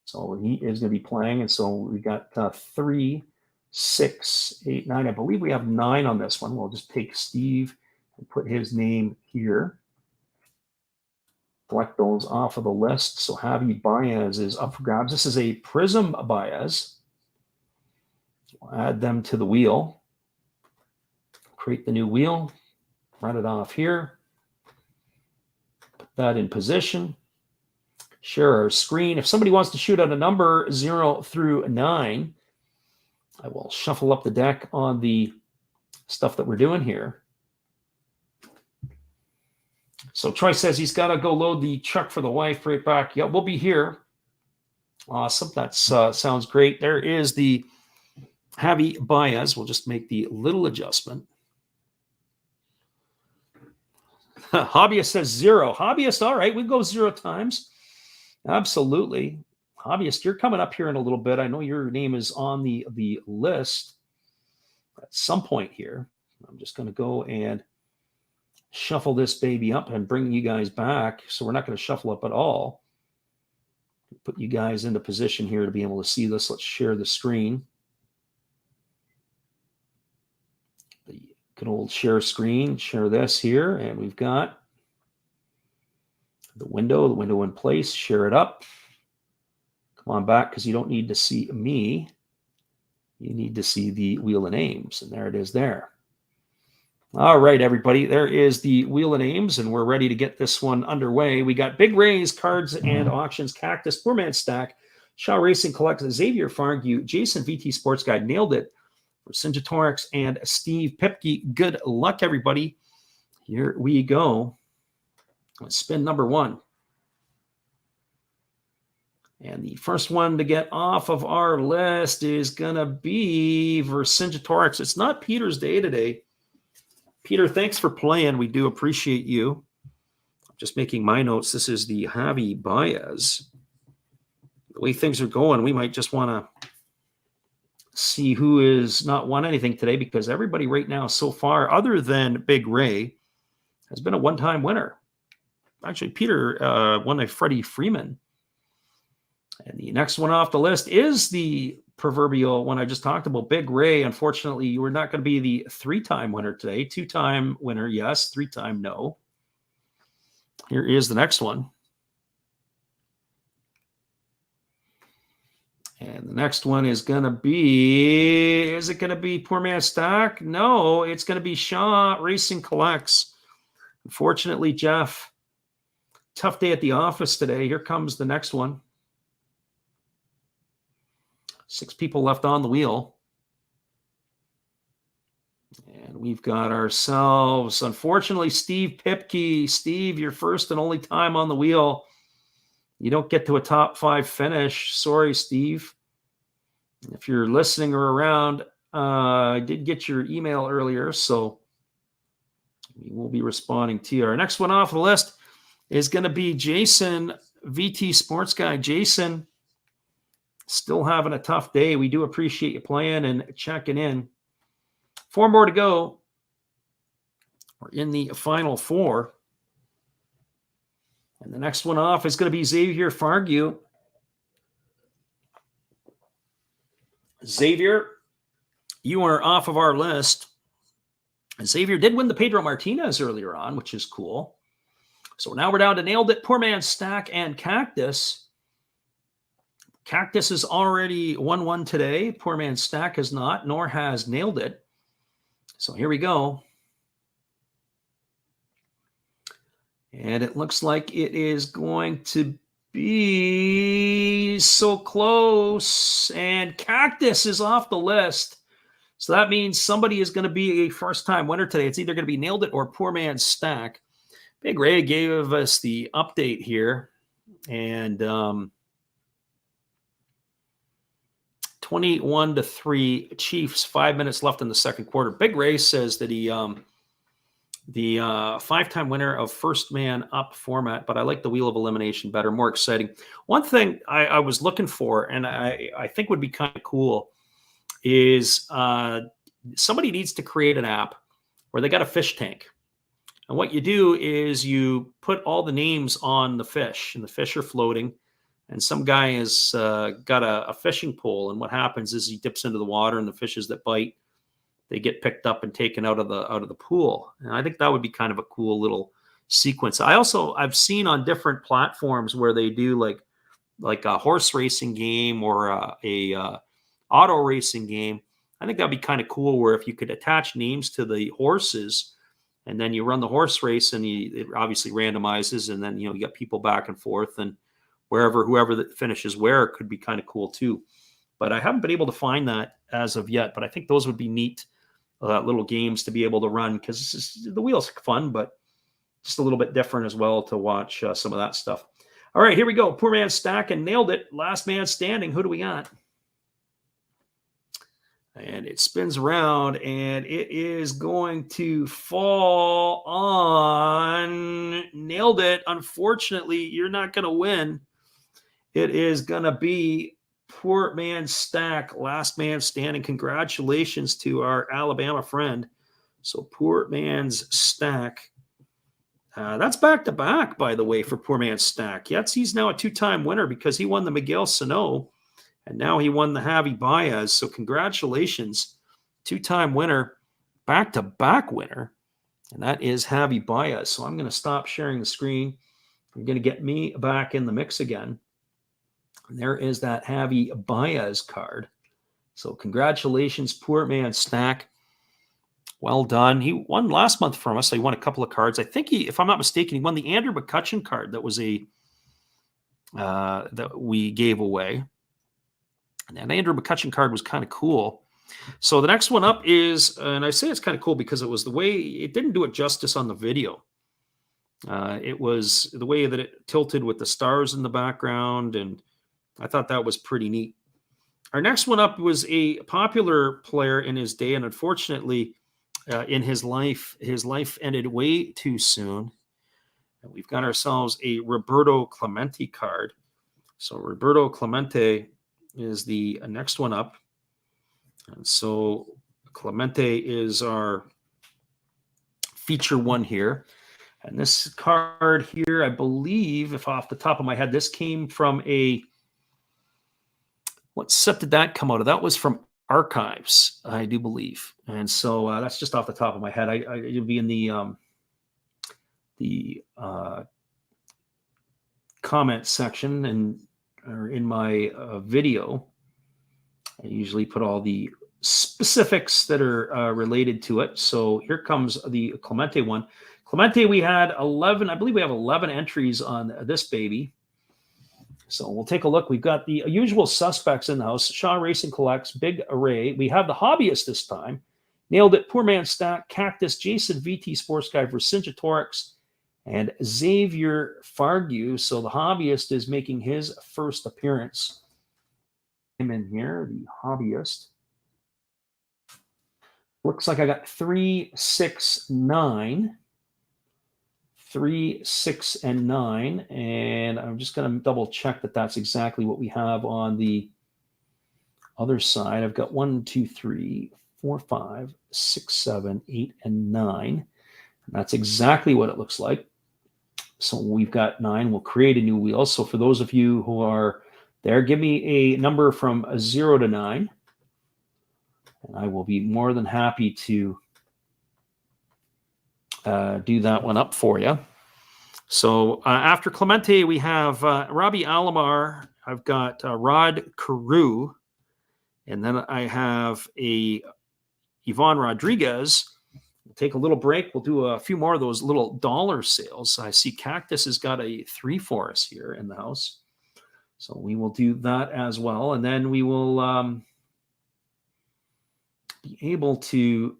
So he is going to be playing, and so we got 3, 6, 8, 9. I believe we have 9 on this one. We'll just take Steve and put his name here. Select those off of the list. So Javi Baez is up for grabs. This is a Prism Baez. We'll add them to the wheel. Create the new wheel. Run it off here. Put that in position. Share our screen. If somebody wants to shoot out a number 0 through 9, I will shuffle up the deck on the stuff that we're doing here. So Troy says he's got to go load the truck for the wife right back. Yeah, we'll be here. Awesome. That sounds great. There is the Javi Baez. We'll just make the little adjustment. Hobbyist says 0. Hobbyist, all right, we go 0 times. Absolutely. Hobbyist, you're coming up here in a little bit. I know your name is on the list at some point here. I'm just going to go and shuffle this baby up and bring you guys back. So we're not going to shuffle up at all. Put you guys into position here to be able to see this. Let's share the screen. The good old share screen. Share this here. And we've got the window in place. Share it up. Come on back because you don't need to see me. You need to see the wheel of names. And there it is there. All right, everybody. There is the wheel of names, and we're ready to get this one underway. We got Big Ray's Cards and Auctions, Cactus, Poor Man's Stack, Shaw Racing Collects, Xavier Fargue, Jason VT Sports Guide, nailed it for Sinjatorix and Steve Pipke. Good luck, everybody. Here we go. Let's spin number 1. And the first one to get off of our list is going to be Vercingetorix. It's not Peter's day today. Peter, thanks for playing. We do appreciate you. I'm just making my notes. This is the Javi Baez. The way things are going, we might just want to see who is not won anything today, because everybody right now so far, other than Big Ray, has been a one-time winner. Actually, Peter won a Freddie Freeman. And the next one off the list is the proverbial one I just talked about, Big Ray. Unfortunately, you were not going to be the 3-time winner today. 2-time winner, yes. 3-time, no. Here is the next one. And the next one is going to be, is it going to be Poor Man's Stack? No, it's going to be Shaw Racing Collects. Unfortunately, Jeff, tough day at the office today. Here comes the next one. 6 people left on the wheel. And we've got ourselves, unfortunately, Steve Pipke. Steve, your first and only time on the wheel. You don't get to a top 5 finish. Sorry, Steve. If you're listening or around, I did get your email earlier, so we will be responding to you. Our next one off the list is going to be Jason, VT Sports Guy. Jason, still having a tough day. We do appreciate you playing and checking in. 4 more to go. We're in the final 4. And the next one off is going to be Xavier Fargue. Xavier, you are off of our list. Xavier did win the Pedro Martinez earlier on, which is cool. So now we're down to Nailed It, Poor Man Stack, and Cactus. Cactus has already won one today. Poor Man Stack has not, nor has Nailed It. So here we go. And it looks like it is going to be so close. And Cactus is off the list. So that means somebody is going to be a first-time winner today. It's either going to be Nailed It or Poor Man Stack. Big Ray gave us the update here. And 21-3 Chiefs, 5 minutes left in the second quarter. Big Ray says that he the 5-time winner of first man up format, but I like the wheel of elimination better, more exciting. One thing I was looking for, and I think would be kind of cool, is somebody needs to create an app where they got a fish tank. And what you do is you put all the names on the fish, and the fish are floating, and some guy has got a fishing pole, and what happens is he dips into the water, and the fishes that bite, they get picked up and taken out of the pool. And I think that would be kind of a cool little sequence. I've seen on different platforms where they do like a horse racing game or a auto racing game. I think that'd be kind of cool where if you could attach names to the horses and then you run the horse race and it obviously randomizes, and then, you got people back and forth, and whoever that finishes where could be kind of cool too. But I haven't been able to find that as of yet, but I think those would be neat little games to be able to run, because the wheel's fun, but just a little bit different as well to watch some of that stuff. All right, here we go. Poor Man Stack and Nailed It. Last man standing. Who do we got? And it spins around, and it is going to fall on Nailed It. Unfortunately, you're not going to win. It is going to be Poor Man Stack, last man standing. Congratulations to our Alabama friend. So Poor Man's Stack. That's back-to-back, by the way, for Poor Man Stack. Yes, he's now a 2-time winner because he won the Miguel Sano, and now he won the Javi Baez. So congratulations, 2-time winner, back-to-back winner, and that is Javi Baez. So I'm going to stop sharing the screen. I'm going to get me back in the mix again. And there is that Javi Baez card. So congratulations, Poor Man Stack. Well done. He won last month from us. So he won a couple of cards. I think if I'm not mistaken, he won the Andrew McCutchen card that was that we gave away. And that Andrew McCutchen card was kind of cool. So the next one up is, and I say it's kind of cool because it was the way, it didn't do it justice on the video. It was the way that it tilted with the stars in the background, and I thought that was pretty neat. Our next one up was a popular player in his day, and unfortunately, in his life ended way too soon. And we've got ourselves a Roberto Clemente card. So Roberto Clemente is the next one up. And so Clemente is our feature one here. And this card here, I believe, if off the top of my head, this came from what set did that come out of? That was from Archives, I do believe. And so that's just off the top of my head. It'll be in the comment section or in my video. I usually put all the specifics that are related to it. So here comes the Clemente one. Clemente, we had 11, I believe we have 11 entries on this baby. So we'll take a look. We've got the usual suspects in the house. Shaw Racing Collects, Big Array. We have the hobbyist this time. Nailed It, Poor Man Stack, Cactus, Jason VT Sports Guy, Vercingetorix, and Xavier Fargu. So the hobbyist is making his first appearance. Him in here, the hobbyist. Looks like I got 3, 6, 9. 3, 6, and 9, and I'm just going to double check that that's exactly what we have on the other side. I've got 1, 2, 3, 4, 5, 6, 7, 8, and 9. And that's exactly what it looks like. So we've got 9. We'll create a new wheel. So for those of you who are there, give me a number from 0 to 9. And I will be more than happy to do that one up for you. So after Clemente, we have Robbie Alomar. I've got Rod Carew. And then I have Yvonne Rodriguez. We'll take a little break. We'll do a few more of those little dollar sales. I see Cactus has got a 3 for us here in the house. So we will do that as well. And then we will be able to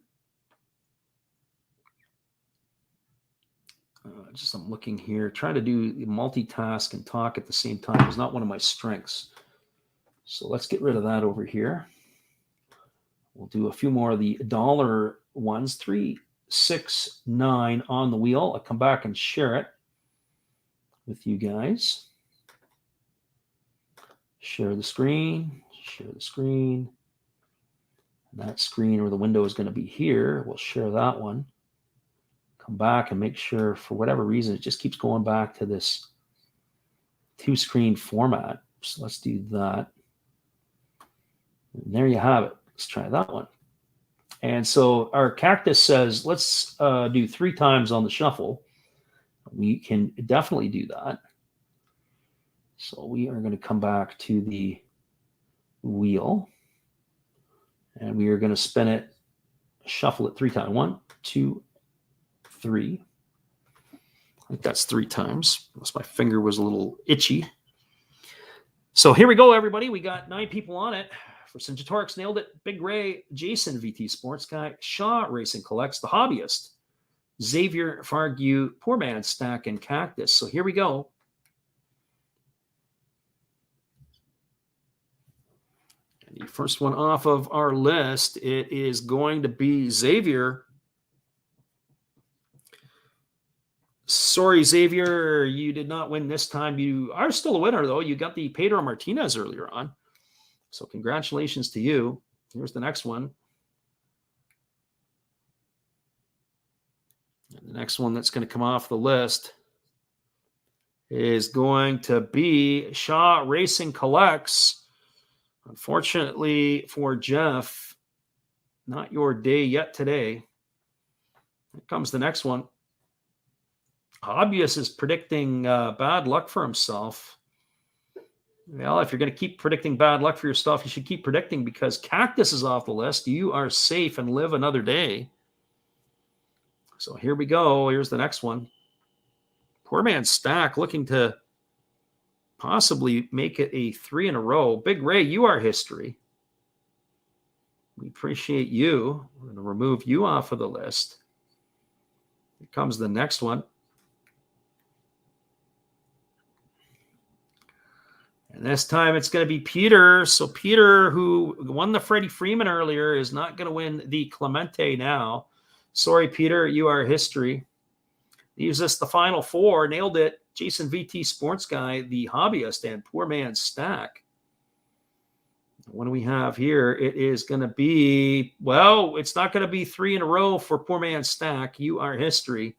I'm looking here, try to do multitask and talk at the same time is not one of my strengths. So let's get rid of that over here. We'll do a few more of the dollar ones, 3, 6, 9 on the wheel. I'll come back and share it with you guys. Share the screen, And that screen or the window is going to be here. We'll share that one. Come back and make sure, for whatever reason, it just keeps going back to this 2-screen format. So let's do that. And there you have it. Let's try that one. And so our Cactus says, let's do 3 times on the shuffle. We can definitely do that. So we are going to come back to the wheel. And we are going to spin it, shuffle it 3 times. 1, 2, 3. I think that's 3 times. Unless my finger was a little itchy. So here we go, everybody. We got 9 people on it. For Cinjatorix, nailed it. Big Ray, Jason, VT Sports Guy, Shaw Racing Collects, The Hobbyist, Xavier, Fargu, Poor Man, Stack, and Cactus. So here we go. And the first one off of our list, it is going to be Xavier. Sorry, Xavier, you did not win this time. You are still a winner, though. You got the Pedro Martinez earlier on. So congratulations to you. Here's the next one. And the next one that's going to come off the list is going to be Shaw Racing Collects. Unfortunately for Jeff, not your day yet today. Here comes the next one. Hobbyist is predicting bad luck for himself. Well, if you're going to keep predicting bad luck for yourself, you should keep predicting, because Cactus is off the list. You are safe and live another day. So here we go. Here's the next one. Poor Man Stack looking to possibly make it a 3 in a row. Big Ray, you are history. We appreciate you. We're going to remove you off of the list. Here comes the next one. And this time it's going to be Peter. So Peter, who won the Freddie Freeman earlier, is not going to win the Clemente now. Sorry, Peter, you are history. Leaves us the final 4. Nailed it. Jason VT Sports Guy, The Hobbyist, and Poor Man Stack. What do we have here? It is going to be, well, it's not going to be 3 in a row for Poor Man Stack. You are history.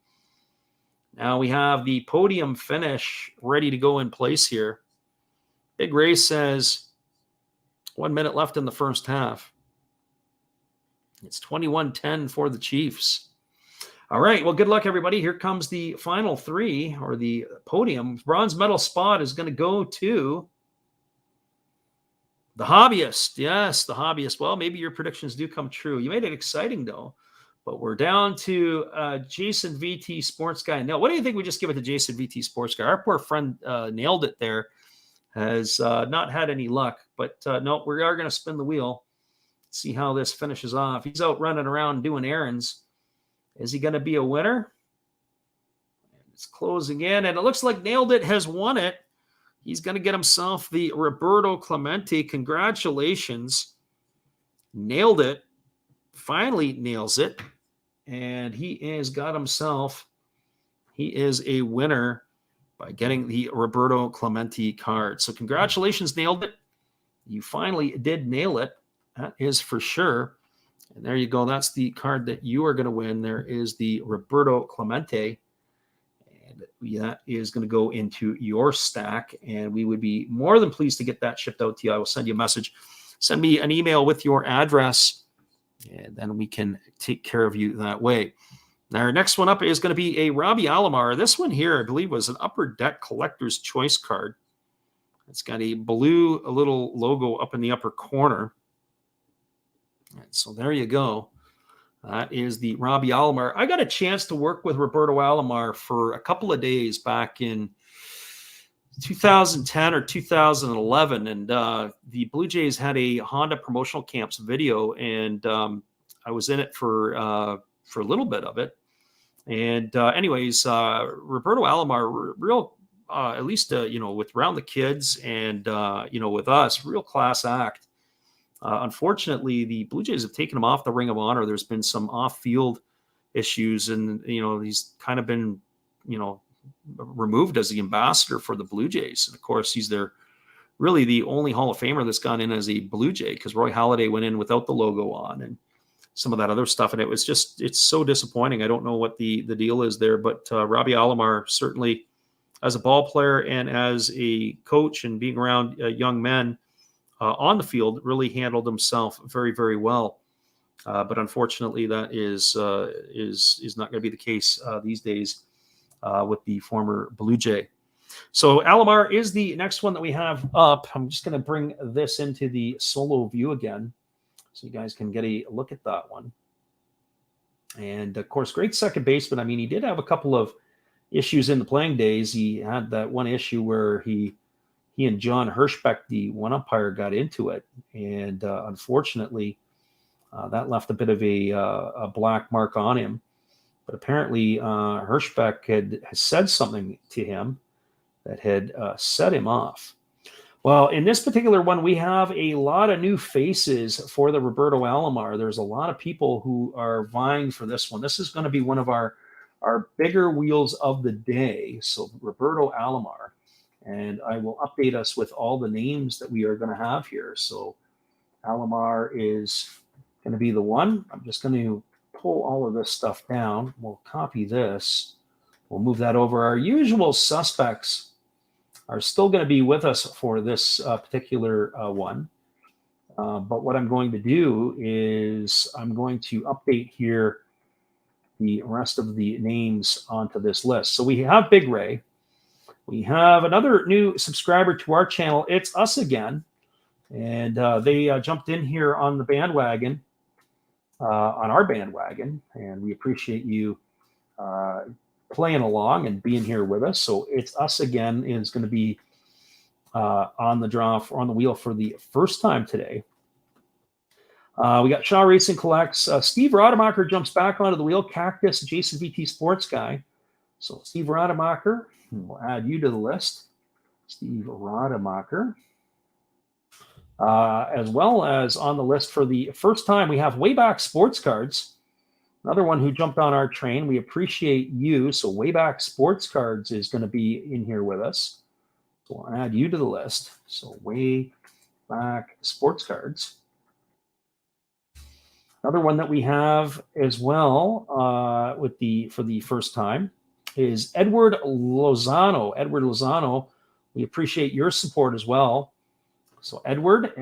Now we have the podium finish ready to go in place here. Big Ray says 1 minute left in the first half. It's 21-10 for the Chiefs. All right. Well, good luck, everybody. Here comes the final 3, or the podium. Bronze medal spot is going to go to the Hobbyist. Yes, the Hobbyist. Well, maybe your predictions do come true. You made it exciting, though. But we're down to Jason VT Sports Guy. Now, what do you think we just give it to Jason VT Sports Guy? Our poor friend nailed it there. Has not had any luck, but no, we are going to spin the wheel, see how this finishes off. He's out running around doing errands. Is he going to be a winner? It's closing in, and it looks like Nailed It has won it. He's going to get himself the Roberto Clemente. Congratulations. Nailed it. Finally nails it, and he has got himself, he is a winner by getting the Roberto Clemente card. So congratulations, Nailed It. You finally did nail it. That is for sure. And there you go. That's the card that you are going to win. There is the Roberto Clemente. And that is going to go into your stack. And we would be more than pleased to get that shipped out to you. I will send you a message. Send me an email with your address, And then we can take care of you that way. Now, our next one up is going to be a Robbie Alomar. This one here, I believe, was an Upper Deck Collector's Choice card. It's got a little logo up in the upper corner. And so there you go. That is the Robbie Alomar. I got a chance to work with Roberto Alomar for a couple of days back in 2010 or 2011, and the Blue Jays had a Honda promotional camps video, and I was in it for a little bit of it. And anyways, Roberto Alomar, real at least with Round the Kids and with us, real class act. Unfortunately, the Blue Jays have taken him off the Ring of Honor. There's been some off-field issues, and he's kind of been removed as the ambassador for the Blue Jays. And of course, he's really the only Hall of Famer that's gone in as a Blue Jay, because Roy Halladay went in without the logo on and some of that other stuff. And it's so disappointing. I don't know what the deal is there, but Robbie Alomar, certainly as a ball player and as a coach and being around young men on the field, really handled himself very, very well. But unfortunately, that is not going to be the case these days with the former Blue Jay. So Alomar is the next one that we have up. I'm just going to bring this into the solo view again so you guys can get a look at that one. And of course, great second baseman. I mean, he did have a couple of issues in the playing days. He had that one issue where he and John Hirschbeck, the one umpire, got into it. And unfortunately, that left a bit of a black mark on him. But apparently, Hirschbeck has said something to him that had set him off. Well, in this particular one, we have a lot of new faces for the Roberto Alomar. There's a lot of people who are vying for this one. This is going to be one of our bigger wheels of the day. So Roberto Alomar. And I will update us with all the names that we are going to have here. So Alomar is going to be the one. I'm just going to pull all of this stuff down. We'll copy this. We'll move that over. Our usual suspects are still going to be with us for this particular one. But what I'm going to do is I'm going to update here the rest of the names onto this list. So we have Big Ray. We have another new subscriber to our channel. It's us again. And they jumped in here on the bandwagon, on our bandwagon. And we appreciate you playing along and being here with us. So It's Us Again is going to be on the draw, on the wheel for the first time today. We got Shaw Racing Collects. Steve Rademacher jumps back onto the wheel. Cactus, Jason VT Sports Guy. So Steve Rademacher, we'll add you to the list. Steve Rademacher. As well as on the list for the first time, we have Wayback Sports Cards. Another one who jumped on our train. We appreciate you. So Wayback Sports Cards is going to be in here with us. So we'll add you to the list. So Wayback Sports Cards. Another one that we have as well for the first time is Edward Lozano. Edward Lozano, we appreciate your support as well. So Edward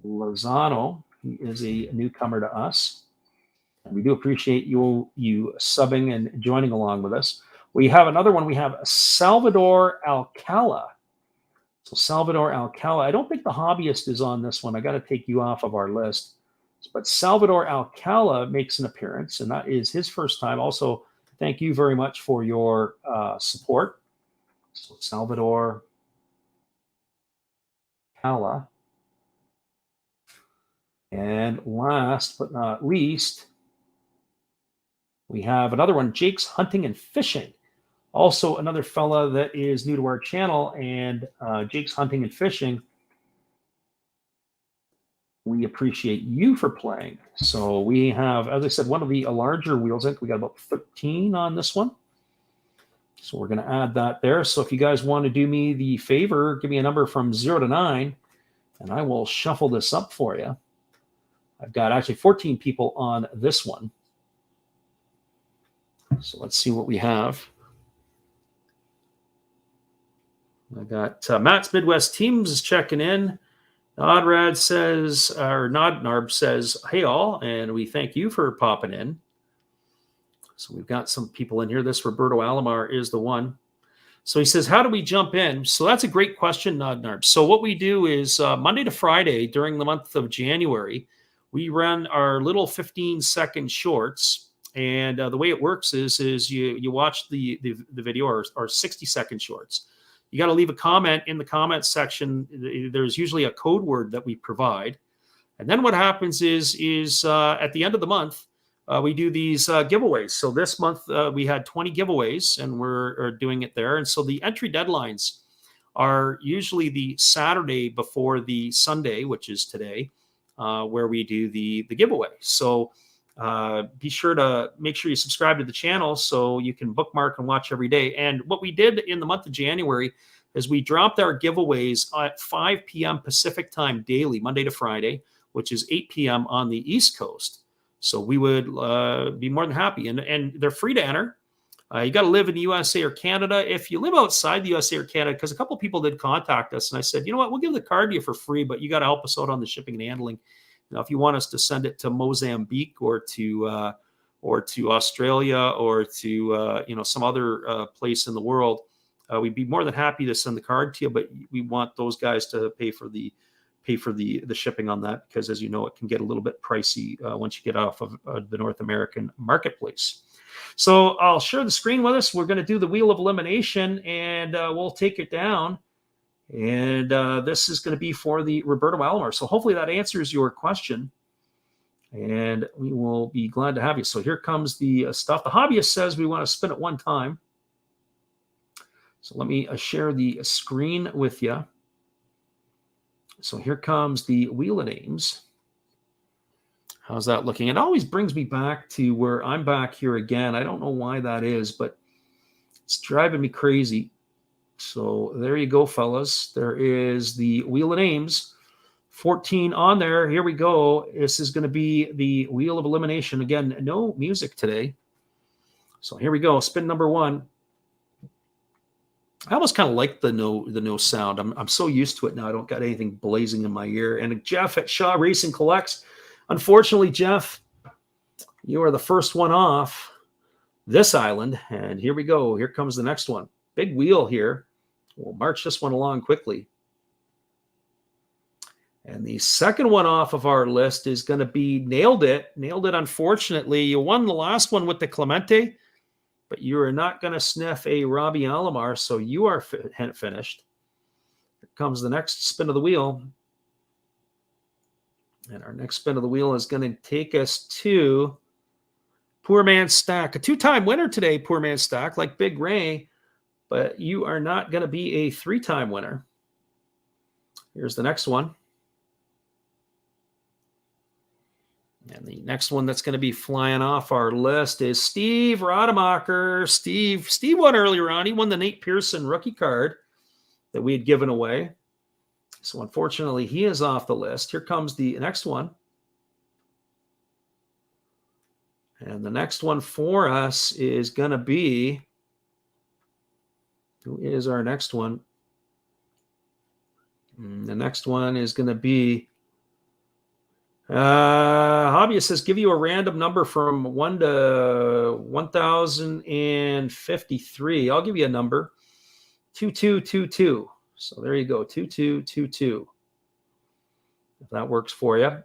Lozano, he is a newcomer to us. And we do appreciate you subbing and joining along with us. We have another one. We have Salvador Alcala. So Salvador Alcala. I don't think the hobbyist is on this one. I got to take you off of our list. But Salvador Alcala makes an appearance, and that is his first time. Also, thank you very much for your support. So Salvador Alcala. And last but not least, we have another one, Jake's Hunting and Fishing. Also another fella that is new to our channel, and Jake's Hunting and Fishing, we appreciate you for playing. So we have, as I said, one of the larger wheels. I think we got about 13 on this one. So we're going to add that there. So if you guys want to do me the favor, give me a number from 0 to 9, and I will shuffle this up for you. I've got actually 14 people on this one. So let's see what we have. I got Matt's Midwest Teams is checking in. Nodrad says, or Nodnarb says, hey all, and we thank you for popping in. So we've got some people in here. This Roberto Alomar is the one. So he says, how do we jump in? So that's a great question, Nodnarb. So what we do is Monday to Friday during the month of January, we run our little 15-second shorts. And the way it works is you watch the video or 60-second shorts. You got to leave a comment in the comments section. There's usually a code word that we provide. And then what happens is at the end of the month, we do these giveaways. So this month we had 20 giveaways, and we're doing it there. And so the entry deadlines are usually the Saturday before the Sunday, which is today, where we do the giveaway. So be sure to make sure you subscribe to the channel so you can bookmark and watch every day. And what we did in the month of January is we dropped our giveaways at 5 p.m. Pacific time daily, Monday to Friday, which is 8 p.m. on the East Coast. So we would be more than happy. And they're free to enter. You got to live in the USA or Canada. If you live outside the USA or Canada, because a couple of people did contact us, and I said, you know what, we'll give the card to you for free, but you got to help us out on the shipping and handling. You know, if you want us to send it to Mozambique or to Australia or to some other place in the world, we'd be more than happy to send the card to you. But we want those guys to pay for the shipping on that, because as you know, it can get a little bit pricey once you get off of the North American marketplace. So I'll share the screen with us. We're going to do the wheel of elimination, and we'll take it down. And this is going to be for the Roberto Alomar. So hopefully that answers your question. And we will be glad to have you. So here comes the stuff. The hobbyist says we want to spin it one time. So let me share the screen with you. So here comes the wheel of names. How's that looking? It always brings me back to where I'm back here again. I don't know why that is, but it's driving me crazy. So there you go, fellas. There is the wheel of names. 14 on there. Here we go. This is going to be the wheel of elimination. Again, no music today. So here we go. Spin number one. I almost kind of like the no sound. I'm so used to it now. I don't got anything blazing in my ear. And Jeff at Shaw Racing Collects. Unfortunately, Jeff, you are the first one off this island. And here we go. Here comes the next one. Big wheel here. We'll march this one along quickly. And the second one off of our list is going to be Nailed It. Nailed It, unfortunately. You won the last one with the Clemente, but you are not going to sniff a Robbie Alomar, so you are finished. Here comes the next spin of the wheel. And our next spin of the wheel is going to take us to Poor Man Stack. A two-time winner today, Poor Man Stack, like Big Ray, but you are not going to be a three-time winner. Here's the next one. And the next one that's going to be flying off our list is Steve Rademacher. Steve won earlier on. He won the Nate Pearson rookie card that we had given away. So unfortunately, he is off the list. Here comes the next one. And the next one for us is going to be, who is our next one? The next one is going to be, Hobbyist says, give you a random number from 1 to 1,053. I'll give you a number, 2222. So there you go, 2222. If that works for you.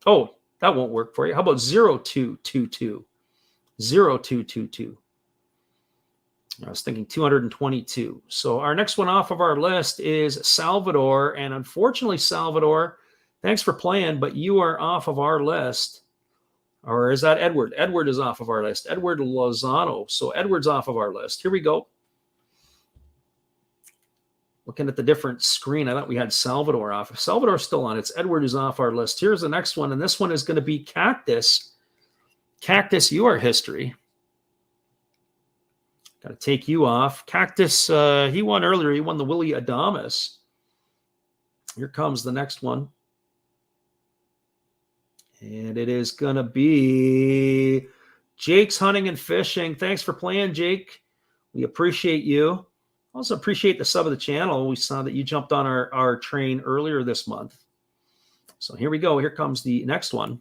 Oh, that won't work for you. How about 0222? 0222. I was thinking 222. So our next one off of our list is Salvador. And unfortunately, Salvador, thanks for playing, but you are off of our list. Or is that Edward? Edward is off of our list. Edward Lozano. So Edward's off of our list. Here we go. Looking at the different screen, I thought we had Salvador off. If Salvador's still on, it's Edward who's off our list. Here's the next one, and this one is going to be Cactus. Cactus, you are history. Got to take you off. Cactus, he won earlier. He won the Willie Adamas. Here comes the next one. And it is going to be Jake's Hunting and Fishing. Thanks for playing, Jake. We appreciate you. Also appreciate the sub of the channel. We saw that you jumped on our train earlier this month. So here we go. Here comes the next one.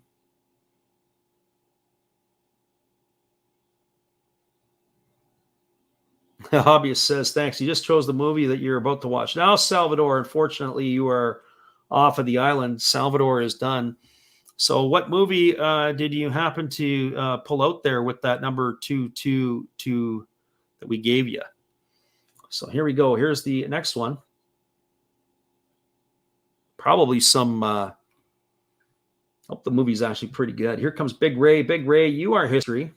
The hobbyist says, thanks. You just chose the movie that you're about to watch. Now, Salvador, unfortunately, you are off of the island. Salvador is done. So what movie did you happen to pull out there with that number 222 that we gave you? So here we go. Here's the next one. Probably some... I hope the movie's actually pretty good. Here comes Big Ray. Big Ray, you are history.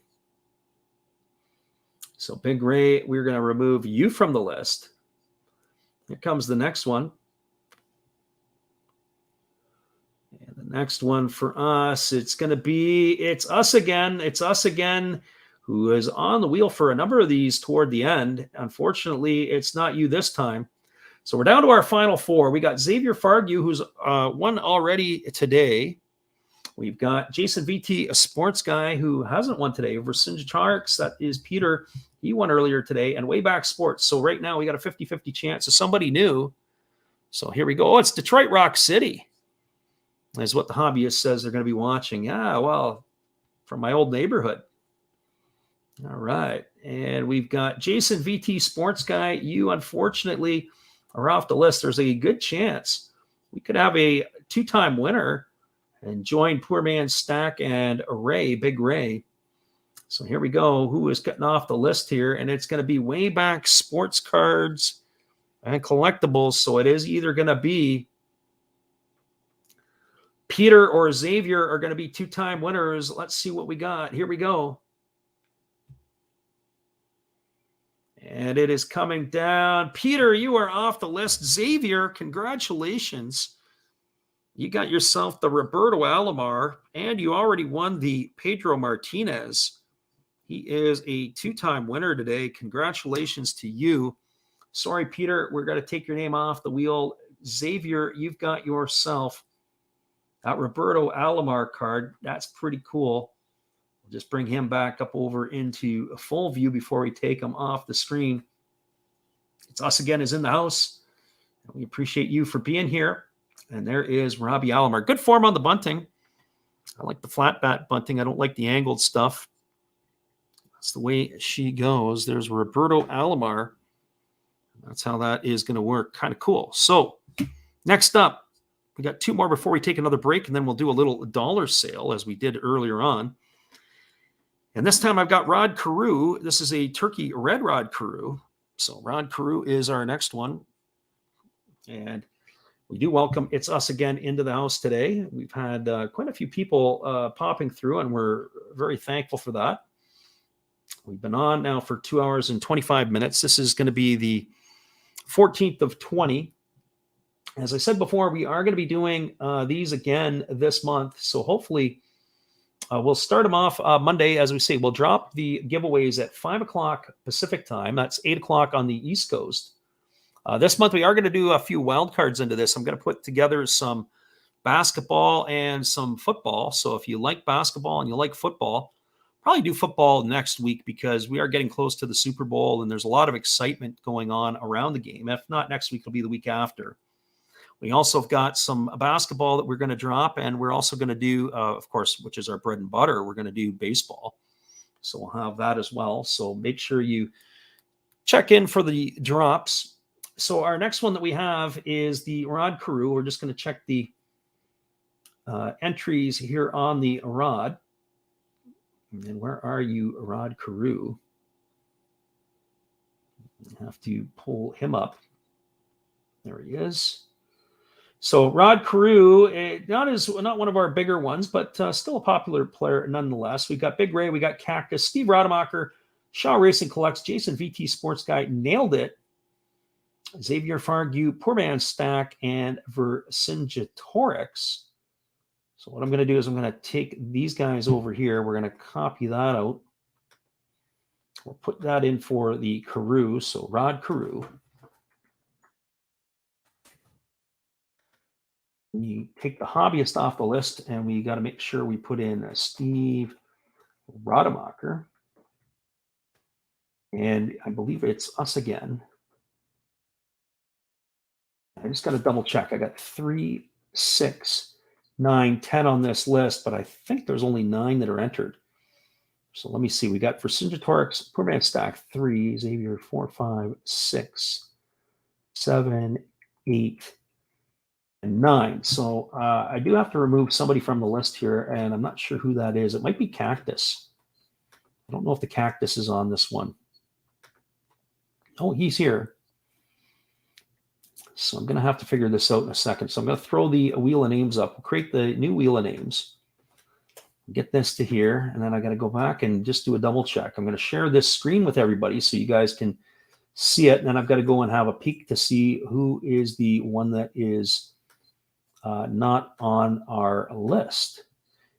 So Big Ray, we're going to remove you from the list. Here comes the next one. And the next one for us, it's us again. It's us again, who is on the wheel for a number of these toward the end. Unfortunately, it's not you this time. So we're down to our final four. We got Xavier Fargu, who's won already today. We've got Jason VT, a sports guy who hasn't won today. Vercingetorix, that is Peter. He won earlier today. And Wayback Sports. So right now we got a 50-50 chance of somebody new. So here we go. Oh, it's Detroit Rock City. Is what the hobbyist says they're going to be watching. Yeah, well, from my old neighborhood. All right. And we've got Jason VT, sports guy. You, unfortunately, are off the list. There's a good chance we could have a two-time winner and join Poor Man's Stack and Ray, Big Ray. So here we go. Who is cutting off the list here? And it's going to be Wayback Sports Cards and Collectibles. So it is either going to be Peter or Xavier are going to be two-time winners. Let's see what we got. Here we go. And it is coming down. Peter, you are off the list. Xavier, congratulations. You got yourself the Roberto Alomar, and you already won the Pedro Martinez. He is a two-time winner today. Congratulations to you. Sorry, Peter, we're going to take your name off the wheel. Xavier, you've got yourself that Roberto Alomar card. That's pretty cool. We'll just bring him back up over into a full view before we take him off the screen. It's us again is in the house. We appreciate you for being here. And there is Robbie Alomar. Good form on the bunting. I like the flat bat bunting. I don't like the angled stuff. That's the way she goes. There's Roberto Alomar. That's how that is going to work. Kind of cool. So next up, we got two more before we take another break, and then we'll do a little dollar sale as we did earlier on. And this time I've got Rod Carew. This is a Turkey Red Rod Carew. So Rod Carew is our next one. And we do welcome It's Us Again into the house today. We've had quite a few people popping through, and we're very thankful for that. We've been on now for 2 hours and 25 minutes. This is going to be the 14th of 20. As I said before, we are going to be doing these again this month. So hopefully we'll start them off Monday. As we say, we'll drop the giveaways at 5 o'clock Pacific time. That's 8 o'clock on the East Coast. This month, we are going to do a few wild cards into this. I'm going to put together some basketball and some football. So if you like basketball and you like football, probably do football next week because we are getting close to the Super Bowl and there's a lot of excitement going on around the game. If not next week, it'll be the week after. We also have got some basketball that we're going to drop, and we're also going to do, of course, which is our bread and butter, we're going to do baseball. So we'll have that as well. So make sure you check in for the drops. So our next one that we have is the Rod Carew. We're just going to check the entries here on the Rod. And where are you, Rod Carew? I have to pull him up. There he is. So Rod Carew, not one of our bigger ones, but still a popular player nonetheless. We got Big Ray, we got Cactus, Steve Rademacher, Shaw Racing Collects, Jason VT Sports Guy, nailed it. Xavier Fargu, Poor Man's Stack, and Vercingetorix. So what I'm going to do is I'm going to take these guys over here. We're going to copy that out. We'll put that in for the Carew. So Rod Carew. You take the hobbyist off the list, and we got to make sure we put in Steve Rademacher. And I believe it's us again. I just got to double check. I got 3, 6, 9, 10 on this list, but I think there's only 9 that are entered. So let me see. We got for Vercingetorix, Poor Man Stack 3, Xavier 4, 5, 6, 7, 8, and 9. So I do have to remove somebody from the list here, and I'm not sure who that is. It might be Cactus. I don't know if the Cactus is on this one. Oh, he's here. So I'm going to have to figure this out in a second. So I'm going to throw the wheel of names up. We'll create the new wheel of names. Get this to here, and then I got to go back and just do a double check. I'm going to share this screen with everybody so you guys can see it. And then I've got to go and have a peek to see who is the one that is not on our list.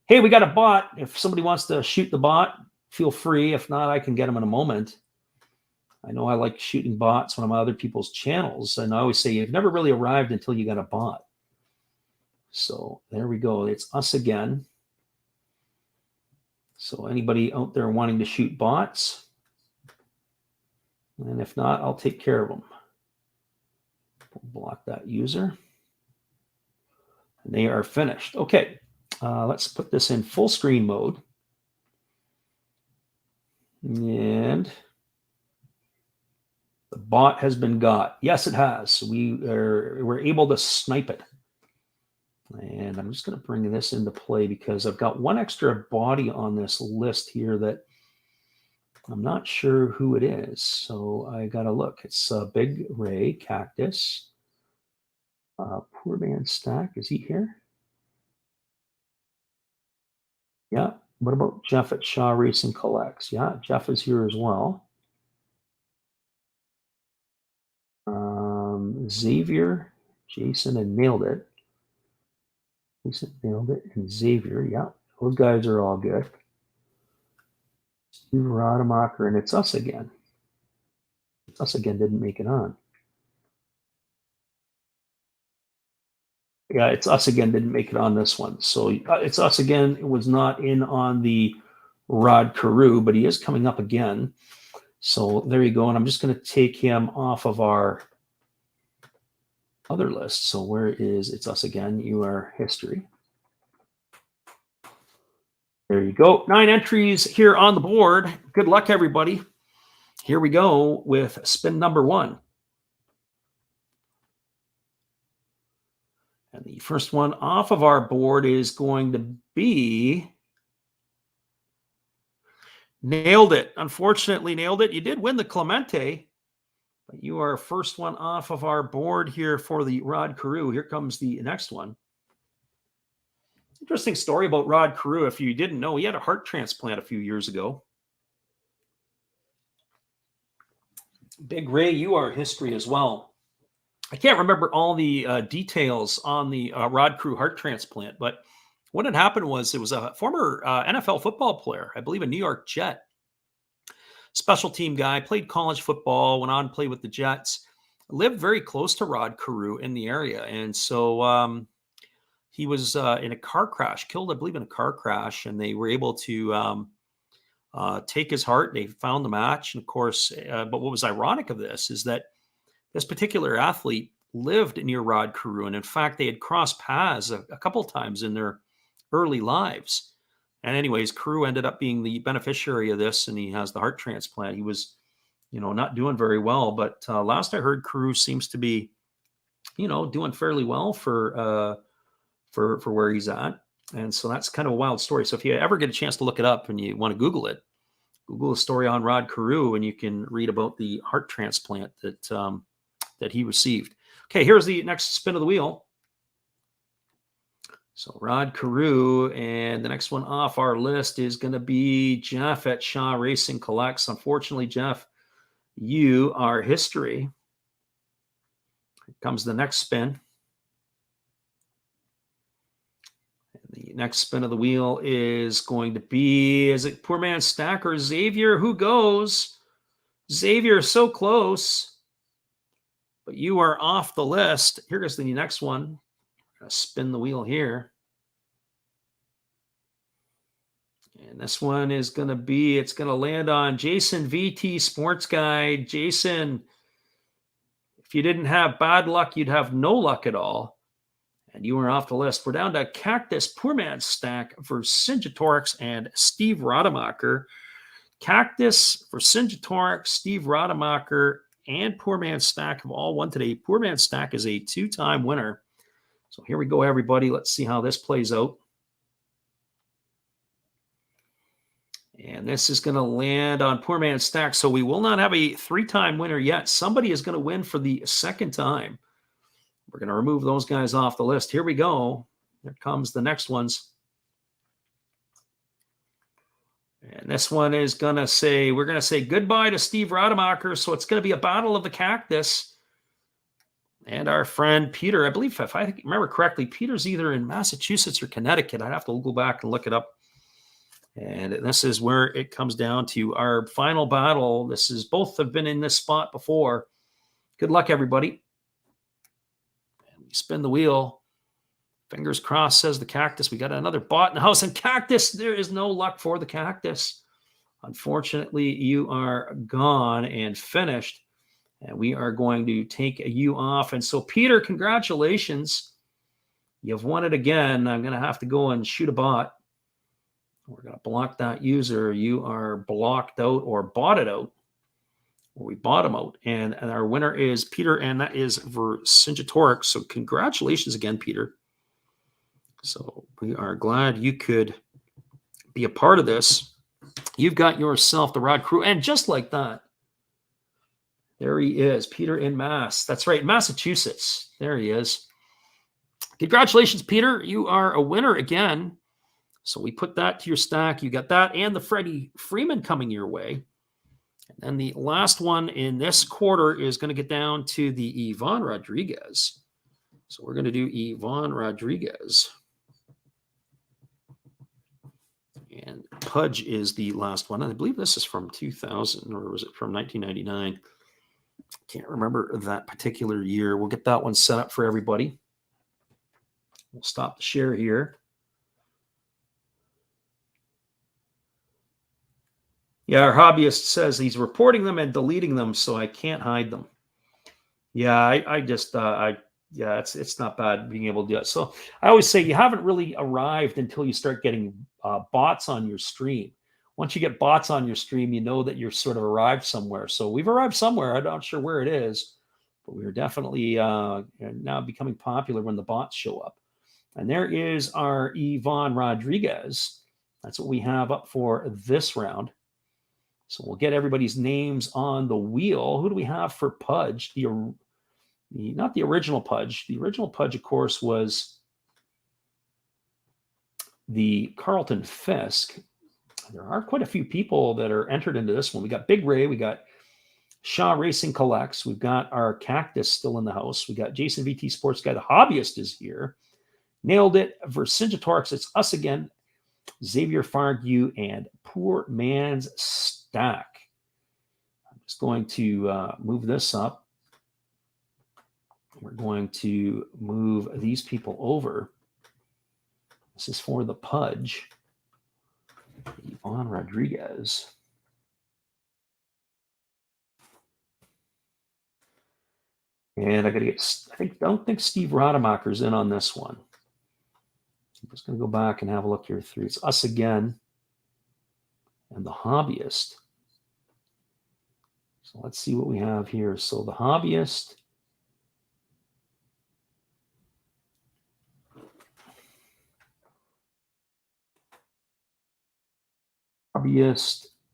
Hey, we got a bot. If somebody wants to shoot the bot, feel free. If not, I can get them in a moment. I know I like shooting bots when I'm on other people's channels. And I always say you've never really arrived until you got a bot. So there we go. It's us again. So anybody out there wanting to shoot bots? And if not, I'll take care of them. Block that user. And they are finished. Okay, let's put this in full screen mode. And the bot has been got. Yes, it has. We're able to snipe it. And I'm just going to bring this into play because I've got one extra body on this list here that I'm not sure who it is. So I got to look. It's Big Ray, Cactus. Poor Man Stack. Is he here? Yeah. What about Jeff at Shaw Racing Collects? Yeah, Jeff is here as well. Xavier, Jason, and Nailed It. Jason nailed it, and Xavier, yeah, those guys are all good. Steve Rademacher, and it's us again. It's us again didn't make it on. Yeah, it's us again didn't make it on this one. So it's us again. It was not in on the Rod Carew, but he is coming up again. So there you go. And I'm just going to take him off of our other list. So where is it's us again? You are history. There you go. 9 entries here on the board. Good luck, everybody. Here we go with spin number 1. And the first one off of our board is going to be Nailed It. Unfortunately, Nailed It. You did win the Clemente, but you are first one off of our board here for the Rod Carew. Here comes the next one. Interesting story about Rod Carew. If you didn't know, he had a heart transplant a few years ago. Big Ray, you are history as well. I can't remember all the details on the Rod Carew heart transplant, but what had happened was it was a former NFL football player, I believe a New York Jet, special team guy, played college football, went on to play with the Jets, lived very close to Rod Carew in the area. And so he was in a car crash, killed, I believe, in a car crash, and they were able to take his heart. They found the match. And of course, but what was ironic of this is that this particular athlete lived near Rod Carew. And in fact, they had crossed paths a couple times in their early lives. And anyways, Carew ended up being the beneficiary of this, and he has the heart transplant. He was, not doing very well. But last I heard, Carew seems to be, doing fairly well for where he's at. And so that's kind of a wild story. So if you ever get a chance to look it up and you want to Google it, Google a story on Rod Carew, and you can read about the heart transplant that he received. Okay, here's the next spin of the wheel. So Rod Carew, and the next one off our list is going to be Jeff at Shaw Racing Collects. Unfortunately, Jeff, you are history. Here comes the next spin. The next spin of the wheel is going to be, is it Poor Man Stack or Xavier? Who goes? Xavier, so close, but you are off the list. Here goes the next one. I'm going to spin the wheel here. And this one is going to be, it's going to land on Jason VT Sports Guide. Jason, if you didn't have bad luck, you'd have no luck at all. And you are off the list. We're down to Cactus, Poor Man's Stack Vercingetorix, and Steve Rademacher. Cactus, Vercingetorix, Steve Rademacher, and Poor Man's Stack have all won today. Poor Man's Stack is a 2-time winner. So here we go, everybody. Let's see how this plays out. And this is going to land on Poor Man's Stack. So we will not have a 3-time winner yet. Somebody is going to win for the 2nd time. We're going to remove those guys off the list. Here we go. Here comes the next ones. And this one is going to say, we're going to say goodbye to Steve Rademacher. So it's going to be a battle of the Cactus. And our friend Peter, I believe, if I remember correctly, Peter's either in Massachusetts or Connecticut. I'd have to go back and look it up. And this is where it comes down to our final battle. This is, both have been in this spot before. Good luck, everybody. And we spin the wheel. Fingers crossed, says the Cactus. We got another bot in the house. And Cactus, there is no luck for the Cactus. Unfortunately, you are gone and finished. And we are going to take you off. And so, Peter, congratulations. You've won it again. I'm going to have to go and shoot a bot. We're going to block that user. You are blocked out or botted out. Or we bought him out. And our winner is Peter, and that is Vercingetorix. So congratulations again, Peter. So we are glad you could be a part of this. You've got yourself the Rod Crew. And just like that, there he is, Peter in Mass. That's right, Massachusetts. There he is. Congratulations, Peter. You are a winner again. So we put that to your stack. You got that and the Freddie Freeman coming your way. And then the last one in this quarter is going to get down to the Ivan Rodriguez. So we're going to do Ivan Rodriguez. And Pudge is the last one. I believe this is from 2000, or was it from 1999? Can't remember that particular year. We'll get that one set up for everybody. We'll stop the share here. Yeah, our hobbyist says he's reporting them and deleting them, so I can't hide them. Yeah, it's not bad being able to do it. So I always say you haven't really arrived until you start getting bots on your stream. Once you get bots on your stream, you know that you're sort of arrived somewhere. So we've arrived somewhere. I'm not sure where it is, but we're definitely now becoming popular when the bots show up. And there is our Ivan Rodriguez. That's what we have up for this round. So we'll get everybody's names on the wheel. Who do we have for Pudge? Not the original Pudge. The original Pudge, of course, was the Carlton Fisk. There are quite a few people that are entered into this one. We got Big Ray. We got Shaw Racing Collects. We've got our Cactus still in the house. We got Jason VT Sports Guy. The Hobbyist is here. Nailed it. Vercingetorix. It's us again. Xavier Fargu and Poor Man's Stack. I'm just going to move this up. We're going to move these people over. This is for the Pudge. Ivan Rodriguez. And I got to get, I don't think Steve Rademacher's in on this one. I'm just going to go back and have a look here through. It's us again and the Hobbyist. So let's see what we have here. So the Hobbyist.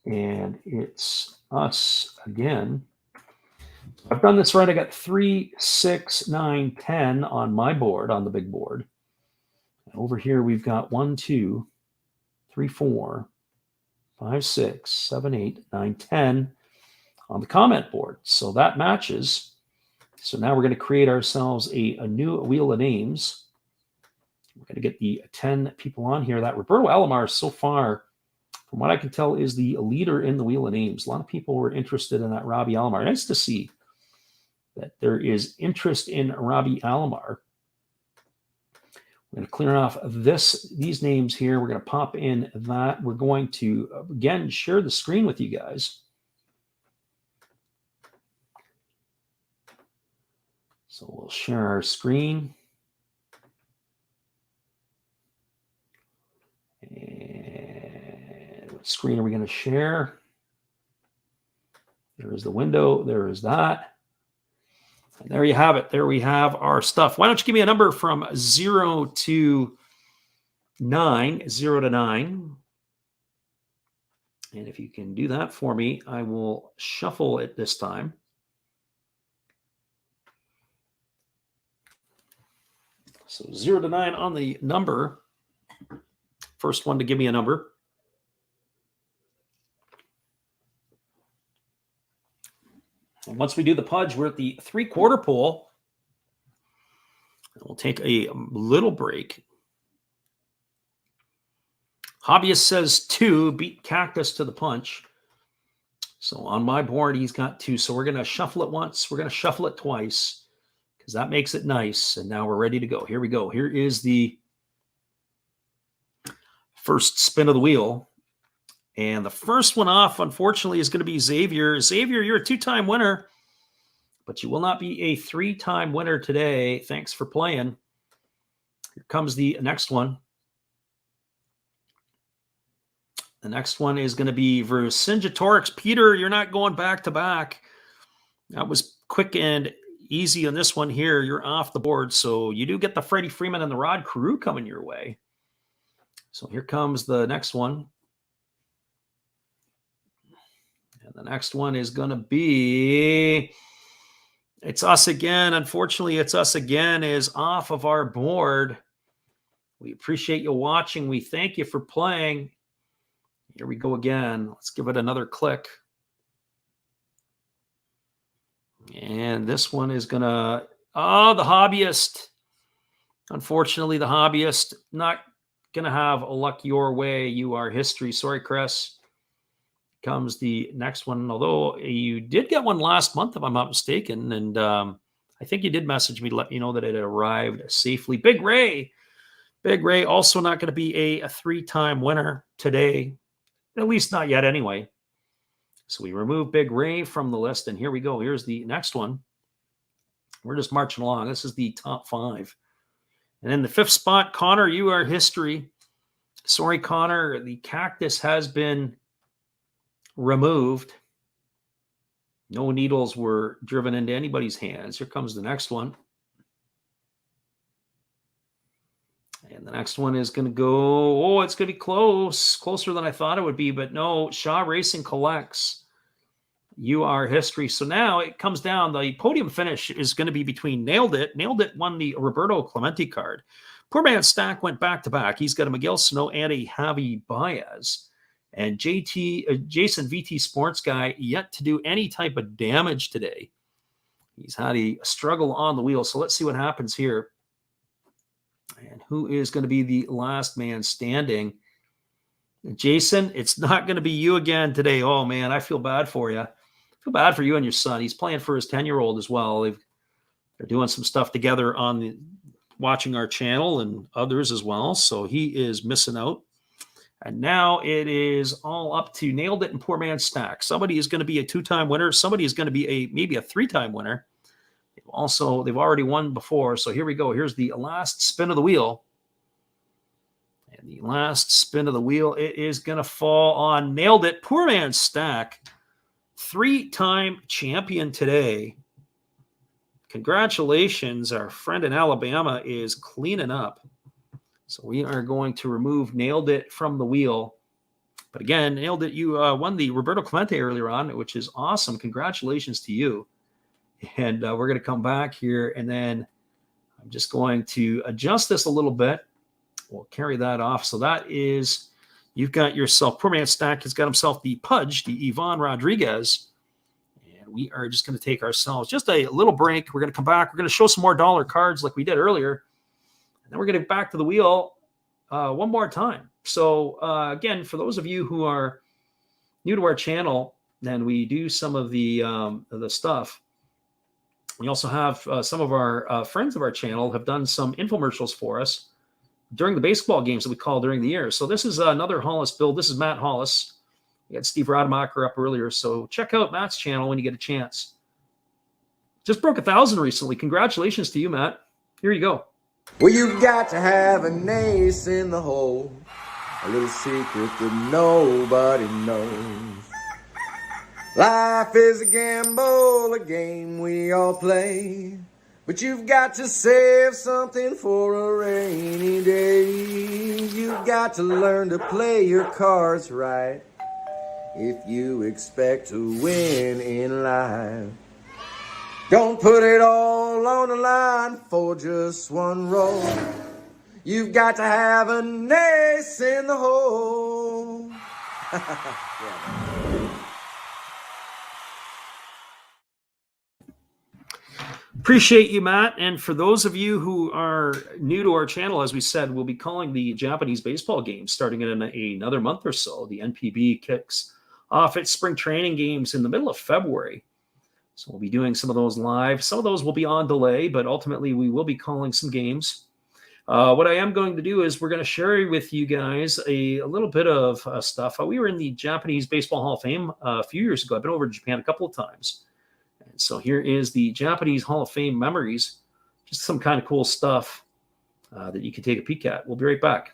And it's us again. I've done this right. I got 3, 6, 9, 10 on my board, on the big board. And over here, we've got 1, 2, 3, 4, 5, 6, 7, 8, 9, 10 on the comment board. So that matches. So now we're going to create ourselves a new wheel of names. We're going to get the 10 people on here. That Roberto Alomar so far, from what I can tell, is the leader in the wheel of names. A lot of people were interested in that Robbie Alomar. Nice to see that there is interest in Robbie Alomar. We're going to clear off these names here. We're going to pop in that. We're going to, again, share the screen with you guys. So we'll share our screen. And what screen are we going to share? There is the window. There is that. And there you have it. There we have our stuff. Why don't you give me a number from 0 to 9, 0 to 9. And if you can do that for me, I will shuffle it this time. So 0 to 9 on the number. First one to give me a number. And once we do the pudge, we're at the 3/4 pole. We'll take a little break. Hobbyist says 2, beat Cactus to the punch. So on my board, he's got 2. So we're going to shuffle it once. We're going to shuffle it twice because that makes it nice. And now we're ready to go. Here we go. Here is the first spin of the wheel. And the first one off, unfortunately, is going to be Xavier. Xavier, you're a 2-time winner, but you will not be a 3-time winner today. Thanks for playing. Here comes the next one. The next one is going to be Vercingetorix. Peter, you're not going back to back. That was quick and easy on this one here. You're off the board. So you do get the Freddie Freeman and the Rod Carew coming your way. So here comes the next one. And the next one is going to be, it's us again. Unfortunately, it's us again is off of our board. We appreciate you watching. We thank you for playing. Here we go again. Let's give it another click. And this one is going to, the Hobbyist. Unfortunately, the Hobbyist not going to have a luck your way. You are history. Sorry, Chris. Comes the next one. Although you did get one last month, if I'm not mistaken. And I think you did message me to let me know that it had arrived safely. Big Ray. Big Ray also not going to be a 3-time winner today. At least not yet anyway. So we remove Big Ray from the list. And here we go. Here's the next one. We're just marching along. This is the top 5. And in the 5th spot, Connor, you are history. Sorry, Connor. The Cactus has been removed. No needles were driven into anybody's hands. Here comes the next one. And the next one is going to go, it's going to be close, closer than I thought it would be, but no, Shaw Racing collects. You are history. So now it comes down. The podium finish is going to be between Nailed It. Nailed It won the Roberto Clemente card. Poor Man Stack went back-to-back. He's got a Miguel Sano and a Javi Baez. And Jason VT Sports Guy yet to do any type of damage today. He's had a struggle on the wheel. So let's see what happens here. And who is going to be the last man standing? Jason, it's not going to be you again today. Oh, man, I feel bad for you. I feel bad for you and your son. He's playing for his 10-year-old as well. They're doing some stuff together on watching our channel and others as well. So he is missing out. And now it is all up to Nailed It and Poor Man Stack. Somebody is going to be a 2-time winner. Somebody is going to be maybe a 3-time winner. They've already won before. So here we go. Here's the last spin of the wheel. And the last spin of the wheel, it is going to fall on Nailed It. Poor Man Stack, 3-time champion today. Congratulations. Our friend in Alabama is cleaning up. So we are going to remove Nailed It from the wheel. But again, Nailed It, you won the Roberto Clemente earlier on, which is awesome. Congratulations to you. And we're going to come back here, and then I'm just going to adjust this a little bit. We'll carry that off. So that is, you've got yourself, Poor Man Stack has got himself the Pudge, the Ivan Rodriguez. And we are just going to take ourselves just a little break. We're going to come back. We're going to show some more dollar cards like we did earlier. And then we're going to get back to the wheel one more time. So again, for those of you who are new to our channel, then we do some of the stuff. We also have some of our friends of our channel have done some infomercials for us during the baseball games that we call during the year. So this is another Hollis build. This is Matt Hollis. We had Steve Rademacher up earlier. So check out Matt's channel when you get a chance. Just broke 1,000 recently. Congratulations to you, Matt. Here you go. Well, you got to have an ace in the hole. a little secret that nobody knows. Life is a gamble, a game we all play. But you've got to save something for a rainy day. You've got to learn to play your cards right if you expect to win in life. Don't put it all on the line for just one roll. You've got to have an ace in the hole. Appreciate you, Matt. And for those of you who are new to our channel, as we said, we'll be calling the Japanese baseball games starting in another month or so. The NPB kicks off its spring training games in the middle of February. So we'll be doing some of those live. Some of those will be on delay, but ultimately we will be calling some games. What I am going to do is we're going to share with you guys a little bit of stuff. We were in the Japanese Baseball Hall of Fame a few years ago. I've been over to Japan a couple of times. And so here is the Japanese Hall of Fame memories. Just some kind of cool stuff that you can take a peek at. We'll be right back.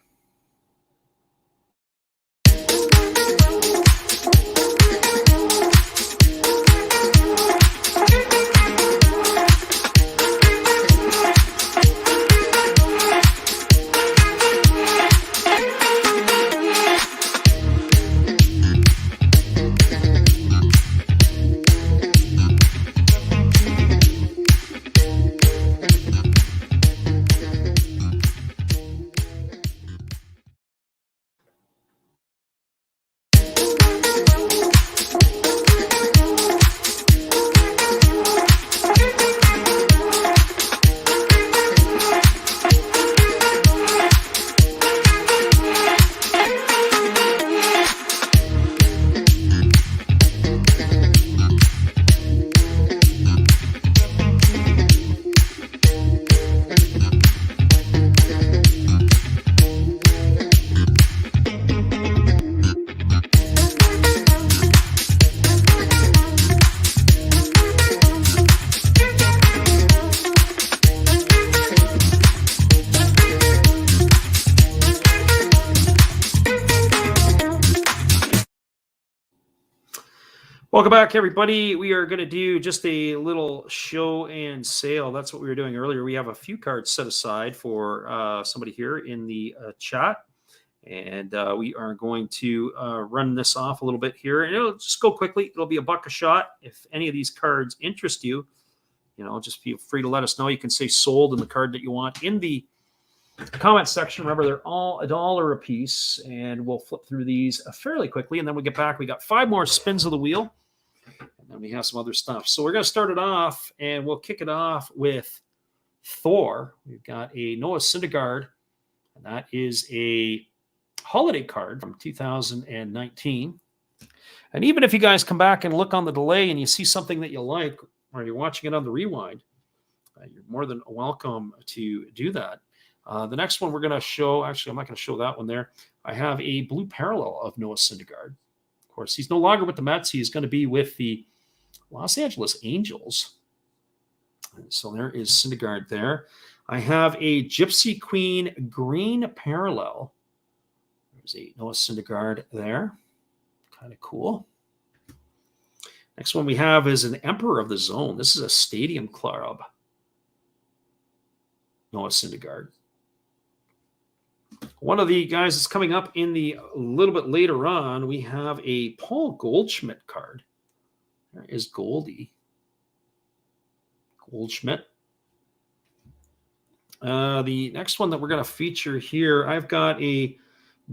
Welcome back, everybody. We are going to do just a little show and sale. That's what we were doing earlier. We have a few cards set aside for somebody here in the chat. And we are going to run this off a little bit here. And it'll just go quickly. It'll be $1 a shot. If any of these cards interest you, just feel free to let us know. You can say sold in the card that you want in the comment section. Remember, they're all $1 a piece. And we'll flip through these fairly quickly. And then we get back. We got 5 more spins of the wheel. And then we have some other stuff. So we're going to start it off, and we'll kick it off with Thor. We've got a Noah Syndergaard, and that is a holiday card from 2019. And even if you guys come back and look on the delay and you see something that you like, or you're watching it on the rewind, you're more than welcome to do that. The next one we're going to show, actually, I'm not going to show that one there. I have a blue parallel of Noah Syndergaard. Of course, he's no longer with the Mets. He's going to be with the Los Angeles Angels. And so there is Syndergaard there. I have a Gypsy Queen green parallel. There's a Noah Syndergaard there. Kind of cool. Next one we have is an Emperor of the Zone. This is a Stadium Club. Noah Syndergaard. One of the guys that's coming up in the a little bit later on, we have a Paul Goldschmidt card. There is Goldie. Goldschmidt. The next one that we're going to feature here, I've got a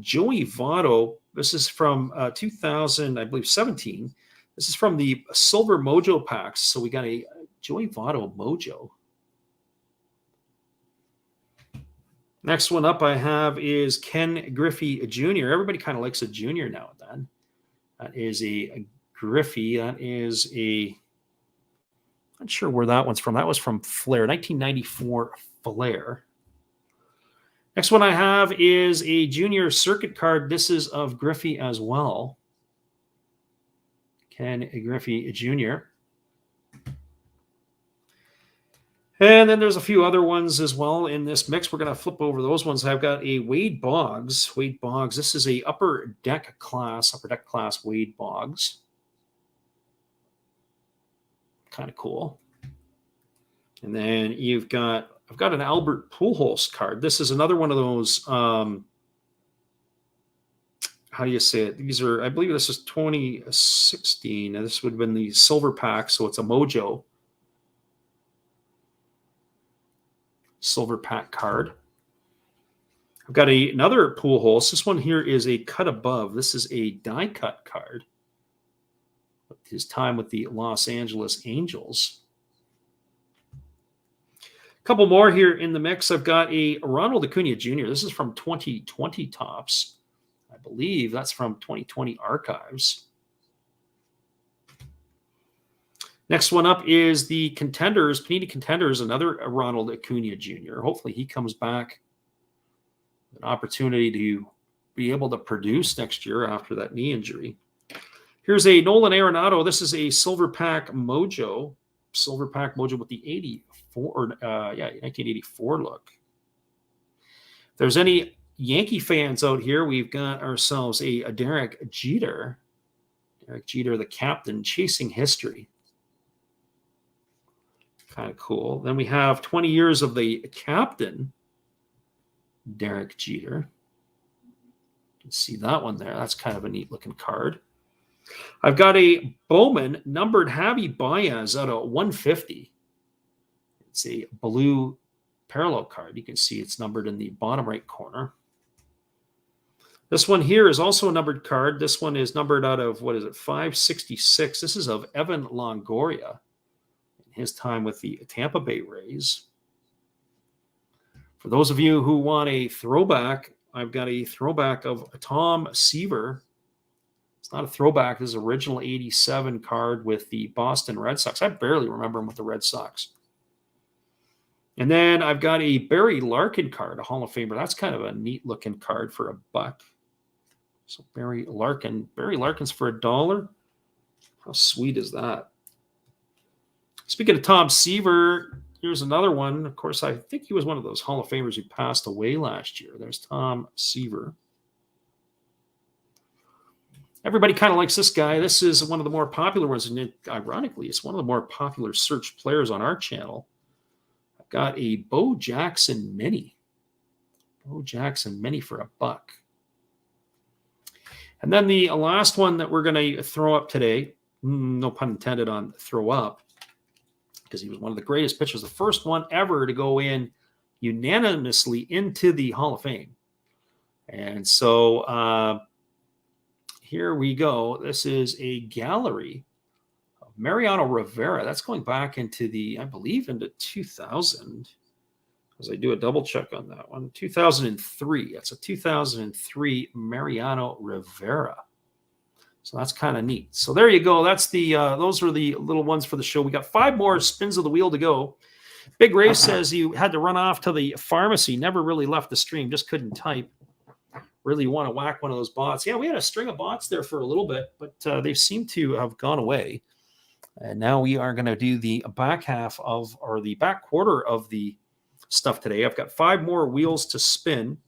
Joey Votto. This is from 2000, I believe, 17. This is from the Silver Mojo packs. So we got a Joey Votto Mojo. Next one up I have is Ken Griffey Jr. Everybody kind of likes a junior now and then. That is a Griffey. That is a, not sure where that one's from. That was from Flair, 1994 Flair. Next one I have is a junior circuit card. This is of Griffey as well. Ken Griffey Jr. And then there's a few other ones as well in this mix. We're going to flip over those ones. I've got a Wade Boggs. Wade Boggs. This is a upper deck class Wade Boggs. Kind of cool. And then I've got an Albert Pujols card. This is another one of those, how do you say it? These are, I believe this is 2016. And this would have been the silver pack. So it's a Mojo silver pack card. I've got another Pujols. This one here is a cut above. This is a die cut card. His time with the Los Angeles Angels. A couple more here in the mix. I've got a Ronald Acuna Jr. This is from 2020 Topps. I believe that's from 2020 Archives. Next one up is the Contenders, Panini Contenders, another Ronald Acuna Jr. Hopefully he comes back. An opportunity to be able to produce next year after that knee injury. Here's a Nolan Arenado. This is a Silver Pack Mojo. Silver Pack Mojo with the 1984 look. If there's any Yankee fans out here, we've got ourselves a Derek Jeter. Derek Jeter, the captain, chasing history. Kind of cool. Then we have 20 years of the captain, Derek Jeter. You can see that one there. That's kind of a neat looking card. I've got a Bowman numbered Javi Baez out of 150. It's a blue parallel card. You can see it's numbered in the bottom right corner. This one here is also a numbered card. This one is numbered out of, 566. This is of Evan Longoria. His time with the Tampa Bay Rays. For those of you who want a throwback, I've got a throwback of Tom Seaver. It's not a throwback. This is an original 87 card with the Boston Red Sox. I barely remember him with the Red Sox. And then I've got a Barry Larkin card, a Hall of Famer. That's kind of a neat looking card for $1. So Barry Larkin. Barry Larkin's for $1. How sweet is that? Speaking of Tom Seaver, here's another one. Of course, I think he was one of those Hall of Famers who passed away last year. There's Tom Seaver. Everybody kind of likes this guy. This is one of the more popular ones. And ironically, it's one of the more popular search players on our channel. I've got a Bo Jackson Mini. Bo Jackson Mini for $1. And then the last one that we're going to throw up today, no pun intended on throw up, because he was one of the greatest pitchers, the first one ever to go in unanimously into the Hall of Fame. And so here we go. This is a gallery of Mariano Rivera. That's going back into I believe into 2000, as I do a double check on that one. 2003. That's a 2003 Mariano Rivera. So that's kind of neat. So there you go. That's those are the little ones for the show. We got 5 more spins of the wheel to go. Big Ray says you had to run off to the pharmacy. Never really left the stream. Just couldn't type. Really want to whack one of those bots. Yeah, we had a string of bots there for a little bit, but they seem to have gone away. And now we are going to do the back quarter of the stuff today. I've got 5 more wheels to spin.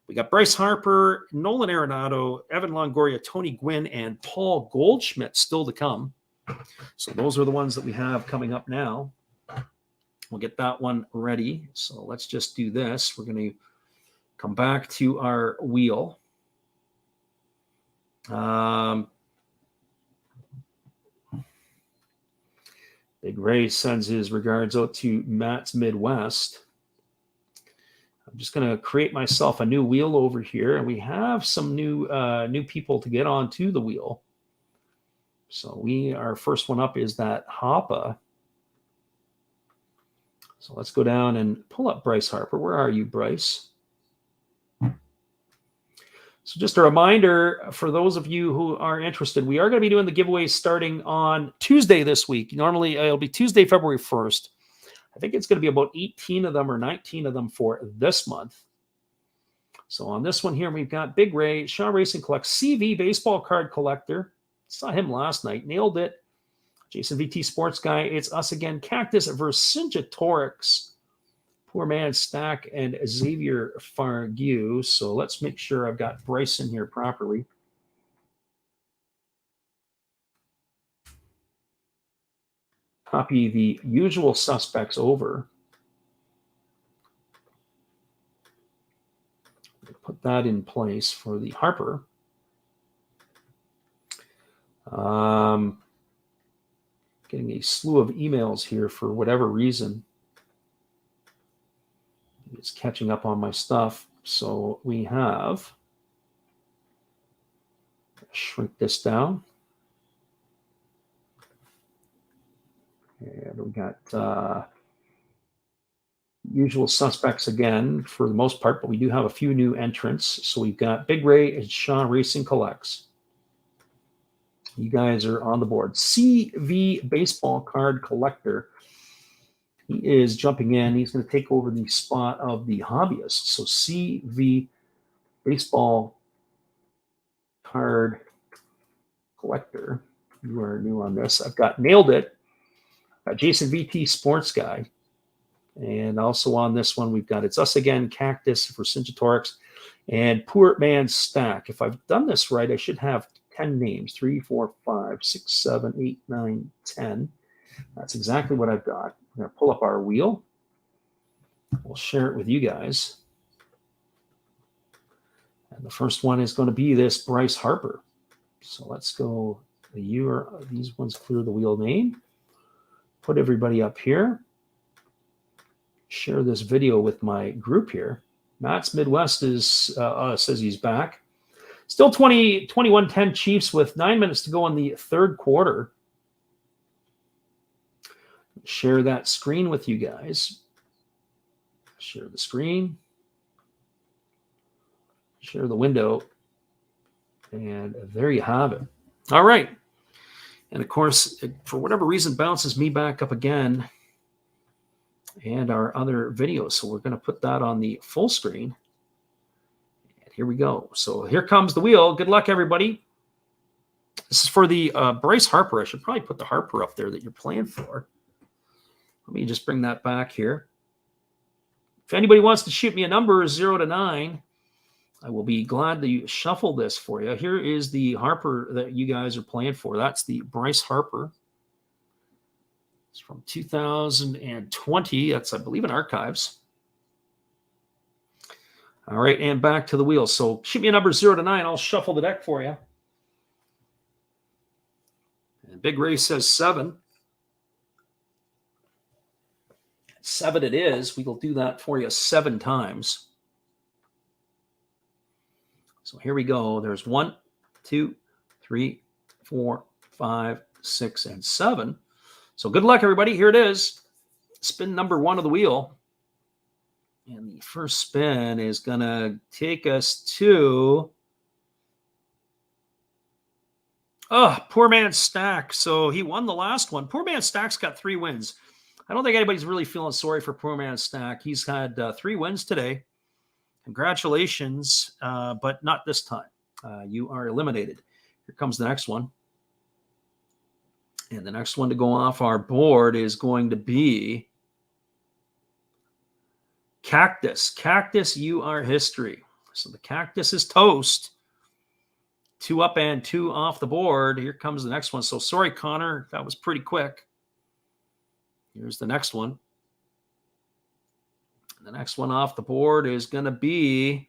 We got Bryce Harper, Nolan Arenado, Evan Longoria, Tony Gwynn, and Paul Goldschmidt still to come. So those are the ones that we have coming up now. We'll get that one ready. So let's just do this. We're going to come back to our wheel. Big Ray sends his regards out to Matt's Midwest. I'm just going to create myself a new wheel over here, and we have some new people to get onto the wheel. So our first one up is that Hoppa. So let's go down and pull up Bryce Harper. Where are you, Bryce? So just a reminder for those of you who are interested, we are going to be doing the giveaways starting on Tuesday this week. Normally, it'll be Tuesday, February 1st. I think it's going to be about 18 of them or 19 of them for this month. So on this one here, we've got Big Ray, Shaw Racing Collects, CV Baseball Card Collector. Saw him last night, nailed it. Jason VT Sports Guy, it's us again. Cactus Vercingetorix. Poor Man Stack and Xavier Fargue. So let's make sure I've got Bryce in here properly. Copy the usual suspects over. Put that in place for the Harper. Getting a slew of emails here for whatever reason. It's catching up on my stuff. So we have, shrink this down. And we got usual suspects again for the most part, but we do have a few new entrants. So we've got Big Ray and Shaw Racing Collects. You guys are on the board. CV Baseball Card Collector. He is jumping in. He's going to take over the spot of the hobbyist. So CV Baseball Card Collector. You are new on this. I've got Nailed It. Jason VT Sports Guy. And also on this one, we've got It's Us Again, Cactus Vercingetorix, and Poor Man Stack. If I've done this right, I should have 10 names. 3, 4, 5, 6, 7, 8, 9, 10. That's exactly what I've got. I'm going to pull up our wheel. We'll share it with you guys. And the first one is going to be this Bryce Harper. So let's go. These ones clear the wheel name. Put everybody up here. Share this video with my group here. Matt's Midwest says he's back. Still 21-10 Chiefs with 9 minutes to go in the third quarter. Share that screen with you guys. Share the screen. Share the window. And there you have it. All right. And of course, for whatever reason, bounces me back up again and our other videos. So we're going to put that on the full screen. And here we go. So here comes the wheel. Good luck, everybody. This is for the Bryce Harper. I should probably put the Harper up there that you're playing for. Let me just bring that back here. If anybody wants to shoot me a number 0 to 9, I will be glad to shuffle this for you. Here is the Harper that you guys are playing for. That's the Bryce Harper. It's from 2020. That's, I believe, in archives. All right, and back to the wheel. So shoot me a number 0 to 9. I'll shuffle the deck for you. And Big Ray says 7. 7 it is. We will do that for you 7 times. So here we go. There's 1, 2, 3, 4, 5, 6, and 7. So good luck, everybody. Here it is. Spin number 1 of the wheel. And the first spin is going to take us to... Poor Man Stack. So he won the last one. Poor Man Stack's got 3 wins. I don't think anybody's really feeling sorry for Poor Man Stack. He's had 3 wins today. Congratulations, but not this time. You are eliminated. Here comes the next one. And the next one to go off our board is going to be Cactus. Cactus, you are history. So the Cactus is toast. 2 up and 2 off the board. Here comes the next one. So sorry, Connor. That was pretty quick. Here's the next one. The next one off the board is going to be,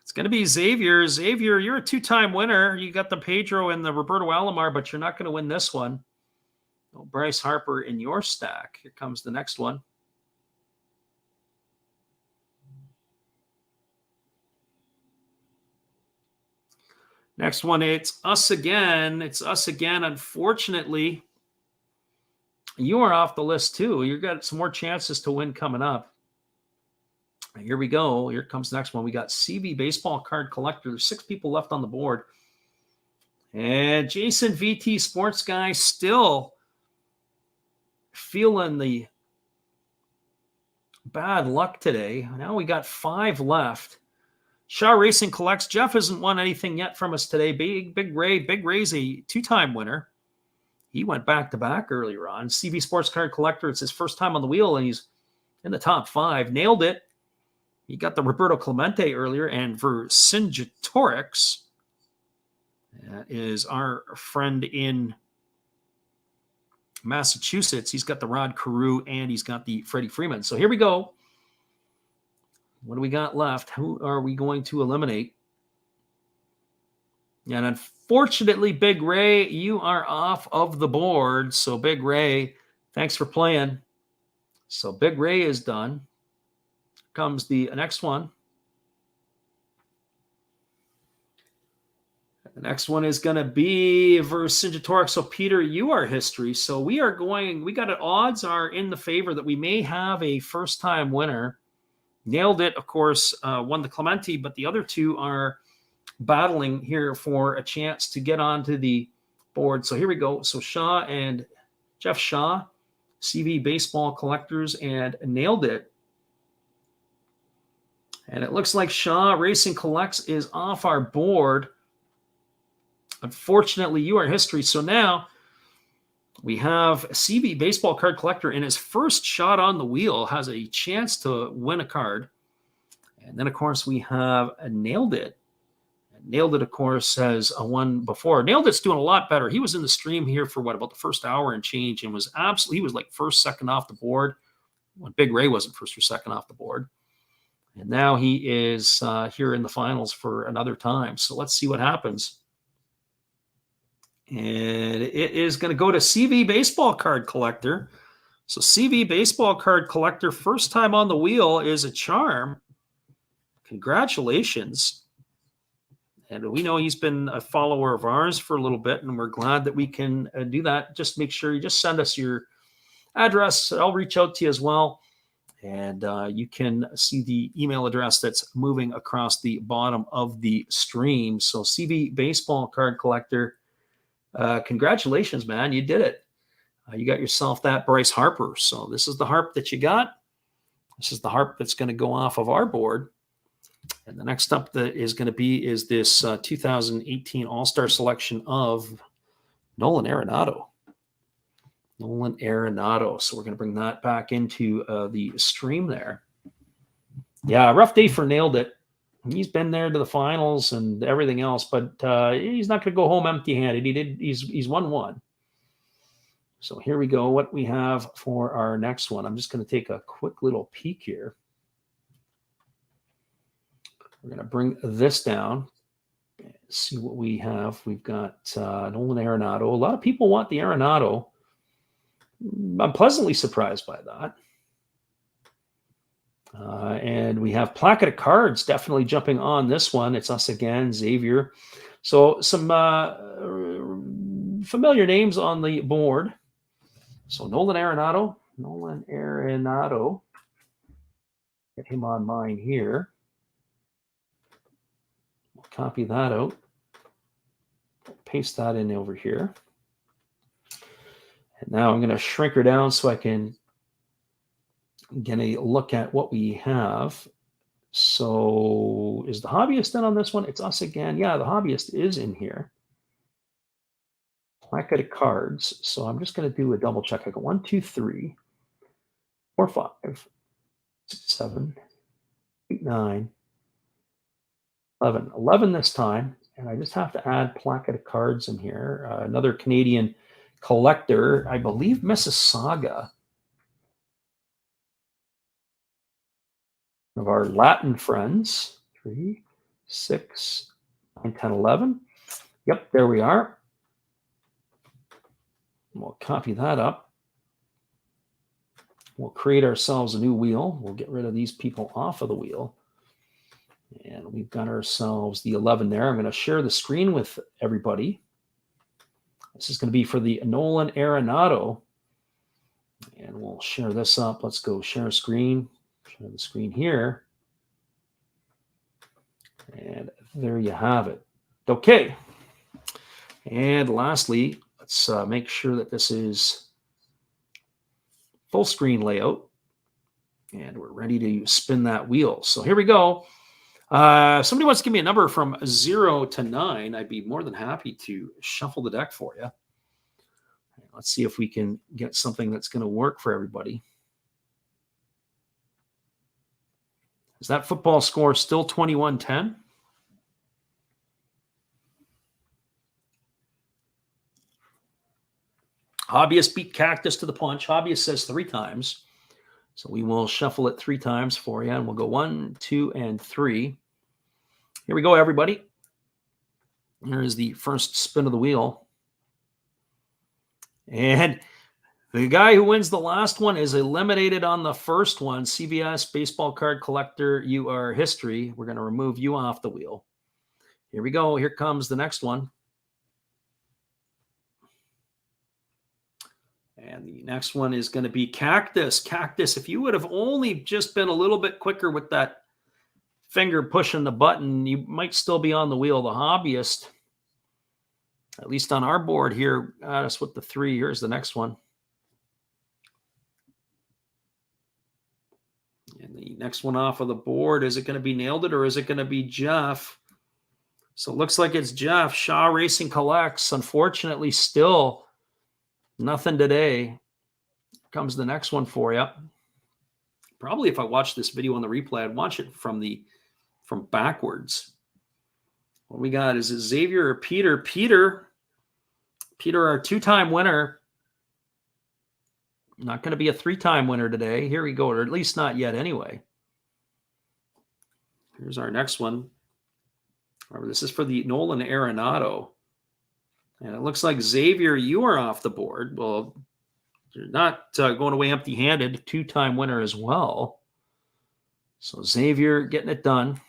it's going to be Xavier. Xavier, you're a 2-time winner. You got the Pedro and the Roberto Alomar, but you're not going to win this one. No Bryce Harper in your stack. Here comes the next one. Next one, it's us again. It's us again, unfortunately. You are off the list too. You've got some more chances to win coming up. Here we go. Here comes the next one. We got CV Baseball Card Collector. There's 6 people left on the board. And Jason VT Sports Guy still feeling the bad luck today. Now we got 5 left. Shaw Racing Collects. Jeff hasn't won anything yet from us today. Big Ray. Big Ray's a 2-time winner. He went back-to-back earlier on. CV Sports Card Collector, it's his first time on the wheel, and he's in the top 5. Nailed it. He got the Roberto Clemente earlier, and Vercingetorix is our friend in Massachusetts. He's got the Rod Carew, and he's got the Freddie Freeman. So here we go. What do we got left? Who are we going to eliminate? And unfortunately, Big Ray, you are off of the board. So Big Ray, thanks for playing. So Big Ray is done. Comes the next one. The next one is going to be Vercingetorix. So Peter, you are history. So we got it. Odds are in the favor that we may have a first-time winner. Nailed it, of course, won the Clemente, but the other two are battling here for a chance to get onto the board. So here we go. So Shaw and Jeff Shaw, CV Baseball Collectors, and nailed it. And it looks like Shaw Racing Collects is off our board. Unfortunately, you are history. So now we have CV Baseball Card Collector in his first shot on the wheel has a chance to win a card. And then, of course, we have Nailed It. Nailed It, of course, has a one before. Nailed It's doing a lot better. He was in the stream here for about the first hour and change, and he was like first, second off the board when Big Ray wasn't first or second off the board. And now he is here in the finals for another time. So let's see what happens. And it is going to go to CV Baseball Card Collector. So CV Baseball Card Collector, first time on the wheel is a charm. Congratulations. And we know he's been a follower of ours for a little bit, and we're glad that we can do that. Just make sure you just send us your address. I'll reach out to you as well. And you can see the email address that's moving across the bottom of the stream. So CV Baseball Card Collector, congratulations, man. You did it. You got yourself that Bryce Harper. So this is the harp that you got. This is the harp that's going to go off of our board. And the next up that is going to be is this 2018 All-Star selection of Nolan Arenado. Nolan Arenado. So we're going to bring that back into the stream there. Yeah, rough day for Nailed It. He's been there to the finals and everything else, but he's not going to go home empty-handed. He's won one. So here we go. What we have for our next one. I'm just going to take a quick little peek here. We're going to bring this down. See what we have. We've got Nolan Arenado. A lot of people want the Arenado. I'm pleasantly surprised by that. And we have Placket of Cards definitely jumping on this one. It's us again, Xavier. So some familiar names on the board. So Nolan Arenado. Get him on mine here. We'll copy that out. Paste that in over here. And now I'm going to shrink her down so I can get a look at what we have. So is the hobbyist in on this one? It's us again. Yeah, the hobbyist is in here. Placket of Cards. So I'm just going to do a double check. I got 1, 2, 3, 4, 5, 6, 7, 8, 9, 11. 11 this time. And I just have to add Placket of Cards in here. Another Canadian collector, I believe Mississauga. Of our Latin friends. 3, 6, 9, 10, 11. Yep, there we are. We'll copy that up. We'll create ourselves a new wheel. We'll get rid of these people off of the wheel. And we've got ourselves the 11 there. I'm going to share the screen with everybody. This is going to be for the Nolan Arenado. And we'll share this up. Let's go share screen. Share the screen here. And there you have it. Okay. And lastly, let's make sure that this is full screen layout. And we're ready to spin that wheel. So here we go. Somebody wants to give me a number from 0 to 9. I'd be more than happy to shuffle the deck for you. Let's see if we can get something that's going to work for everybody. Is that football score still 21-10? Hobbyist beat Cactus to the punch. Hobbyist says 3 times. So we will shuffle it 3 times for you, and we'll go 1, 2, and 3. Here we go, everybody. Here's the first spin of the wheel. And the guy who wins the last one is eliminated on the first one. CVS Baseball Card Collector, you are history. We're going to remove you off the wheel. Here we go. Here comes the next one. And the next one is going to be Cactus. Cactus, if you would have only just been a little bit quicker with that finger pushing the button, you might still be on the wheel. The Hobbyist, at least on our board here, got us with the 3. Here's the next one. And the next one off of the board, is it going to be Nailed It or is it going to be Jeff? So it looks like it's Jeff. Shaw Racing Collects. Unfortunately, still nothing today. Here comes the next one for you. Probably if I watched this video on the replay, I'd watch it from backwards. What we got, is it Xavier or Peter? Peter, our 2-time winner. Not going to be a 3-time winner today. Here we go, or at least not yet anyway. Here's our next one. Remember, this is for the Nolan Arenado. And it looks like Xavier, you are off the board. Well, you're not going away empty-handed. 2-time winner as well. So Xavier getting it done.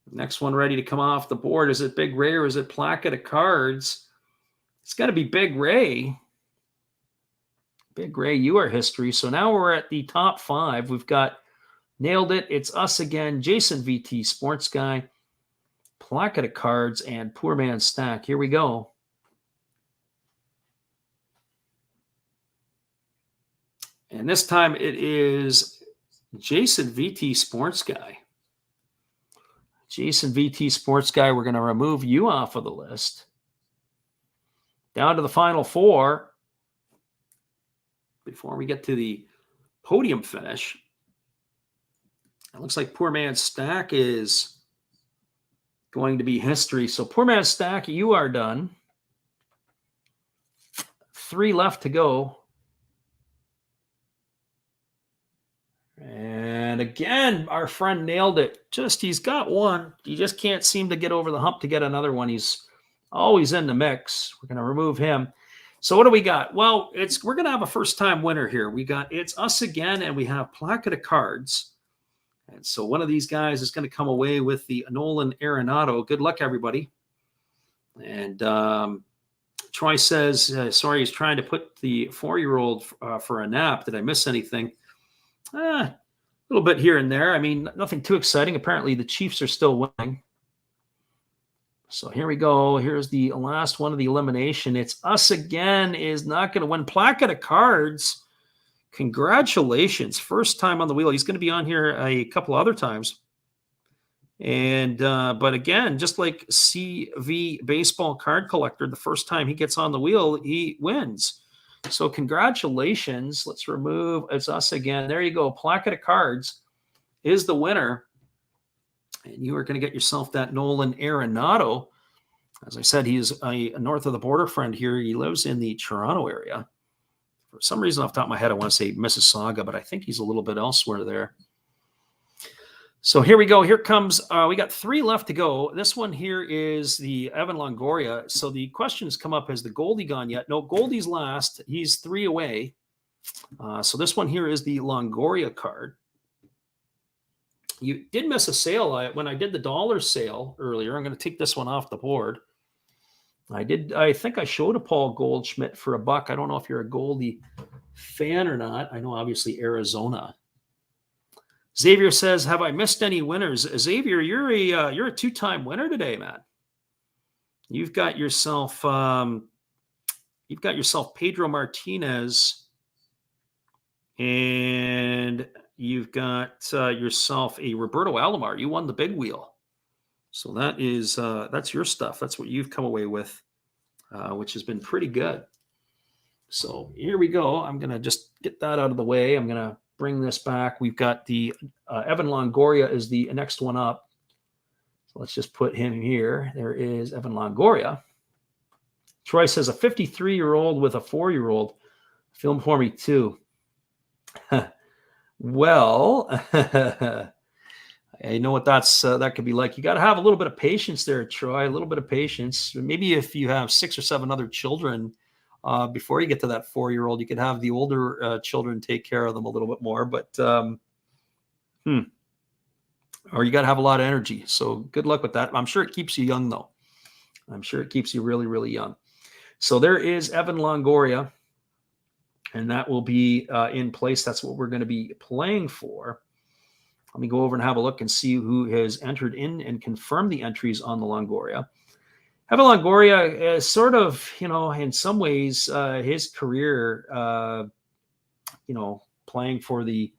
Next one ready to come off the board. Is it Big Ray or is it Placket of Cards? It's got to be Big Ray. Big Ray, you are history. So now we're at the top 5. We've got Nailed It. It's Us Again. Jason VT, Sports Guy. Placket of Cards, and Poor Man's Stack. Here we go. And this time it is Jason VT Sports Guy. Jason VT Sports Guy, we're going to remove you off of the list. Down to the final 4 before we get to the podium finish. It looks like Poor Man's Stack is going to be history. So Poor Man's Stack, you are done. 3 left to go. And again, our friend nailed it. He's got one. You just can't seem to get over the hump to get another one. He's always in the mix. We're going to remove him. So what do we got? Well, we're going to have a first-time winner here. We got It's Us Again, and we have Placket of Cards. And so one of these guys is going to come away with the Nolan Arenado. Good luck, everybody. And Troy says, sorry, he's trying to put the 4-year-old for a nap. Did I miss anything? A little bit here and there. I mean, nothing too exciting. Apparently, the Chiefs are still winning. So here we go. Here's the last one of the elimination. It's Us Again is not going to win. Placket of Cards. Congratulations. First time on the wheel. He's going to be on here a couple other times. And but again, just like CV Baseball Card Collector, the first time he gets on the wheel, he wins. So congratulations. Let's remove It's Us Again. There you go. Placket of Cards is the winner. And you are going to get yourself that Nolan Arenado. As I said, he is a north of the border friend here. He lives in the Toronto area. For some reason, off the top of my head, I want to say Mississauga, but I think he's a little bit elsewhere there. So here we go. Here comes, we got 3 left to go. This one here is the Evan Longoria. So the question has come up, has the Goldie gone yet? No, Goldie's last. He's 3 away. So this one here is the Longoria card. You did miss a sale. When I did the dollar sale earlier, I'm going to take this one off the board. I think I showed a Paul Goldschmidt for $1. I don't know if you're a Goldie fan or not. I know obviously Arizona. Xavier says, have I missed any winners? Xavier, you're a 2-time winner today, man. You've got yourself Pedro Martinez, and you've got yourself a Roberto Alomar. You won the big wheel. So that is that's your stuff. That's what you've come away with which has been pretty good. So here we go. I'm going to just get that out of the way. I'm going to bring this back. We've got the Evan Longoria is the next one up. So let's just put him here. There is Evan Longoria. Troy says a 53-year-old with a 4-year-old. Film for me too. Well, I know what that could be like. You got to have a little bit of patience there, Troy. A little bit of patience. Maybe if you have 6 or 7 other children before you get to that 4-year-old, you could have the older children take care of them a little bit more. But or you got to have a lot of energy. So good luck with that. I'm sure it keeps you young, though. I'm sure it keeps you really, really young. So there is Evan Longoria, and that will be in place. That's what we're going to be playing for. Let me go over and have a look and see who has entered in and confirmed the entries on the Longoria. Evan Longoria is sort of, in some ways, his career, playing for the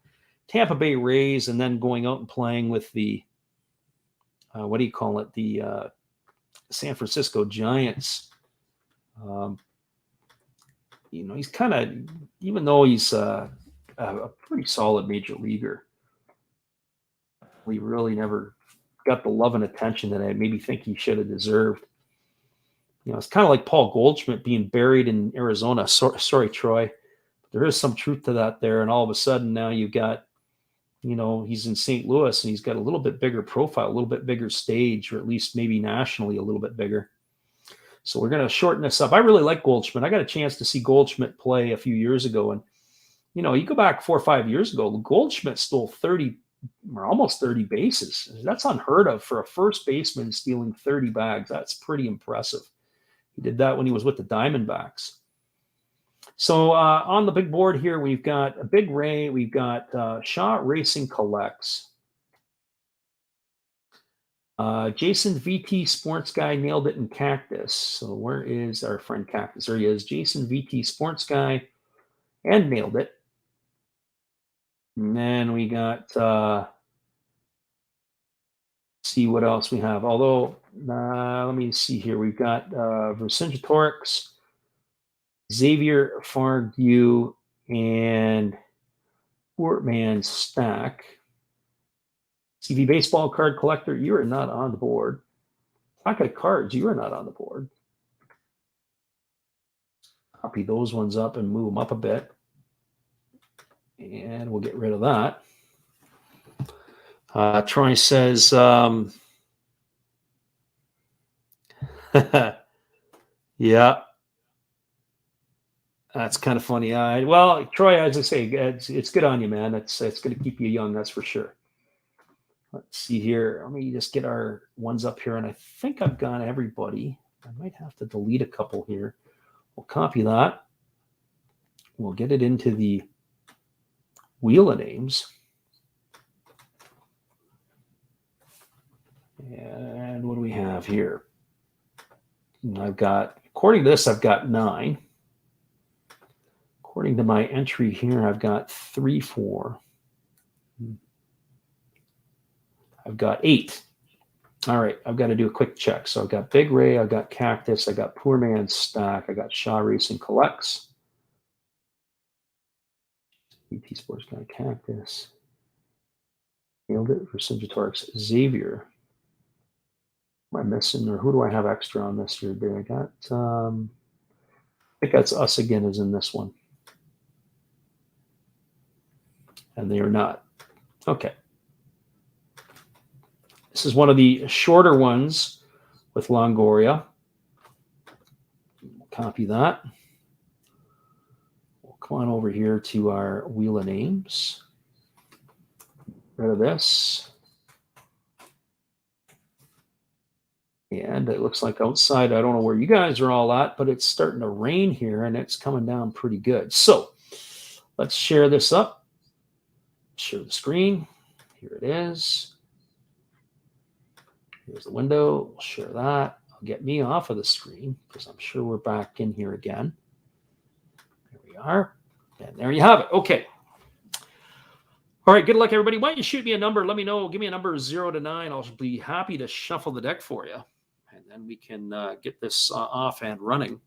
Tampa Bay Rays and then going out and playing with the, the San Francisco Giants. He's kind of, even though he's a pretty solid major leaguer, we really never got the love and attention that I maybe think he should have deserved. It's kind of like Paul Goldschmidt being buried in Arizona. Sorry, Troy. There is some truth to that there. And all of a sudden now you've got, he's in St. Louis and he's got a little bit bigger profile, a little bit bigger stage, or at least maybe nationally a little bit bigger. So we're going to shorten this up. I really like Goldschmidt. I got a chance to see Goldschmidt play a few years ago. And, you go back 4 or 5 years ago, Goldschmidt stole 30 or almost 30 bases. That's unheard of for a first baseman stealing 30 bags. That's pretty impressive. He did that when he was with the Diamondbacks. So on the big board here, we've got a Big Ray. We've got Shaw Racing Collects. Jason VT Sports Guy nailed it in Cactus. So where is our friend Cactus? There he is. Jason VT Sports Guy and nailed it. And then we got, see what else we have. Although, let me see here. We've got Vercingetorix, Xavier Fargue, and Portman Stack. CV Baseball Card Collector, you are not on the board. Pocket Cards, you are not on the board. Copy those ones up and move them up a bit. And we'll get rid of that. Troy says, yeah, that's kind of funny. Well, Troy, as I say, it's good on you, man. It's going to keep you young, that's for sure. Let's see here. Let me just get our ones up here, and I think I've got everybody. I might have to delete a couple here. We'll copy that. We'll get it into the wheel of names. And what do we have here? I've got, according to this, I've got 9. According to my entry here, I've got 3, 4. I've got 8. All right, I've got to do a quick check. So I've got Big Ray, I've got Cactus, I got Poor Man's Stack, I got Shaw Racing Collects. BT Sports Guy, Cactus. Nailed it for Vercingetorix, Xavier. Am I missing, or who do I have extra on this year? I got, I think that's Us Again is in this one. And they are not. Okay. This is one of the shorter ones with Longoria. Copy that. We'll come on over here to our wheel of names. Rid of this. And it looks like outside, I don't know where you guys are all at, but it's starting to rain here and it's coming down pretty good. So let's share this up. Share the screen. Here it is. Here's the window. We'll share that. I'll get me off of the screen because I'm sure we're back in here again. There we are. And there you have it. Okay. All right. Good luck, everybody. Why don't you shoot me a number? Let me know. Give me a number 0 to 9. I'll be happy to shuffle the deck for you. And And then we can get this off and running.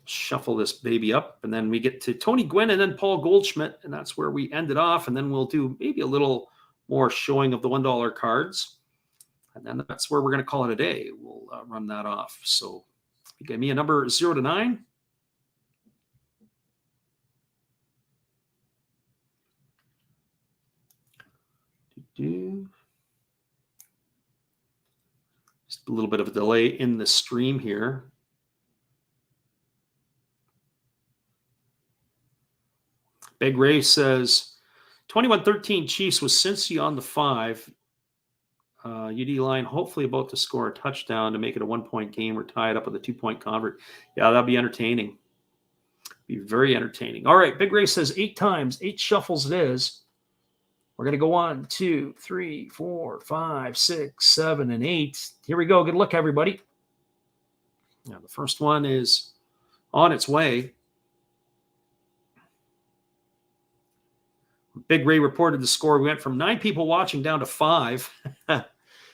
Shuffle this baby up, and then we get to Tony Gwynn and then Paul Goldschmidt, and that's where we ended off. And then we'll do maybe a little more showing of the $1 cards, and then that's where we're going to call it a day. We'll run that off. So give me a number 0 to 9. Just a little bit of a delay in the stream here. Big Ray says 21-13 Chiefs with Cincy on the 5. UD line hopefully about to score a touchdown to make it a 1-point game or tie it up with a 2-point convert. Yeah, that'd be entertaining. Be very entertaining. All right, Big Ray says 8 times, 8 shuffles it is. We're going to go 1, 2, 3, 4, 5, 6, 7, and 8. Here we go. Good luck, everybody. Now, the first one is on its way. Big Ray reported the score. We went from 9 people watching down to 5.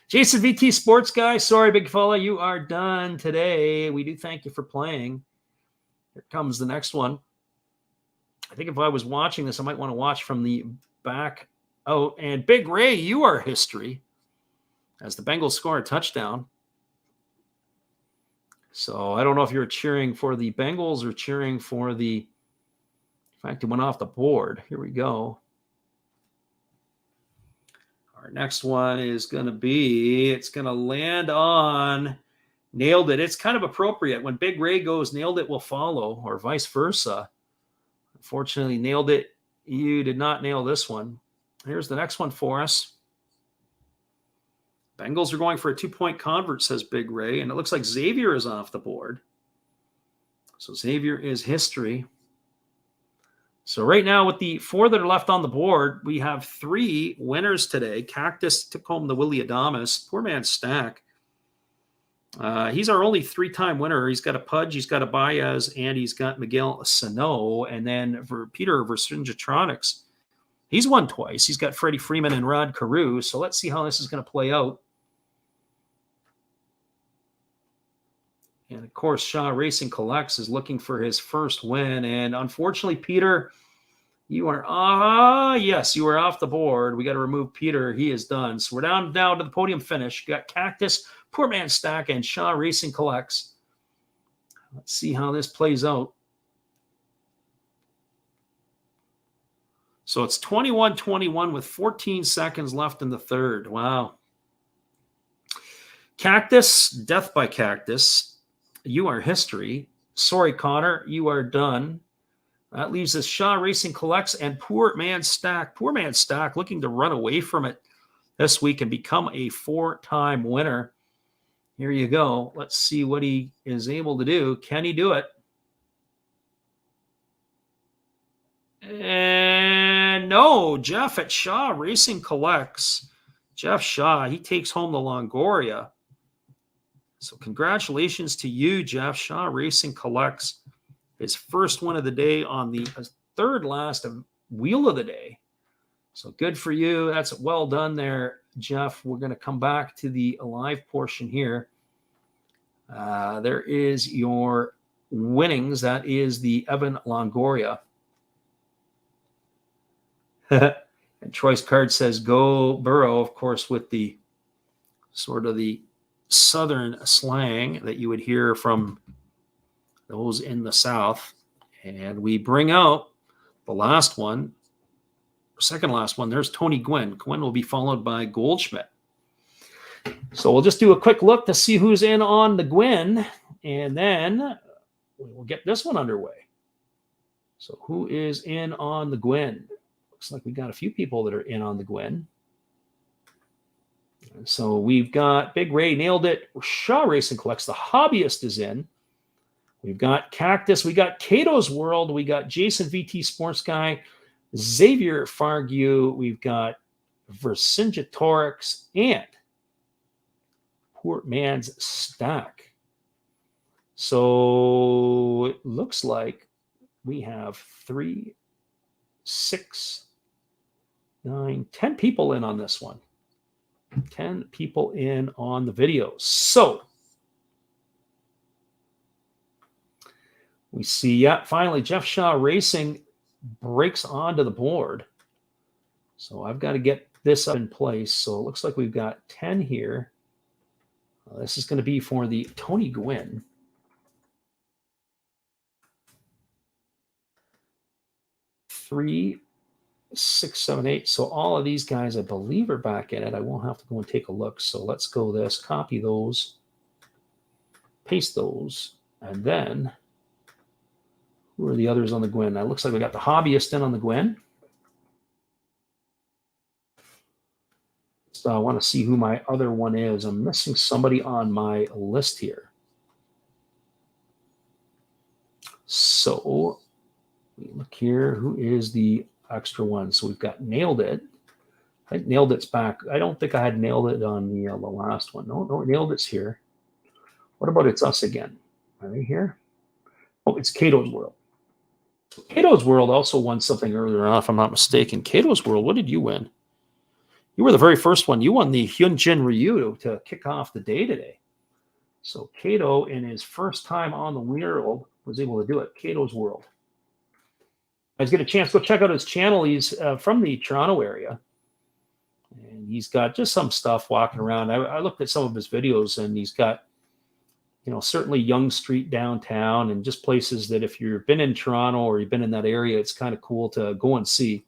Jason VT Sports Guy, sorry, big fella, you are done today. We do thank you for playing. Here comes the next one. I think if I was watching this, I might want to watch from the back out. And Big Ray, you are history as the Bengals score a touchdown. So I don't know if you're cheering for the Bengals or cheering for the fact it went off the board. Here we go. Our next one is going to be, it's going to land on nailed it. It's kind of appropriate. When Big Ray goes, nailed it will follow, or vice versa. Unfortunately, nailed it. You did not nail this one. Here's the next one for us. Bengals are going for a 2-point convert, says Big Ray. And it looks like Xavier is off the board. So Xavier is history. So right now, with the 4 that are left on the board, we have 3 winners today. Cactus took home the Willie Adamas. Poor man Stack. He's our only 3-time winner. He's got a Pudge, he's got a Baez, and he's got Miguel Sano. And then for Peter Vercingetronics, he's won twice. He's got Freddie Freeman and Rod Carew. So let's see how this is going to play out. And, of course, Shaw Racing Collects is looking for his first win. And, unfortunately, Peter, you are yes, you are off the board. We got to remove Peter. He is done. So we're down to the podium finish. Got Cactus, Poor Man Stack, and Shaw Racing Collects. Let's see how this plays out. So it's 21-21 with 14 seconds left in the third. Wow. Cactus, Death by Cactus. You are history. Sorry, Connor, you are done. That leaves us Shaw Racing Collects and Poor Man Stack. Poor Man Stack looking to run away from it this week and become a 4-time winner. Here you go. Let's see what he is able to do. Can he do it? And no, Jeff at Shaw Racing Collects. Jeff Shaw, he takes home the Longoria. So congratulations to you, Jeff. Shaw Racing Collects his first win of the day on the third last wheel of the day. So good for you. That's well done there, Jeff. We're going to come back to the live portion here. There is your winnings. That is the Evan Longoria. And Choice Card says, go Burrow, of course, with the sort of the Southern slang that you would hear from those in the South. And we bring out the last one, second last one. There's Tony Gwynn. Gwynn will be followed by Goldschmidt. So we'll just do a quick look to see who's in on the Gwynn, and then we'll get this one underway. So who is in on the Gwynn? Looks like we got a few people that are in on the Gwynn. So we've got Big Ray, nailed it. Shaw Racing Collects. The Hobbyist is in. We've got Cactus. We got Cato's World. We got Jason VT Sports Guy. Xavier Fargue. We've got Vercingetorix and Poor Man's Stack. So it looks like we have 3, 6, 9, 10 people in on this one. 10 people in on the video. So we see, yeah, finally, Jeff Shaw Racing breaks onto the board. So I've got to get this up in place. So it looks like we've got 10 here. This is going to be for the Tony Gwynn. Three, 6, 7, 8. So all of these guys, I believe, are back in it. I won't have to go and take a look. So let's go this, copy those, paste those, and then who are the others on the Gwynn? Now, it looks like we got the hobbyist in on the Gwynn. So I want to see who my other one is. I'm missing somebody on my list here. So we look here. Who is the extra one? So we've got Nailed It. I think Nailed It's back. I don't think I had Nailed It on the last one. No, Nailed It's here. What about It's Us Again? Are they here? Oh, it's Cato's World. Cato's World also won something earlier on, if I'm not mistaken. Cato's World, what did you win? You were the very first one. You won the Hyunjin Ryu to kick off the day today. So Cato, in his first time on the world, was able to do it. Cato's World. I was getting a chance to go check out his channel. He's from the Toronto area. And he's got just some stuff walking around. I looked at some of his videos, and he's got, certainly Yonge Street downtown and just places that if you've been in Toronto or you've been in that area, it's kind of cool to go and see.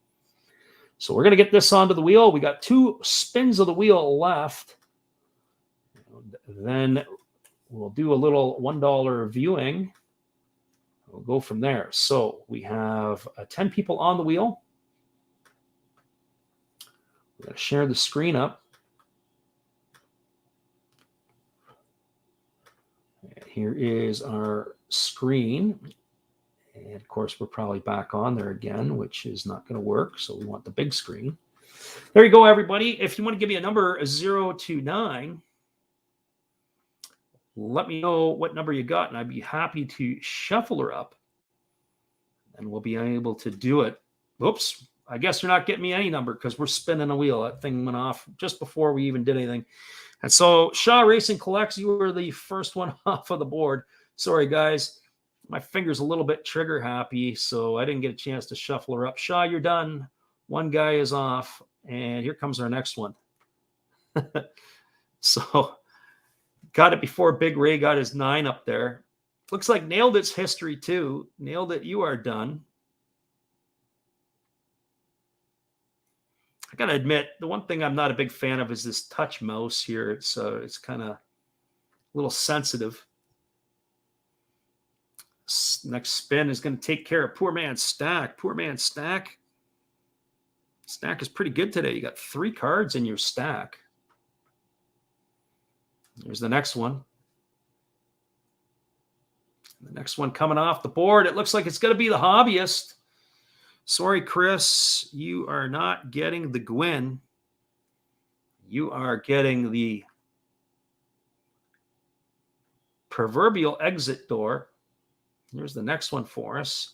So we're going to get this onto the wheel. We got 2 spins of the wheel left. Then we'll do a little $1 viewing. We'll go from there. So we have 10 people on the wheel. We're going to share the screen up. And here is our screen. And of course, we're probably back on there again, which is not going to work. So we want the big screen. There you go, everybody. If you want to give me a number 0 to 9, let me know what number you got, and I'd be happy to shuffle her up. And we'll be able to do it. Oops. I guess you're not getting me any number because we're spinning a wheel. That thing went off just before we even did anything. And so Shaw Racing Collects, you were the first one off of the board. Sorry, guys. My finger's a little bit trigger happy, so I didn't get a chance to shuffle her up. Shaw, you're done. One guy is off, and here comes our next one. So got it before Big Ray got his 9 up there. Looks like Nailed It's history, too. Nailed It, you are done. I got to admit, the one thing I'm not a big fan of is this touch mouse here. It's kind of a little sensitive. Next spin is going to take care of Poor Man Stack. Poor Man Stack. Stack is pretty good today. You got 3 cards in your stack. Here's the next one. The next one coming off the board. It looks like it's going to be the hobbyist. Sorry, Chris. You are not getting the Gwynn. You are getting the proverbial exit door. Here's the next one for us.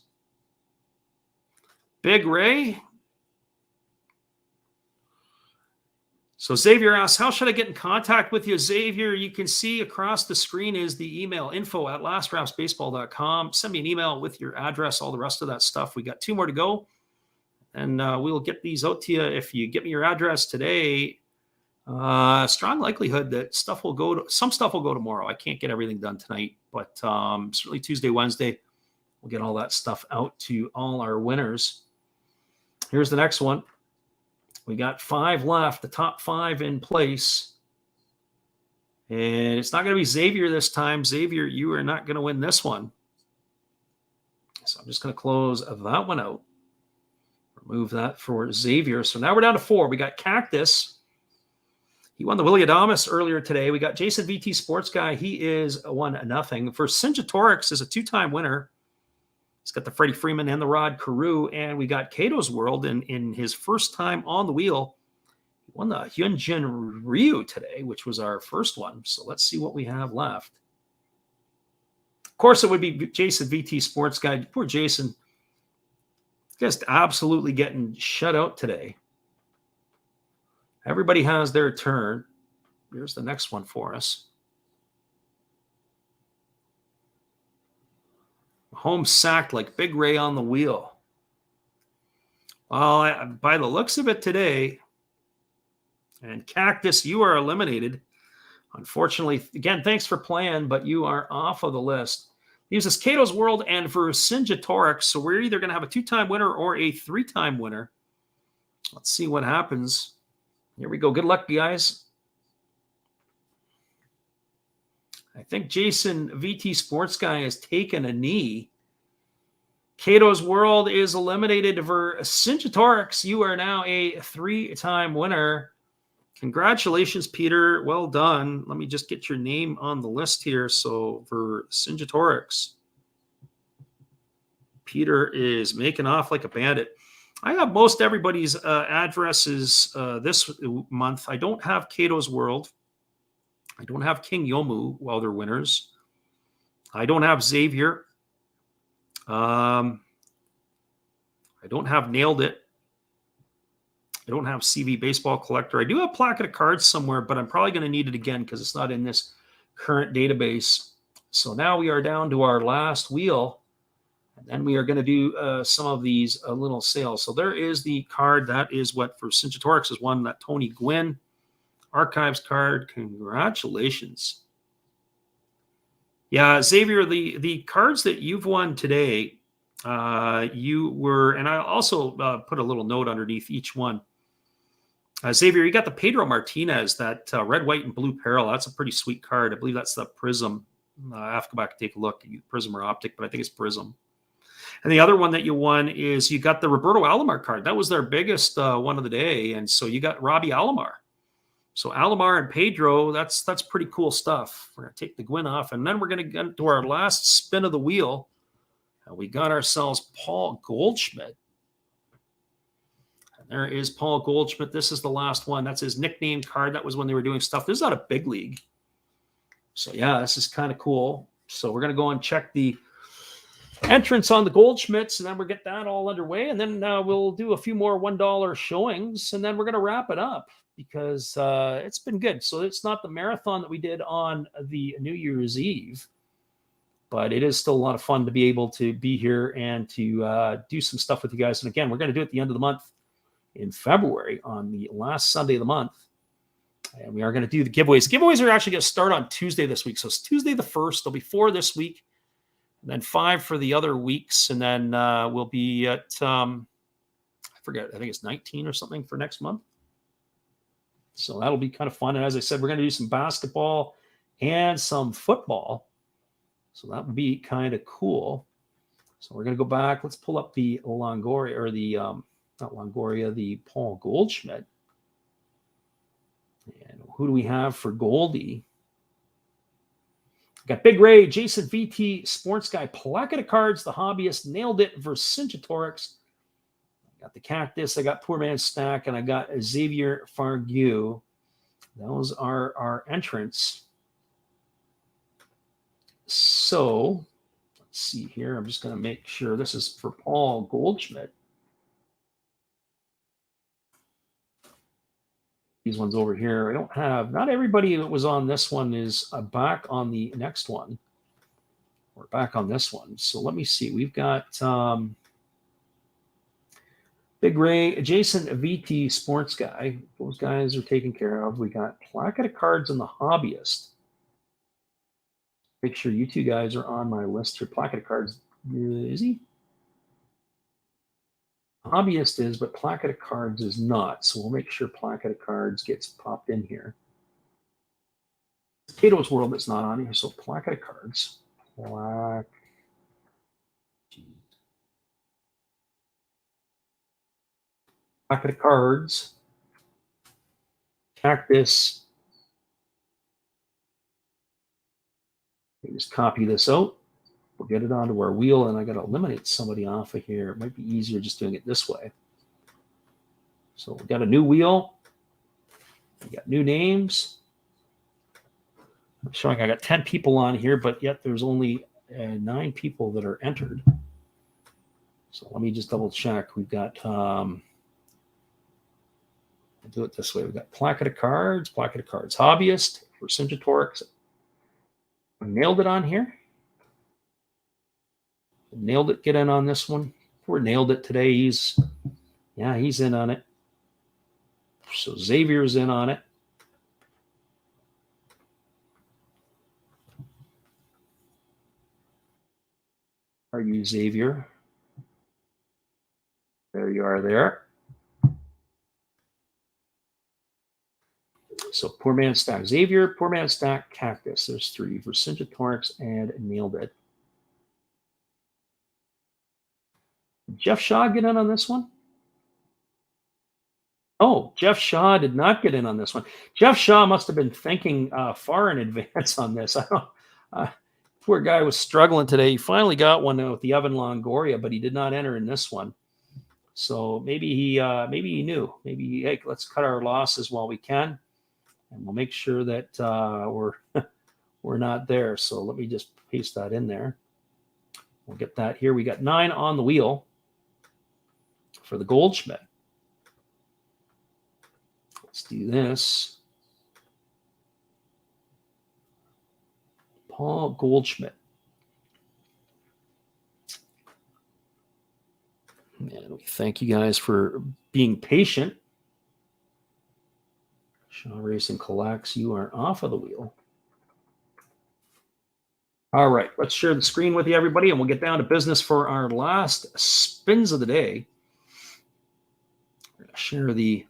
Big Ray. So Xavier asks, how should I get in contact with you? Xavier, you can see across the screen is the email, info@lastrapsbaseball.com. Send me an email with your address, all the rest of that stuff. We got 2 more to go, and we'll get these out to you. If you get me your address today, strong likelihood that some stuff will go tomorrow. I can't get everything done tonight, but certainly Tuesday, Wednesday, we'll get all that stuff out to all our winners. Here's the next one. We got 5 left, the top 5 in place. And it's not going to be Xavier this time. Xavier, you are not going to win this one. So I'm just going to close that one out. Remove that for Xavier. So now we're down to 4. We got Cactus. He won the Willie Adamas earlier today. We got Jason VT Sports Guy. He is 1-0. For Sinjatorix is a 2-time winner. He's got the Freddie Freeman and the Rod Carew. And we got Cato's World in his first time on the wheel. He won the Hyunjin Ryu today, which was our first one. So let's see what we have left. Of course, it would be Jason VT Sports Guy. Poor Jason. Just absolutely getting shut out today. Everybody has their turn. Here's the next one for us. Home sacked like Big Ray on the wheel. Well, by the looks of it today, and Cactus, you are eliminated. Unfortunately, again, thanks for playing, but you are off of the list. He uses Cato's World and Vercingetorix, so we're either going to have a 2-time winner or a 3-time winner. Let's see what happens. Here we go. Good luck, guys. I think Jason VT Sports Guy has taken a knee. Cato's World is eliminated. Vercingetorix, you are now a 3-time winner. Congratulations, Peter. Well done. Let me just get your name on the list here. So Vercingetorix. Peter is making off like a bandit. I have most everybody's addresses this month. I don't have Cato's World. I don't have King Yomu while they're winners. I don't have Xavier. I don't have Nailed It. I don't have CV Baseball Collector. I do have Placket of Cards somewhere, but I'm probably going to need it again because it's not in this current database. So now we are down to our last wheel, and then we are going to do some of these little sales. So there is the card. That is what Vercingetorix is one, that Tony Gwynn Archives card. Congratulations. Yeah, Xavier, the cards that you've won today, you were, and I also put a little note underneath each one. Xavier, you got the Pedro Martinez, that red, white, and blue parallel. That's a pretty sweet card. I believe that's the Prism. I have to go back and take a look. Prism or Optic, but I think it's Prism. And the other one that you won is you got the Roberto Alomar card. That was their biggest one of the day. And so you got Robbie Alomar. So Alomar and Pedro, that's pretty cool stuff. We're going to take the Gwynn off, and then we're going to get to our last spin of the wheel. And we got ourselves Paul Goldschmidt. There is Paul Goldschmidt. This is the last one. That's his nickname card. That was when they were doing stuff. This is not a big league. So, yeah, this is kind of cool. So we're going to go and check the entrance on the Goldschmidts, and then we'll get that all underway. And then we'll do a few more $1 showings, and then we're going to wrap it up because it's been good. So it's not the marathon that we did on the New Year's Eve, but it is still a lot of fun to be able to be here and to do some stuff with you guys. And again, we're going to do it at the end of the month in February on the last Sunday of the month. And we are going to do the giveaways. Giveaways are actually going to start on Tuesday this week. So it's Tuesday the 1st. There'll be 4 this week, and then 5 for the other weeks. And then we'll be at, I forget, I think it's 19 or something for next month. So that'll be kind of fun. And as I said, we're going to do some basketball and some football. So that would be kind of cool. So we're going to go back. Let's pull up the Longoria, or the, not Longoria, the Paul Goldschmidt. And who do we have for Goldie? Got Big Ray, Jason VT, Sports Guy, Placket of Cards, The Hobbyist, Nailed It, Vercingetorix. I got the Cactus, I got Poor Man's Stack, and I got Xavier Fargue. Those are our entrants. So let's see here. I'm just going to make sure this is for Paul Goldschmidt. These ones over here, I don't have, not everybody that was on this one is back on the next one. We're back on this one. So let me see. We've got Big Ray, Jason VT, Sports Guy. Those guys are taken care of. We got Placket of Cards and The Hobbyist. Make sure you two guys are on my list here. Placket of Cards, is he? Hobbyist is, but Placket of Cards is not. So we'll make sure Placket of Cards gets popped in here. Cato's World is not on here, so Placket of Cards. Placket of Cards. Cactus. Let me just copy this out. We'll get it onto our wheel, and I got to eliminate somebody off of here. It might be easier just doing it this way. So we got a new wheel. We got new names. I'm showing I got 10 people on here, but yet there's only 9 people that are entered. So let me just double check. We've got We'll do it this way. We've got Placket of Cards, Hobbyist, Vercingetorix. Nailed it on here. Nailed it. Get in on this one. We're nailed it today. He's in on it. So Xavier's in on it. Are you Xavier? There you are there. So Poor Man Stack Xavier, Poor Man Stack Cactus. There's 3. Vercingetorix and nailed it. Jeff Shaw get in on this one? Oh, Jeff Shaw did not get in on this one. Jeff Shaw must have been thinking far in advance on this. I don't. Poor guy was struggling today. He finally got one with the Evan Longoria, but he did not enter in this one. So maybe he knew. Maybe, hey, let's cut our losses while we can, and we'll make sure that we're not there. So let me just paste that in there. We'll get that here. We got 9 on the wheel for the Goldschmidt. Let's do this. Paul Goldschmidt. And we thank you guys for being patient. Shaw Racing collects. You are off of the wheel. All right, let's share the screen with you, everybody, and we'll get down to business for our last spins of the day. We're going to share the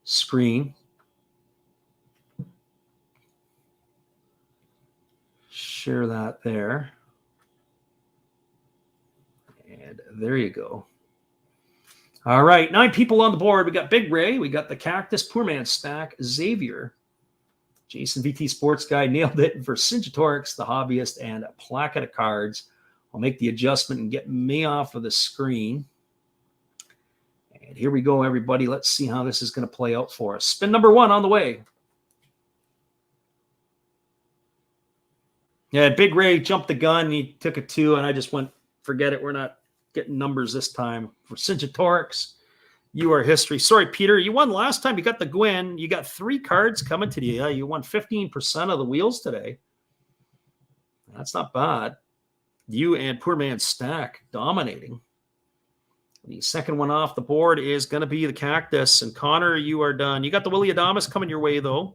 screen. Share that there. And there you go. All right, 9 people on the board. We got Big Ray. We got the Cactus, Poor Man Stack, Xavier. Jason VT Sports Guy nailed it. Vercingetorix, the Hobbyist, and a Placket of Cards. I'll make the adjustment and get me off of the screen. And here we go, everybody. Let's see how this is going to play out for us. Spin number 1 on the way. Yeah, Big Ray jumped the gun. He took a 2, and I just went, forget it. We're not getting numbers this time. Vercingetorix, you are history. Sorry, Peter. You won last time. You got the Gwyn. You got 3 cards coming to you. You won 15% of the wheels today. That's not bad. You and Poor Man Stack dominating. The second one off the board is going to be the Cactus. And Connor, you are done. You got the Willie Adamas coming your way, though.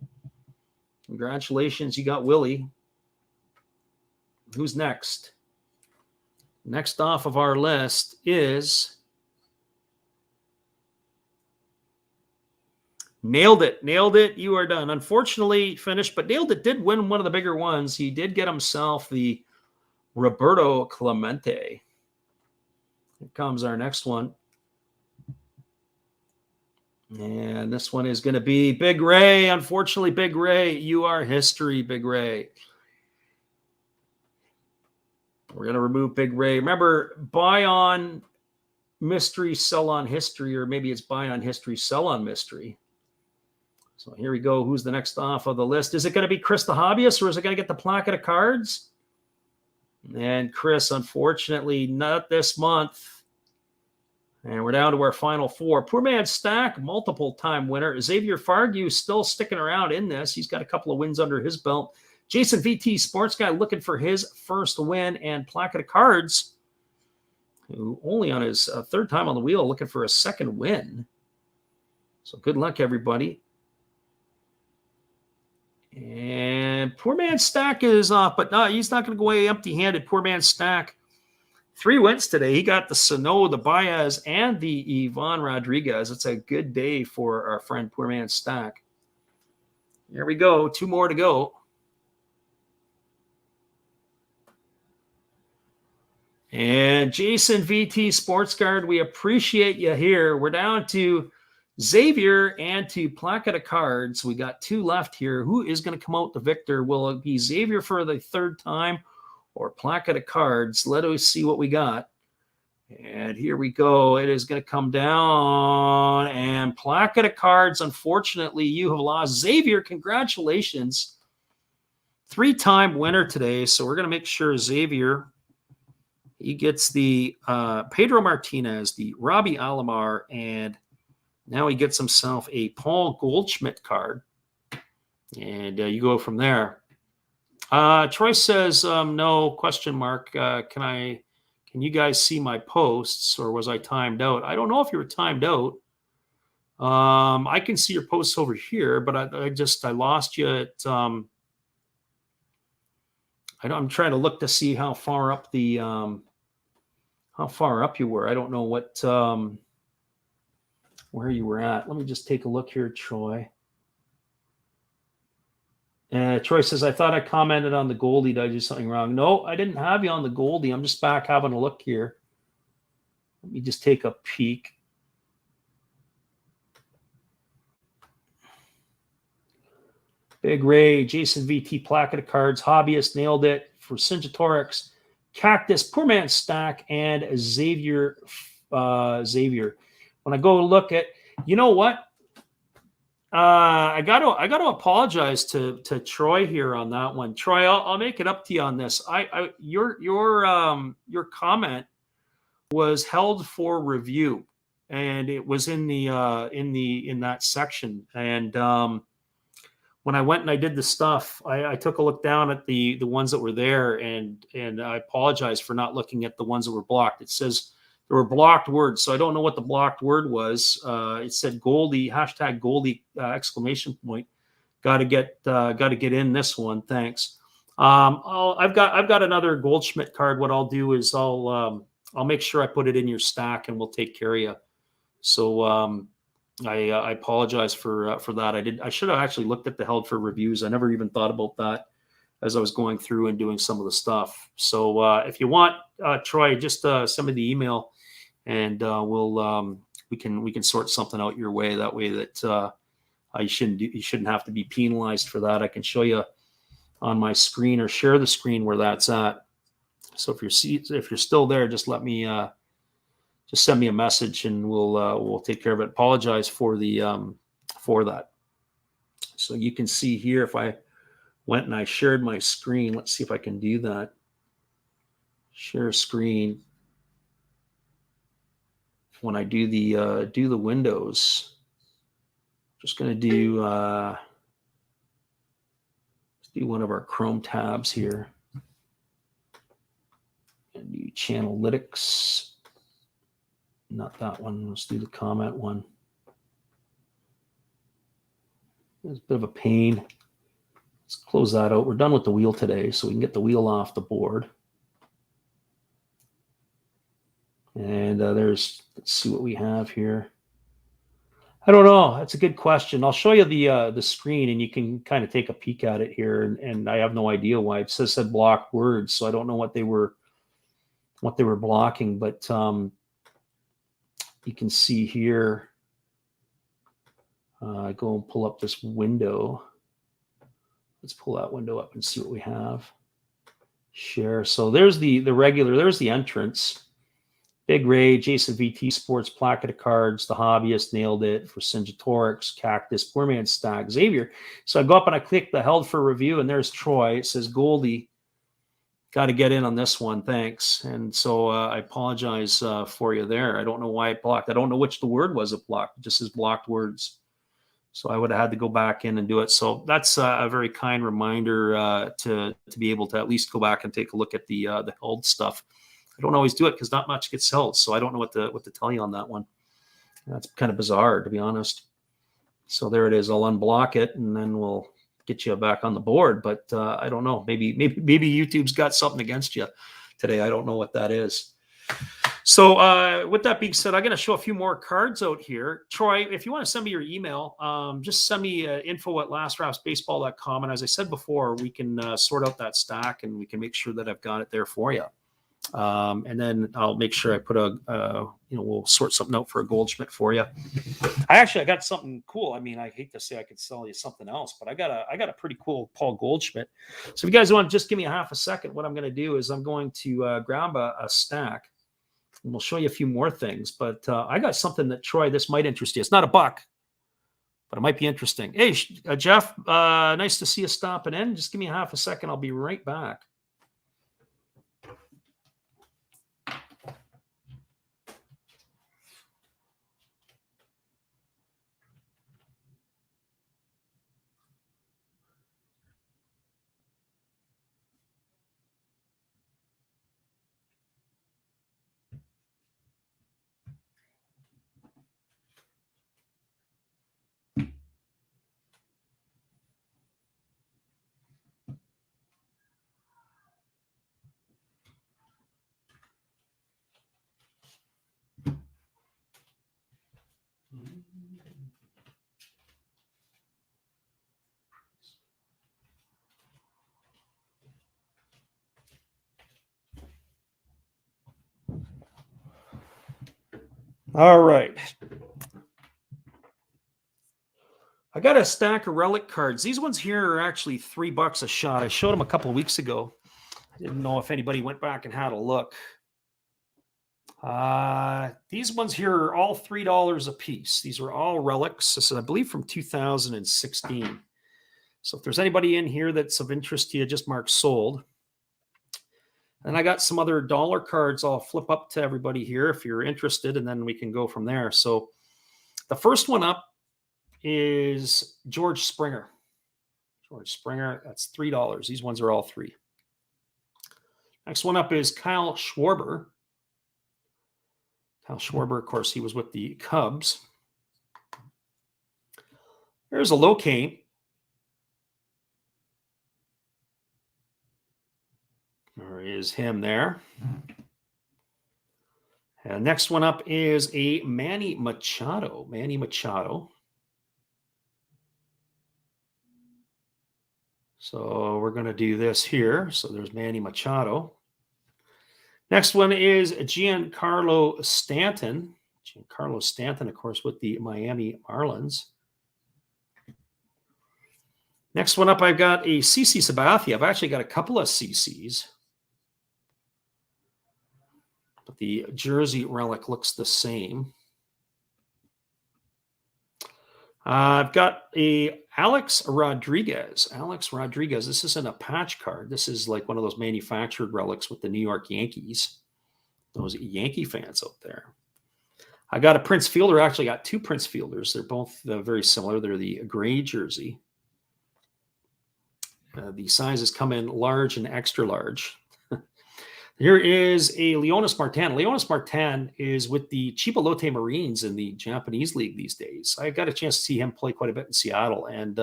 Congratulations. You got Willie. Who's next? Next off of our list is Nailed It. Nailed It. You are done. Unfortunately finished, but Nailed It did win one of the bigger ones. He did get himself the Roberto Clemente. Here comes our next one. And this one is going to be Big Ray. Unfortunately, Big Ray, you are history, Big Ray. We're going to remove Big Ray. Remember, buy on mystery, sell on history, or maybe it's buy on history, sell on mystery. So here we go. Who's the next off of the list? Is it going to be Chris the Hobbyist, or is it going to get the Placket of Cards? And Chris, unfortunately, not this month. And we're down to our final 4. Poor Man Stack, multiple-time winner. Xavier Fargue still sticking around in this. He's got a couple of wins under his belt. Jason VT Sports Guy looking for his first win, and Placket of Cards, who only on his 3rd time on the wheel, looking for a 2nd win. So good luck, everybody. And Poor Man Stack is off, but no, he's not going to go away empty-handed. Poor Man Stack, 3 wins today. He got the Sano, the Baez, and the Ivan Rodriguez. It's a good day for our friend Poor Man Stack. Here we go. 2 more to go. And Jason VT Sports Guard, we appreciate you here. We're down to Xavier and to Placket of Cards. We got 2 left here. Who is going to come out the victor? Will it be Xavier for the 3rd time or Placket of Cards? Let us see what we got. And here we go. It is going to come down. And Placket of Cards, unfortunately, you have lost. Xavier, congratulations. 3-time winner today. So we're going to make sure Xavier, he gets the Pedro Martinez, the Robbie Alomar, and Now he gets himself a Paul Goldschmidt card, and you go from there. Troy says, no, question mark. Can you guys see my posts, or was I timed out? I don't know if you were timed out. I can see your posts over here, but I lost you at, I'm trying to look to see how far up you were. I don't know what, where you were at. Let me just take a look here, Troy. Troy says, I thought I commented on the Goldie. Did I do something wrong? No, I didn't have you on the Goldie. I'm just back having a look here. Let me just take a peek. Big Ray, Jason VT, Placket of Cards, Hobbyist, nailed it for Cinjatorix, Cactus, Poor Man's Stack, and Xavier. When I go look at, you know what? I got to apologize to Troy here on that one. Troy, I'll make it up to you on this. Your comment was held for review, and it was in that section. And when I went and I did the stuff, I took a look down at the ones that were there, and I apologize for not looking at the ones that were blocked. It says there were blocked words, so I don't know what the blocked word was. It said Goldie, hashtag Goldie, exclamation point. Got to get in this one. Thanks. I've got another Goldschmidt card. What I'll do is I'll make sure I put it in your stack, and we'll take care of you. So I apologize for that. I should have actually looked at the held for reviews. I never even thought about that as I was going through and doing some of the stuff. So if you want, Troy, just send me the email, and we can sort something out your way. That way that you shouldn't have to be penalized for that. I can show you on my screen or share the screen where that's at. So if you're still there, just let me. Just send me a message, and we'll take care of it. Apologize for that. So you can see here, if I went and I shared my screen, let's see if I can do that. Share screen. When I do the windows, just going to do let's do one of our Chrome tabs here, and do Channelytics. Not that one. Let's do the comment one. It's a bit of a pain. Let's close that out. We're done with the wheel today, so we can get the wheel off the board. And let's see what we have here. I don't know. That's a good question. I'll show you the screen, and you can kind of take a peek at it here. And I have no idea why it said blocked words, so I don't know what they were blocking, but you can see here, go and pull up this window. Let's pull that window up and see what we have. Share. So there's the regular, there's the entrance. Big Ray, Jason VT Sports, Placket of Cards, The Hobbyist, nailed it for Cinjatorix, Cactus, Poor Man's Stack, Xavier. So I go up and I click the held for review, and there's Troy. It says Goldie. Got to get in on this one, thanks. And so I apologize for you there. I don't know why it blocked. I don't know which the word was it blocked. It just says blocked words. So I would have had to go back in and do it. So that's a very kind reminder to be able to at least go back and take a look at the held stuff. I don't always do it because not much gets held, so I don't know what to tell you on that one. That's kind of bizarre, to be honest. So there it is. I'll unblock it, and then we'll get you back on the board, but I don't know. Maybe YouTube's got something against you today. I don't know what that is. So with that being said, I'm going to show a few more cards out here. Troy, if you want to send me your email, just send me info@lastrapsbaseball.com. And as I said before, we can sort out that stack, and we can make sure that I've got it there for you. And then I'll make sure I put we'll sort something out for a Goldschmidt for you. I got something cool. I mean, I hate to say I could sell you something else, but I got a pretty cool Paul Goldschmidt. So if you guys want to just give me a half a second, what I'm going to do is I'm going to grab a stack, and we'll show you a few more things. But I got something that, Troy, this might interest you. It's not a buck, but it might be interesting. Hey, Jeff, nice to see you stopping in. Just give me a half a second. I'll be right back. All right. I got a stack of relic cards. These ones here are actually $3 a shot. I showed them a couple of weeks ago. I didn't know if anybody went back and had a look. These ones here are all $3 a piece. These are all relics. This is, I believe, from 2016. So if there's anybody in here that's of interest to you, just mark sold. And I got some other dollar cards I'll flip up to everybody here if you're interested, and then we can go from there. So the first one up is George Springer. George Springer, that's $3. These ones are all $3. Next one up is Kyle Schwarber. Kyle Schwarber, of course, he was with the Cubs. There's a Locane. There is him there. And next one up is a Manny Machado. Manny Machado. So we're going to do this here. So there's Manny Machado. Next one is Giancarlo Stanton. Giancarlo Stanton, of course, with the Miami Marlins. Next one up, I've got a CC Sabathia. I've actually got a couple of CCs. But the jersey relic looks the same. I've got a Alex Rodriguez. Alex Rodriguez. This isn't a patch card. This is like one of those manufactured relics with the New York Yankees. Those Yankee fans out there. I got a Prince Fielder. I actually got two Prince Fielders. They're both very similar. They're the gray jersey. The sizes come in large and extra large. Here is a Leonys Martin. Leonys Martin is with the Chipolote Marines in the Japanese league these days. I got a chance to see him play quite a bit in Seattle, and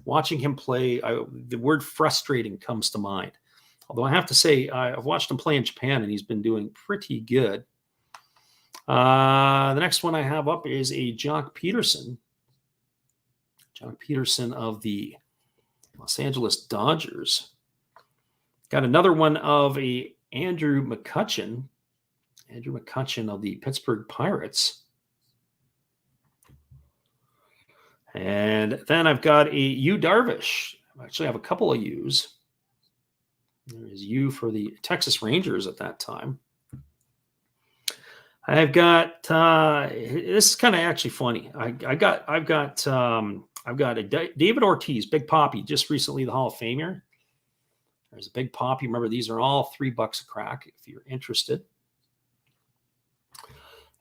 watching him play, the word frustrating comes to mind. Although I have to say, I've watched him play in Japan, and he's been doing pretty good. The next one I have up is a Jock Peterson. Jock Peterson of the Los Angeles Dodgers. Got another one of a Andrew McCutchen. Andrew McCutchen of the Pittsburgh Pirates. And then I've got a Yu Darvish. I actually have a couple of U's. There is U for the Texas Rangers at that time. I've got this is kind of actually funny. I've got a David Ortiz, Big Poppy, just recently the Hall of Famer. There's a Big Poppy. Remember, these are all $3 a crack if you're interested.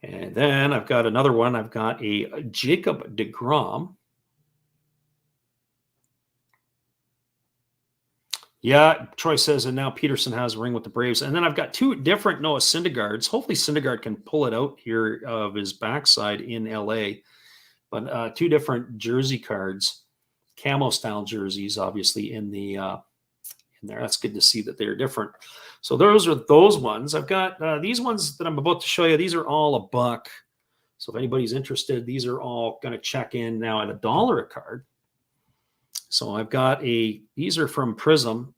And then I've got another one. I've got a Jacob deGrom. Yeah, Troy says, and now Peterson has a ring with the Braves. And then I've got two different Noah Syndergaards. Hopefully Syndergaard can pull it out here of his backside in LA. But two different jersey cards, camo-style jerseys, obviously, in there. That's good to see that they're different. So those are those ones. I've got these ones that I'm about to show you. These are all $1. So if anybody's interested, these are all going to check in now at $1 a card. So I've got these are from Prism.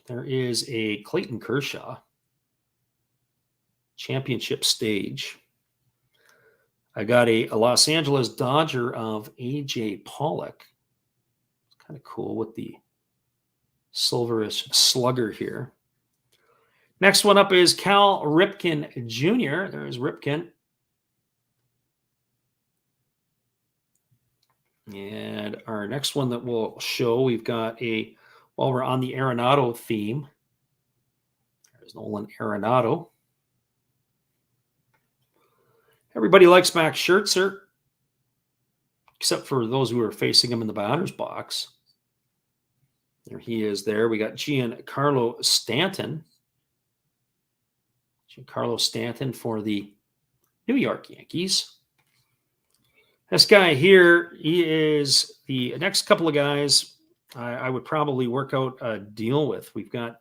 There is a Clayton Kershaw championship stage. I got a Los Angeles Dodger of A.J. Pollock. It's kind of cool with the silverish slugger here. Next one up is Cal Ripken Jr. There's Ripken. And our next one that we'll show, we've got while we're on the Arenado theme, there's Nolan Arenado. Everybody likes Max Scherzer, except for those who are facing him in the batter's box. There he is there. We got Giancarlo Stanton. Giancarlo Stanton for the New York Yankees. This guy here, he is the next couple of guys I would probably work out a deal with. We've got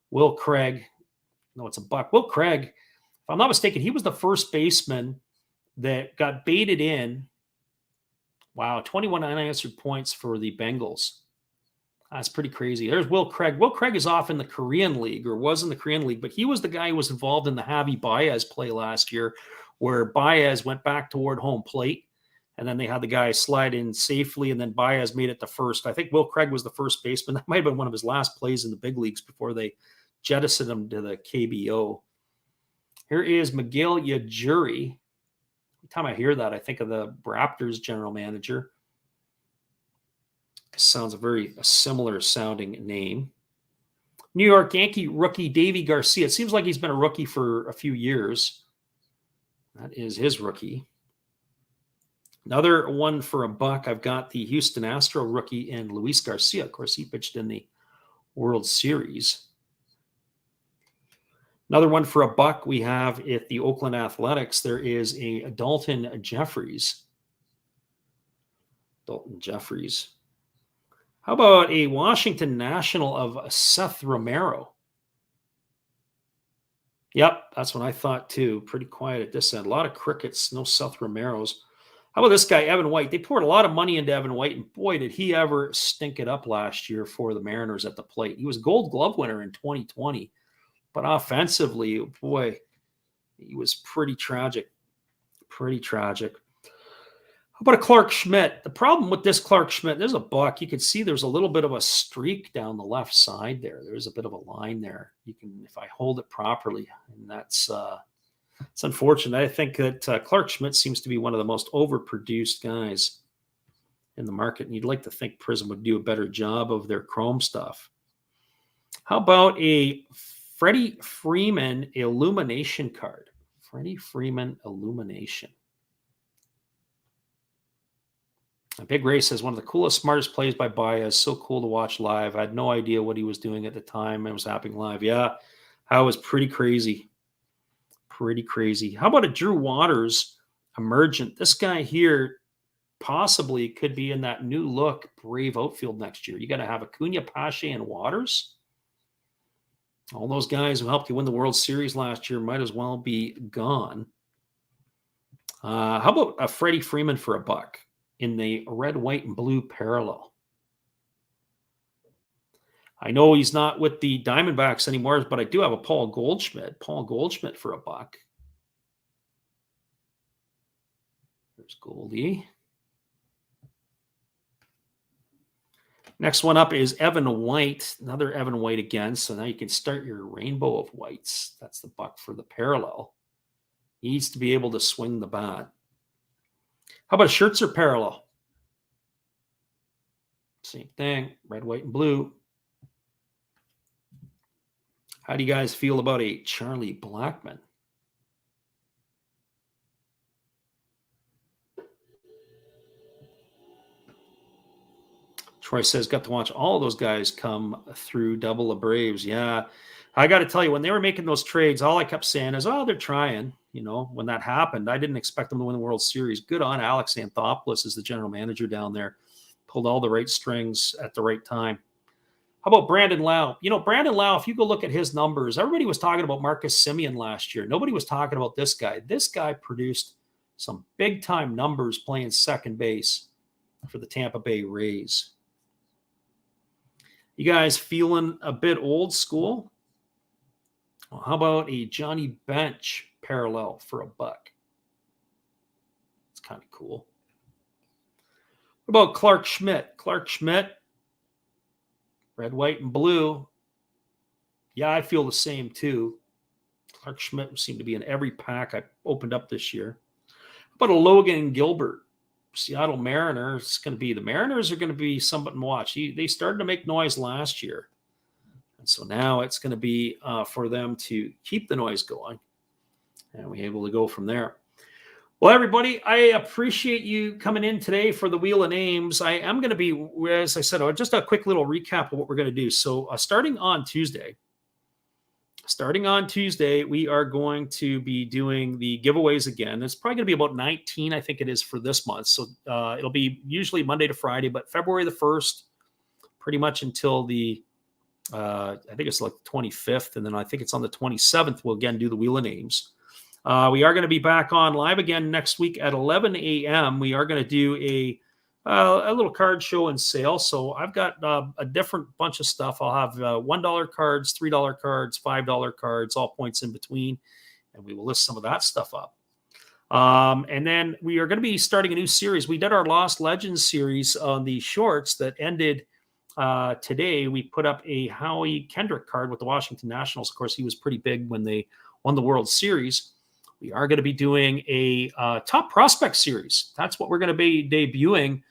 Will Craig. No, it's $1. Will Craig, if I'm not mistaken, he was the first baseman that got baited in. Wow, 21 unanswered points for the Bengals. That's pretty crazy. There's Will Craig. Will Craig is off in the Korean League, or was in the Korean League, but he was the guy who was involved in the Javi Baez play last year where Baez went back toward home plate, and then they had the guy slide in safely, and then Baez made it to first. I think Will Craig was the first baseman. That might have been one of his last plays in the big leagues before they jettisoned him to the KBO. Here is Miguel Yajuri. Every time I hear that, I think of the Raptors general manager. Sounds a similar sounding name. New York Yankee rookie Davy Garcia. It seems like he's been a rookie for a few years. That is his rookie. Another one for a buck. I've got the Houston Astro rookie in Luis Garcia. Of course, he pitched in the World Series. Another one for a buck we have at the Oakland Athletics. There is a Dalton Jeffries. Dalton Jeffries. How about a Washington National of Seth Romero? Yep, that's what I thought too. Pretty quiet at this end. A lot of crickets, no Seth Romeros. How about this guy, Evan White? They poured a lot of money into Evan White, and boy, did he ever stink it up last year for the Mariners at the plate. He was Gold Glove winner in 2020, but offensively, boy, he was pretty tragic. Pretty tragic. How about a Clark Schmidt? The problem with this Clark Schmidt, there's a buck. You can see there's a little bit of a streak down the left side there. There's a bit of a line there. You can, if I hold it properly, and that's it's unfortunate. I think that Clark Schmidt seems to be one of the most overproduced guys in the market, and you'd like to think Prism would do a better job of their chrome stuff. How about a Freddie Freeman Illumination card? Freddie Freeman Illumination. A Big Ray says, one of the coolest, smartest plays by Baez. So cool to watch live. I had no idea what he was doing at the time. It was happening live. Yeah, I was pretty crazy. Pretty crazy. How about a Drew Waters emergent? This guy here possibly could be in that new look Brave outfield next year. You got to have Acuna, Pache, and Waters. All those guys who helped you win the World Series last year might as well be gone. How about a Freddie Freeman for a buck in the red, white, and blue parallel? I know he's not with the Diamondbacks anymore, but I do have a Paul Goldschmidt. Paul Goldschmidt for a buck. There's Goldie. Next one up is Evan White. Another Evan White again. So now you can start your rainbow of whites. That's the buck for the parallel. He needs to be able to swing the bat. How about a Scherzer parallel? Same thing. Red, white, and blue. How do you guys feel about a Charlie Blackmon? Troy says, got to watch all of those guys come through double the Braves. Yeah, I got to tell you, when they were making those trades, all I kept saying is, oh, they're trying. You know, when that happened, I didn't expect them to win the World Series. Good on Alex Anthopoulos as the general manager down there. Pulled all the right strings at the right time. How about Brandon Lau? You know, Brandon Lau, if you go look at his numbers, everybody was talking about Marcus Semien last year. Nobody was talking about this guy. This guy produced some big-time numbers playing second base for the Tampa Bay Rays. You guys feeling a bit old school? Well, how about a Johnny Bench parallel for a buck? It's kind of cool. What about Clark Schmidt? Clark Schmidt, red, white, and blue. Yeah, I feel the same too. Clark Schmidt seemed to be in every pack I opened up this year. How about a Logan Gilbert? Seattle Mariners. It's going to be, the Mariners are going to be somewhat to watch. They started to make noise last year. And so now it's going to be for them to keep the noise going. And we're able to go from there. Well, everybody, I appreciate you coming in today for the Wheel of Names. I am going to be, as I said, just a quick little recap of what we're going to do. So starting on Tuesday, we are going to be doing the giveaways again. It's probably going to be about 19, I think it is, for this month. So it'll be usually Monday to Friday, but February the 1st, pretty much until the, I think it's like the 25th. And then I think it's on the 27th, we'll again do the Wheel of Names. We are going to be back on live again next week at 11 a.m. We are going to do a little card show and sale. So I've got a different bunch of stuff. I'll have $1 cards, $3 cards, $5 cards, all points in between. And we will list some of that stuff up. And then we are going to be starting a new series. We did our Lost Legends series on the shorts that ended today. We put up a Howie Kendrick card with the Washington Nationals. Of course, he was pretty big when they won the World Series. We are going to be doing a top prospect series. That's what we're going to be debuting.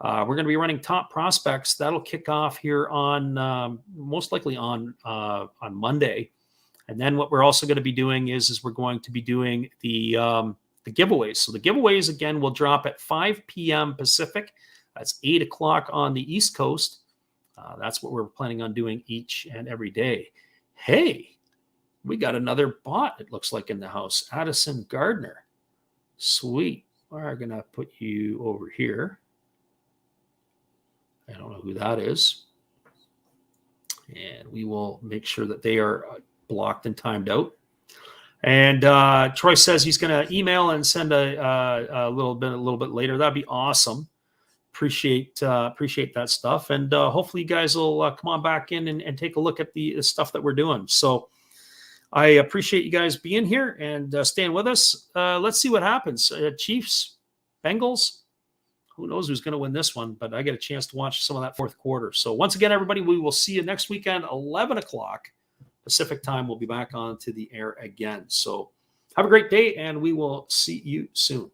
We're going to be running top prospects. That'll kick off here on most likely on Monday. And then what we're also going to be doing is we're going to be doing the giveaways. So the giveaways, again, will drop at 5 p.m. Pacific. That's 8 o'clock on the East Coast. That's what we're planning on doing each and every day. Hey, we got another bot, it looks like, in the house. Addison Gardner. Sweet. We're going to put you over here. I don't know who that is. And we will make sure that they are blocked and timed out. And Troy says he's going to email and send a little bit later. That'd be awesome. Appreciate that stuff. And hopefully you guys will come on back in and take a look at the stuff that we're doing. So I appreciate you guys being here and staying with us. Let's see what happens. Chiefs, Bengals. Who knows who's going to win this one, but I get a chance to watch some of that fourth quarter. So once again, everybody, we will see you next weekend, 11 o'clock Pacific time. We'll be back on to the air again. So have a great day, and we will see you soon.